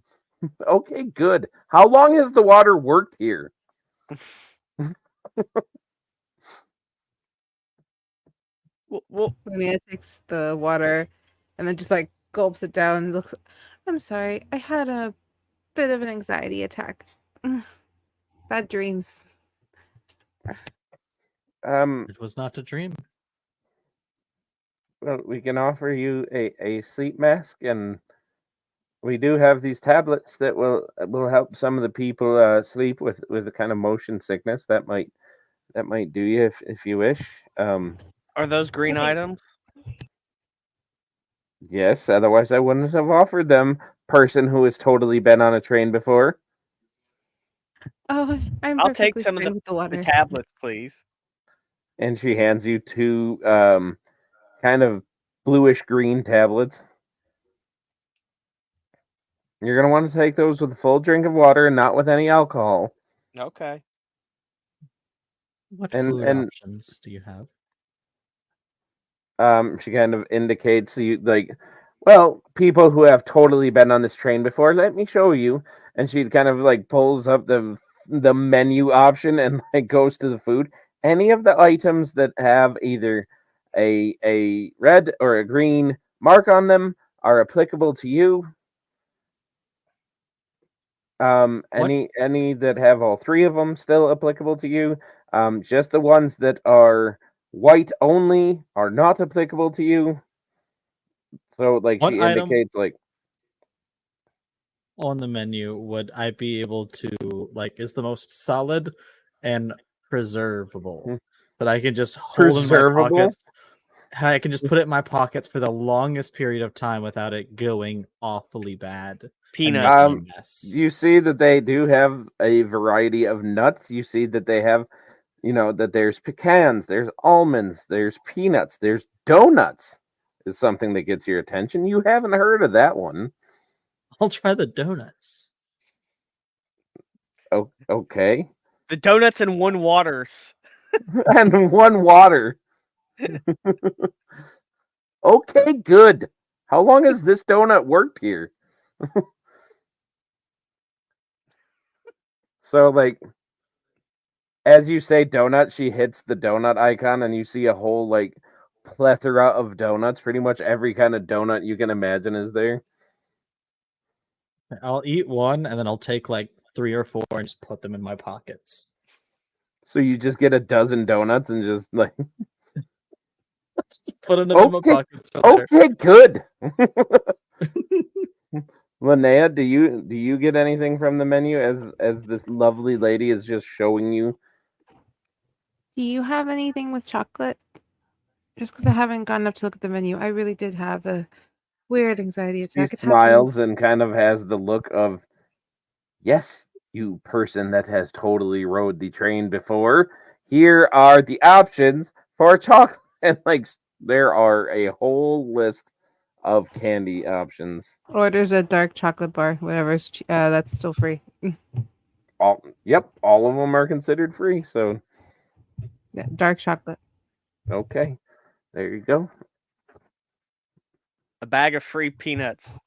Okay, good. How long has the water worked here? Well, Linnea takes the water and then just like gulps it down and looks. I'm sorry, I had a bit of an anxiety attack. Bad dreams. It was not a dream. Well, we can offer you a sleep mask, and we do have these tablets that will help some of the people sleep with a kind of motion sickness. That might do you if you wish. Are those green items? Yes, otherwise I wouldn't have offered them. Person who has totally been on a train before. Oh, I'll take some of the tablets, please. And she hands you 2 kind of bluish green tablets. You're going to want to take those with a full drink of water and not with any alcohol. Okay. What food options do you have? She kind of indicates you like, well, people who have totally been on this train before, let me show you. And she kind of like pulls up the menu option and like goes to the food. Any of the items that have either a red or a green mark on them are applicable to you. Any that have all three of them still applicable to you. Just the ones that are white only are not applicable to you. So like What she item indicates like on the menu would I be able to like is the most solid and preservable that I can just hold in my pockets. I can just put it in my pockets for the longest period of time without it going awfully bad. Peanuts. You see that they do have a variety of nuts. You see that they have, that there's pecans, there's almonds, there's peanuts, there's donuts. Is something that gets your attention. You haven't heard of that one. I'll try the donuts. Oh, okay. The donuts and one waters. And one water. Okay, good. How long has this donut worked here? So, like, as you say donut, she hits the donut icon, and you see a whole, like, plethora of donuts. Pretty much every kind of donut you can imagine is there. I'll eat one, and then I'll take, like, 3 or 4 and just put them in my pockets. So you just get a dozen donuts and just, like... just put them in my pockets. Okay, good. Linnea, do you get anything from the menu as this lovely lady is just showing you? Do you have anything with chocolate? Just because I haven't gone up to look at the menu, I really did have a weird anxiety attack. She smiles and kind of has the look of, yes, you person that has totally rode the train before. Here are the options for chocolate. And like there are a whole list of candy options. Orders a dark chocolate bar, whatever's that's still free. All of them are considered free. So yeah, dark chocolate. Okay, there you go. A bag of free peanuts.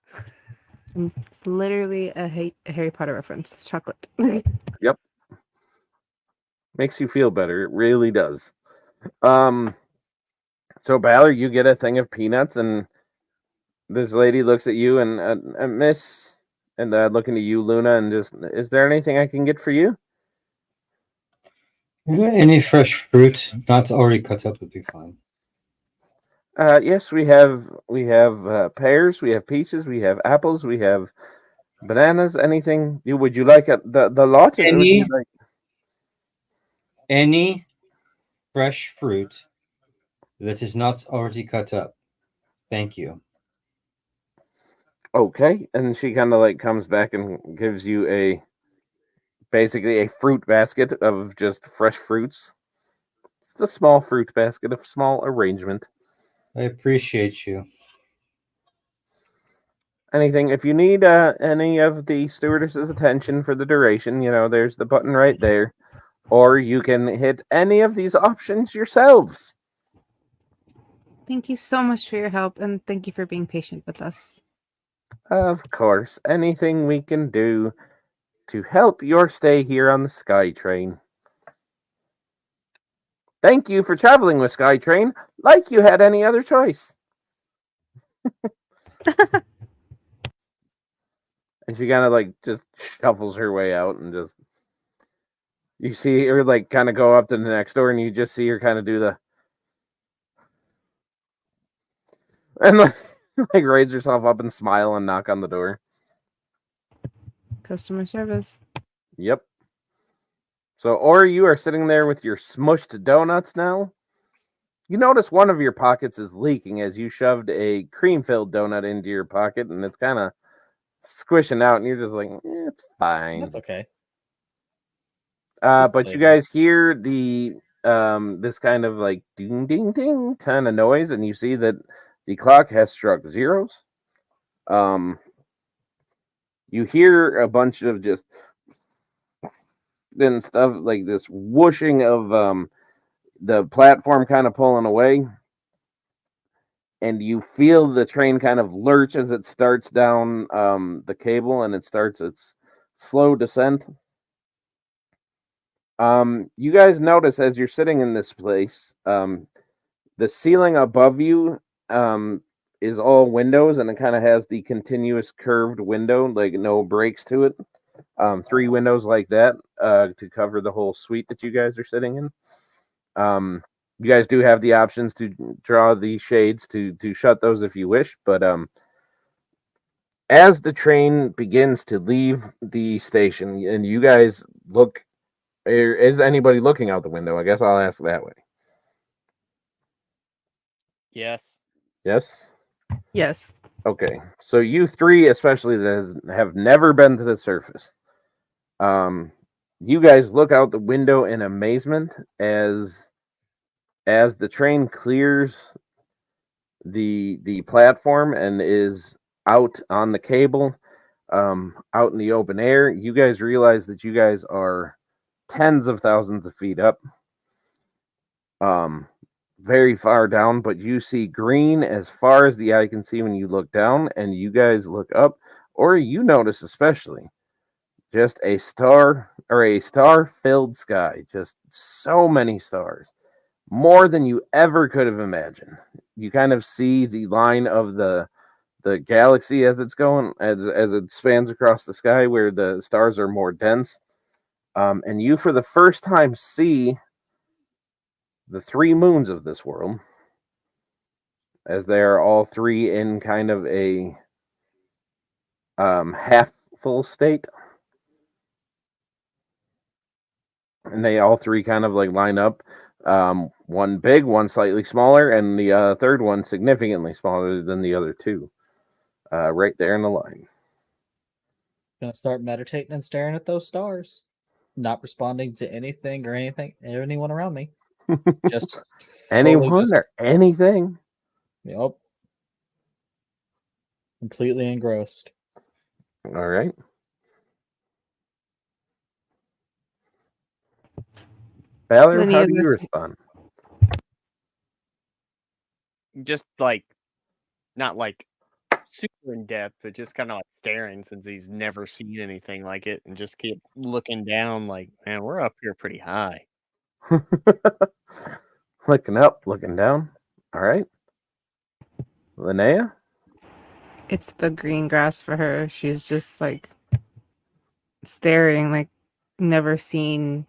It's literally a Harry Potter reference. Chocolate. Yep. Makes you feel better. It really does. So Balor, you get a thing of peanuts, and this lady looks at you and Miss, and looking at you, Luna, and just, is there anything I can get for you? Any fresh fruit, not already cut up, would be fine. Yes, we have pears, we have peaches, we have apples, we have bananas. Anything? Would you like the lot? Any fresh fruit that is not already cut up. Thank you. Okay, and she kind of like comes back and gives you basically a fruit basket of just fresh fruits. It's a small fruit basket, a small arrangement. I appreciate you. Anything, if you need any of the stewardess's attention for the duration, there's the button right there. Or you can hit any of these options yourselves. Thank you so much for your help, and thank you for being patient with us. Of course, anything we can do to help your stay here on the SkyTrain. Thank you for traveling with SkyTrain like you had any other choice. And she kind of like just shuffles her way out and just... You see her like kind of go up to the next door, and you just see her kind of do the... And like raise herself up and smile and knock on the door. Customer service. Yep. So, or you are sitting there with your smushed donuts now. You notice one of your pockets is leaking as you shoved a cream-filled donut into your pocket, and it's kind of squishing out, and you're just like, it's fine. That's okay. But you guys hear the this kind of like ding ding ding kind of noise, and you see that the clock has struck zeros. You hear a bunch of just then stuff like this whooshing of the platform kind of pulling away. and you feel the train kind of lurch as it starts down the cable, and it starts its slow descent. You guys notice as you're sitting in this place, the ceiling above you is all windows, and it kind of has the continuous curved window, like no breaks to it. 3 windows like that to cover the whole suite that you guys are sitting in. You guys do have the options to draw the shades to shut those if you wish, but as the train begins to leave the station and you guys look, is anybody looking out the window? I guess I'll ask that way. Yes. Yes? Yes. Okay. So you 3 especially that have never been to the surface. You guys look out the window in amazement as the train clears the platform and is out on the cable, out in the open air. You guys realize that you guys are tens of thousands of feet up, very far down, but you see green as far as the eye can see when you look down, and you guys look up, or you notice especially just a star-filled sky, just so many stars. More than you ever could have imagined. You kind of see the line of the galaxy as it's going, as it spans across the sky, where the stars are more dense. And you, for the first time, see the 3 moons of this world, as they are all 3 in kind of a half full state. And they all 3 kind of like line up. One big, one slightly smaller, and the third one significantly smaller than the other 2. Right there in the line. Gonna start meditating and staring at those stars, not responding to anything or anyone around me. Just anyone or anything. Yep. Completely engrossed. All right. Valerie, how do you respond? Just like, not like super in depth, but just kind of like staring, since he's never seen anything like it, and just keep looking down like, man, we're up here pretty high. Looking up, looking down. All right. Linnea? It's the green grass for her. She's just like staring, like never seen.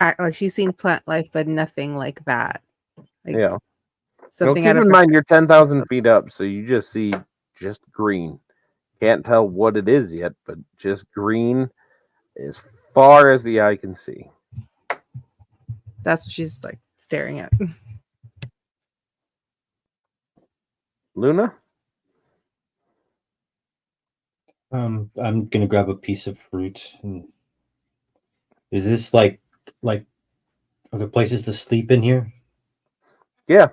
Like she's seen plant life, but nothing like that. Like, yeah. Something keep in mind you're 10,000 feet up, so you just see just green. Can't tell what it is yet, but just green as far as the eye can see. That's what she's like staring at. Luna? I'm gonna grab a piece of fruit. And is this like are there places to sleep in here? Yeah.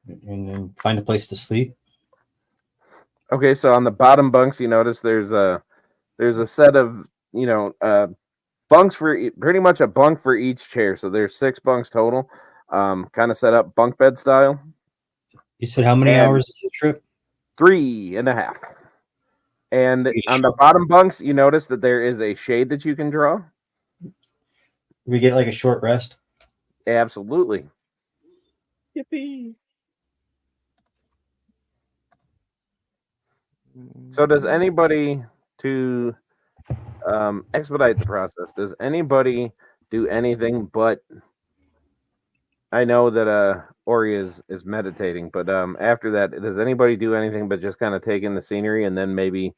And then find a place to sleep. Okay, so on the bottom bunks, you notice there's a set of bunks for pretty much a bunk for each chair. So there's 6 bunks total, kind of set up bunk bed style. You said how many hours is the trip? 3.5. And on the bottom bunks, you notice that there is a shade that you can draw. We get like a short rest. Absolutely. Yippee! So does anybody, to expedite the process, does anybody do anything but, I know that Ori is meditating, but after that, does anybody do anything but just kind of take in the scenery and then maybe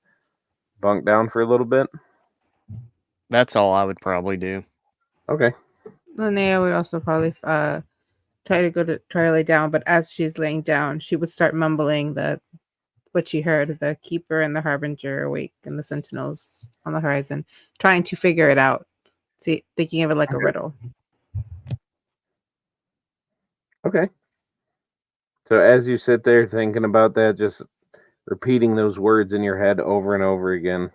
bunk down for a little bit? That's all I would probably do. Okay. Linnea would also probably try to lay down, but as she's laying down, she would start mumbling what she heard: the keeper and the harbinger awake, and the sentinels on the horizon, trying to figure it out. Thinking of it like a riddle. Okay. So as you sit there thinking about that, just repeating those words in your head over and over again,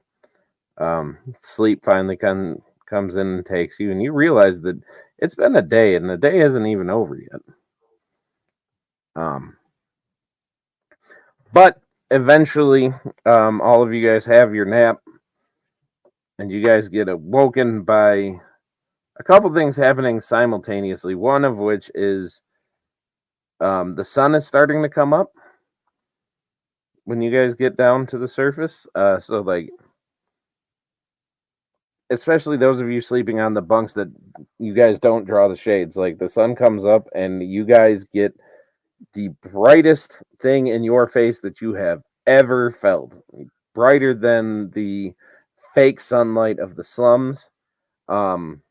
sleep finally comes in and takes you, and you realize that it's been a day, and the day isn't even over yet. But eventually, all of you guys have your nap, and you guys get awoken by a couple things happening simultaneously. One of which is the sun is starting to come up when you guys get down to the surface. So, like, especially those of you sleeping on the bunks that you guys don't draw the shades, like the sun comes up and you guys get the brightest thing in your face that you have ever felt, brighter than the fake sunlight of the slums, and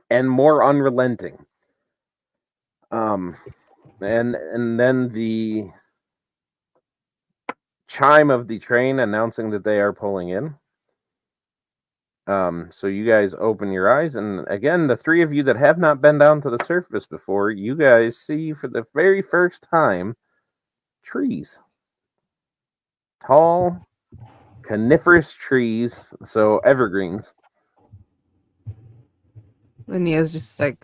more unrelenting. And then the chime of the train announcing that they are pulling in. So you guys open your eyes, and again, the three of you that have not been down to the surface before, you guys see for the very first time trees. Tall, coniferous trees, so evergreens. Linnea's just like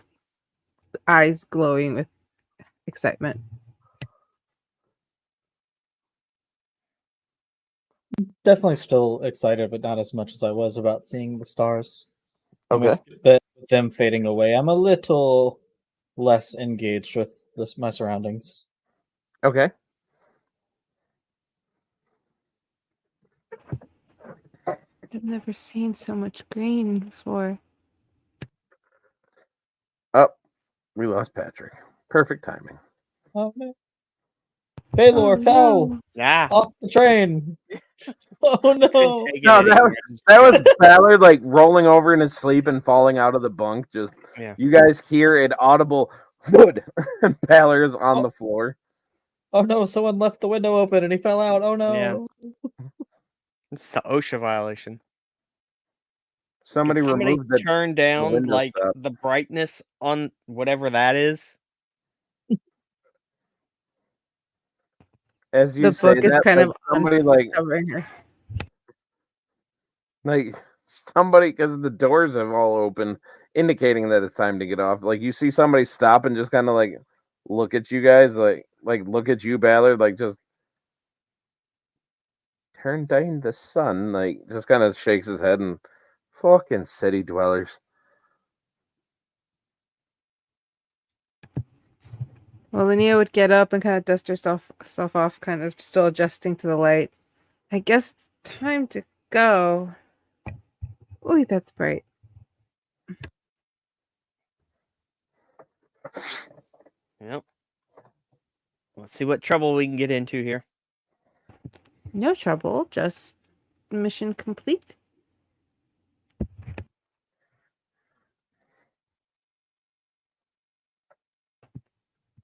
eyes glowing with excitement. Definitely still excited, but not as much as I was about seeing the stars. Okay. With them fading away, I'm a little less engaged with my surroundings. Okay. I've never seen so much green before. Oh, we lost Patrick. Perfect timing. Okay. Baylor fell off the train. Oh no! No, that was Ballard like rolling over in his sleep and falling out of the bunk. Just you guys hear an audible thud, and Ballard is on the floor. Oh no! Someone left the window open and he fell out. Oh no! Yeah. It's the OSHA violation. Somebody removed the turn down the like the brightness on whatever that is. As you the say, book is that, kind like, of somebody like covering her. Like somebody, because the doors have all open, indicating that it's time to get off. Like you see somebody stop and just kind of like look at you guys, like look at you, Ballard, like just turn down the sun, like just kind of shakes his head and fucking city dwellers. Well, Linnea would get up and kind of dust herself off, kind of still adjusting to the light. I guess it's time to go. Ooh, that's bright. Yep. Let's see what trouble we can get into here. No trouble, just mission complete.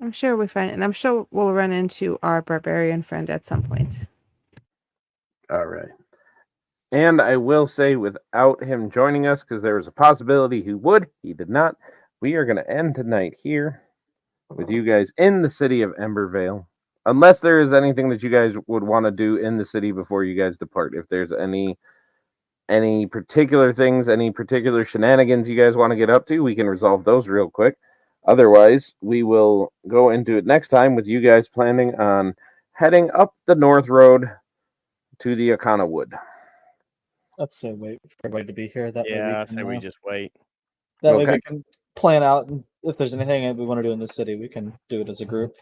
I'm sure we find it, and I'm sure we'll run into our barbarian friend at some point. All right. And I will say, without him joining us, because there was a possibility he would, he did not, we are going to end tonight here with you guys in the city of Embervale. Unless there is anything that you guys would want to do in the city before you guys depart. If there's any particular things, any particular shenanigans you guys want to get up to, we can resolve those real quick. Otherwise, we will go into it next time with you guys planning on heading up the North Road to the Akana Wood. Let's say wait for everybody to be here. That way I say we just wait. That way we can plan out, and if there's anything we want to do in the city, we can do it as a group.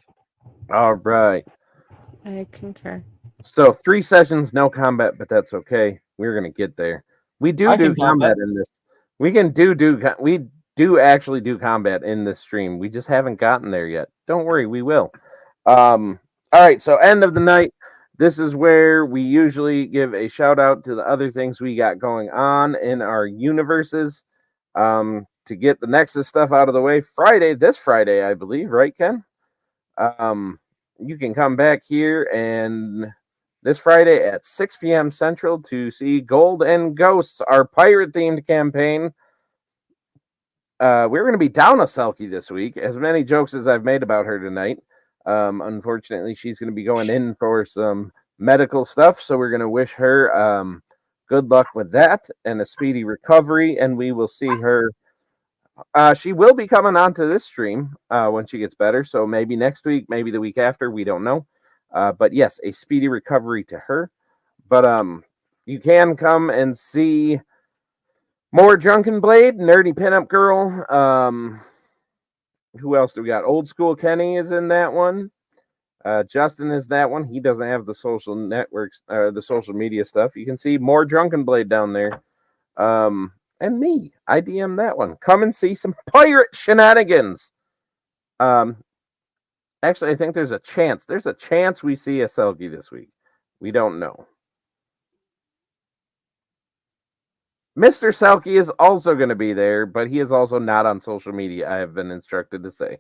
All right. I concur. So 3 sessions, no combat, but that's okay. We're gonna get there. We do combat in this. We can we do actually do combat in this stream. We just haven't gotten there yet. Don't worry, we will. All right. So end of the night. This is where we usually give a shout out to the other things we got going on in our universes. To get the Nexus stuff out of the way, this Friday, I believe, right, Ken? You can come back here and this Friday at 6 p.m. Central to see Gold and Ghosts, our pirate-themed campaign. We're going to be down a Selkie this week. As many jokes as I've made about her tonight. Unfortunately, she's going to be going in for some medical stuff, so we're going to wish her good luck with that and a speedy recovery, and we will see her. She will be coming onto this stream when she gets better, so maybe next week, maybe the week after, we don't know. But yes, a speedy recovery to her. But you can come and see more Drunken Blade, Nerdy Pinup Girl. Who else do we got? Old School Kenny is in that one. Justin is that one. He doesn't have the social networks, the social media stuff. You can see more Drunken Blade down there. And me, I DM that one. Come and see some pirate shenanigans. Actually, I think there's a chance. There's a chance we see a Selkie this week. We don't know. Mr. Selkie is also going to be there, but he is also not on social media, I have been instructed to say.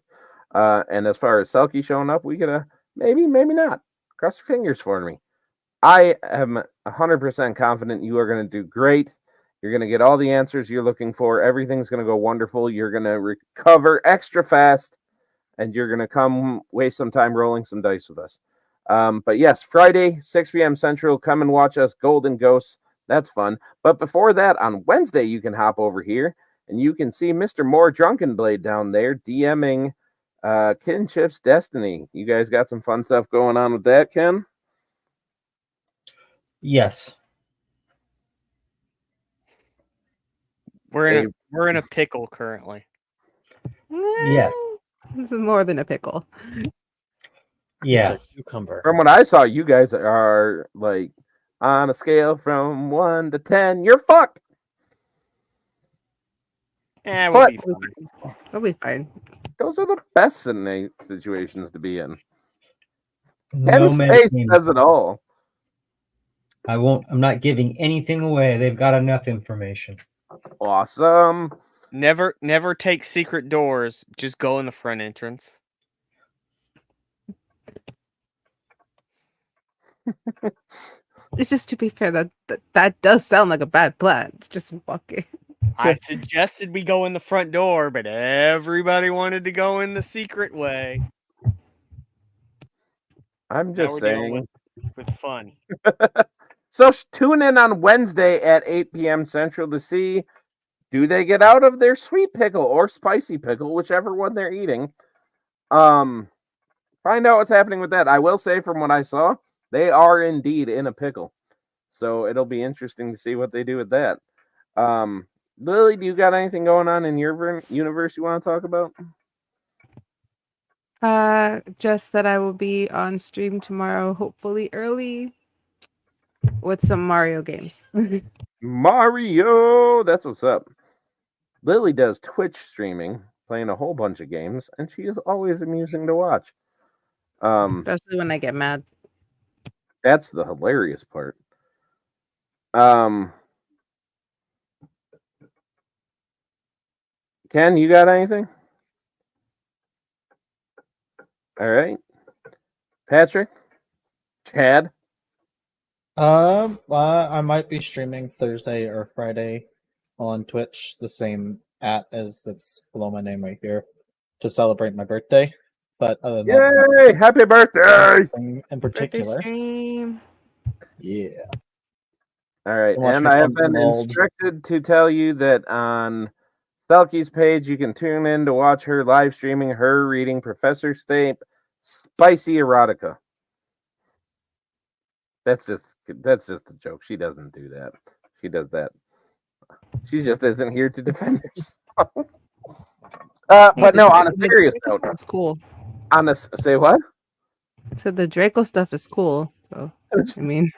And as far as Selkie showing up, we gotta maybe not. Cross your fingers for me. I am 100% confident you are going to do great. You're going to get all the answers you're looking for. Everything's going to go wonderful. You're going to recover extra fast, and you're going to come waste some time rolling some dice with us. But yes, Friday, 6 p.m. Central, come and watch us, Golden Ghosts. That's fun. But before that, on Wednesday, you can hop over here, and you can see Mr. More Drunken Blade down there DMing Kinship's Destiny. You guys got some fun stuff going on with that, Ken? Yes. We're in a pickle currently. Yes. This is more than a pickle. Yeah. It's a cucumber. From what I saw, you guys are like on a scale from 1 to 10. You're fucked. We'll be fine. We'll be fine. Those are the best situations to be in. No Ken's man's face name. says it all. I'm not giving anything away. They've got enough information. Awesome. Never take secret doors. Just go in the front entrance. It's just to be fair, that does sound like a bad plan. Just walk in. I suggested we go in the front door, but everybody wanted to go in the secret way. I'm Now just we're dealing saying. with fun. So tune in on Wednesday at 8 p.m. Central to see, do they get out of their sweet pickle or spicy pickle, whichever one they're eating. Find out what's happening with that. I will say from what I saw, they are indeed in a pickle. So it'll be interesting to see what they do with that. Lily, do you got anything going on in your universe you want to talk about? Just that I will be on stream tomorrow, hopefully early, with some Mario games. Mario, that's what's up. Lily does Twitch streaming, playing a whole bunch of games, and she is always amusing to watch. Especially when I get mad. That's the hilarious part. Ken, you got anything? All right. Patrick? Chad? I might be streaming Thursday or Friday on Twitch, the same as that's below my name right here, to celebrate my birthday. But other than Yay! Happy birthday! In particular, stream. yeah. All right, Watch and me I have pump been the mold. instructed to tell you that on Selkie's page, you can tune in to watch her live streaming her reading Professor Snape Spicy Erotica. That's just a joke. She doesn't do that. She does that. She just isn't here to defend herself. But no, on a serious note, That's cool. on a say what? So the Draco stuff is cool. So I mean,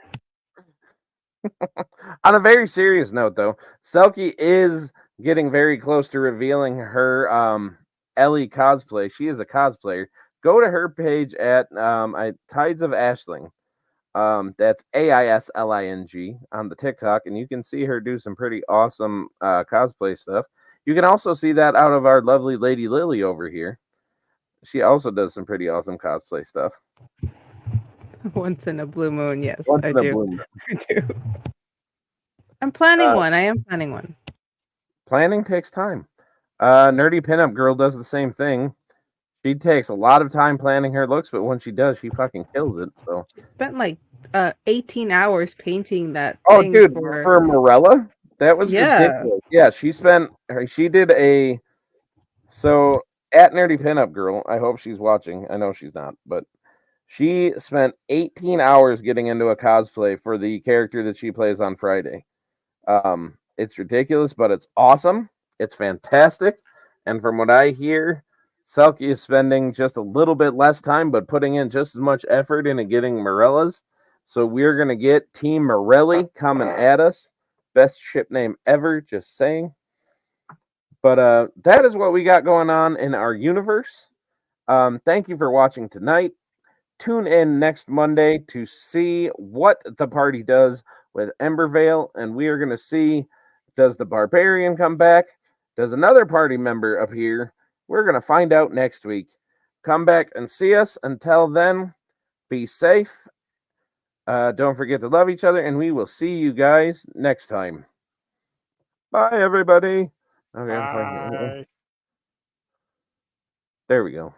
on a very serious note, though, Selkie is getting very close to revealing her Ellie cosplay. She is a cosplayer. Go to her page at Tides of Aisling. That's AISLING on the TikTok, and you can see her do some pretty awesome cosplay stuff. You can also see that out of our lovely Lady Lily over here. She also does some pretty awesome cosplay stuff. once in a blue moon, yes, Once I in a do. blue moon. I do. I'm planning one. I am planning one. Planning takes time. Nerdy Pinup Girl does the same thing. She takes a lot of time planning her looks, but when she does, she fucking kills it. So Spent like 18 hours painting that. oh, thing dude, for Morella, that was ridiculous. Yeah, she did a. So at Nerdy Pinup Girl, I hope she's watching. I know she's not, but She spent 18 hours getting into a cosplay for the character that she plays on Friday. It's ridiculous, but it's awesome. It's fantastic. And from what I hear, Selkie is spending just a little bit less time, but putting in just as much effort into getting Morellas. So we're going to get Team Morelli coming at us. Best ship name ever, just saying. But that is what we got going on in our universe. Thank you for watching tonight. Tune in next Monday to see what the party does with Embervale. And we are going to see, does the Barbarian come back? Does another party member appear? We're going to find out next week. Come back and see us. Until then, be safe. Don't forget to love each other, and we will see you guys next time. Bye, everybody. Okay, Bye. there we go.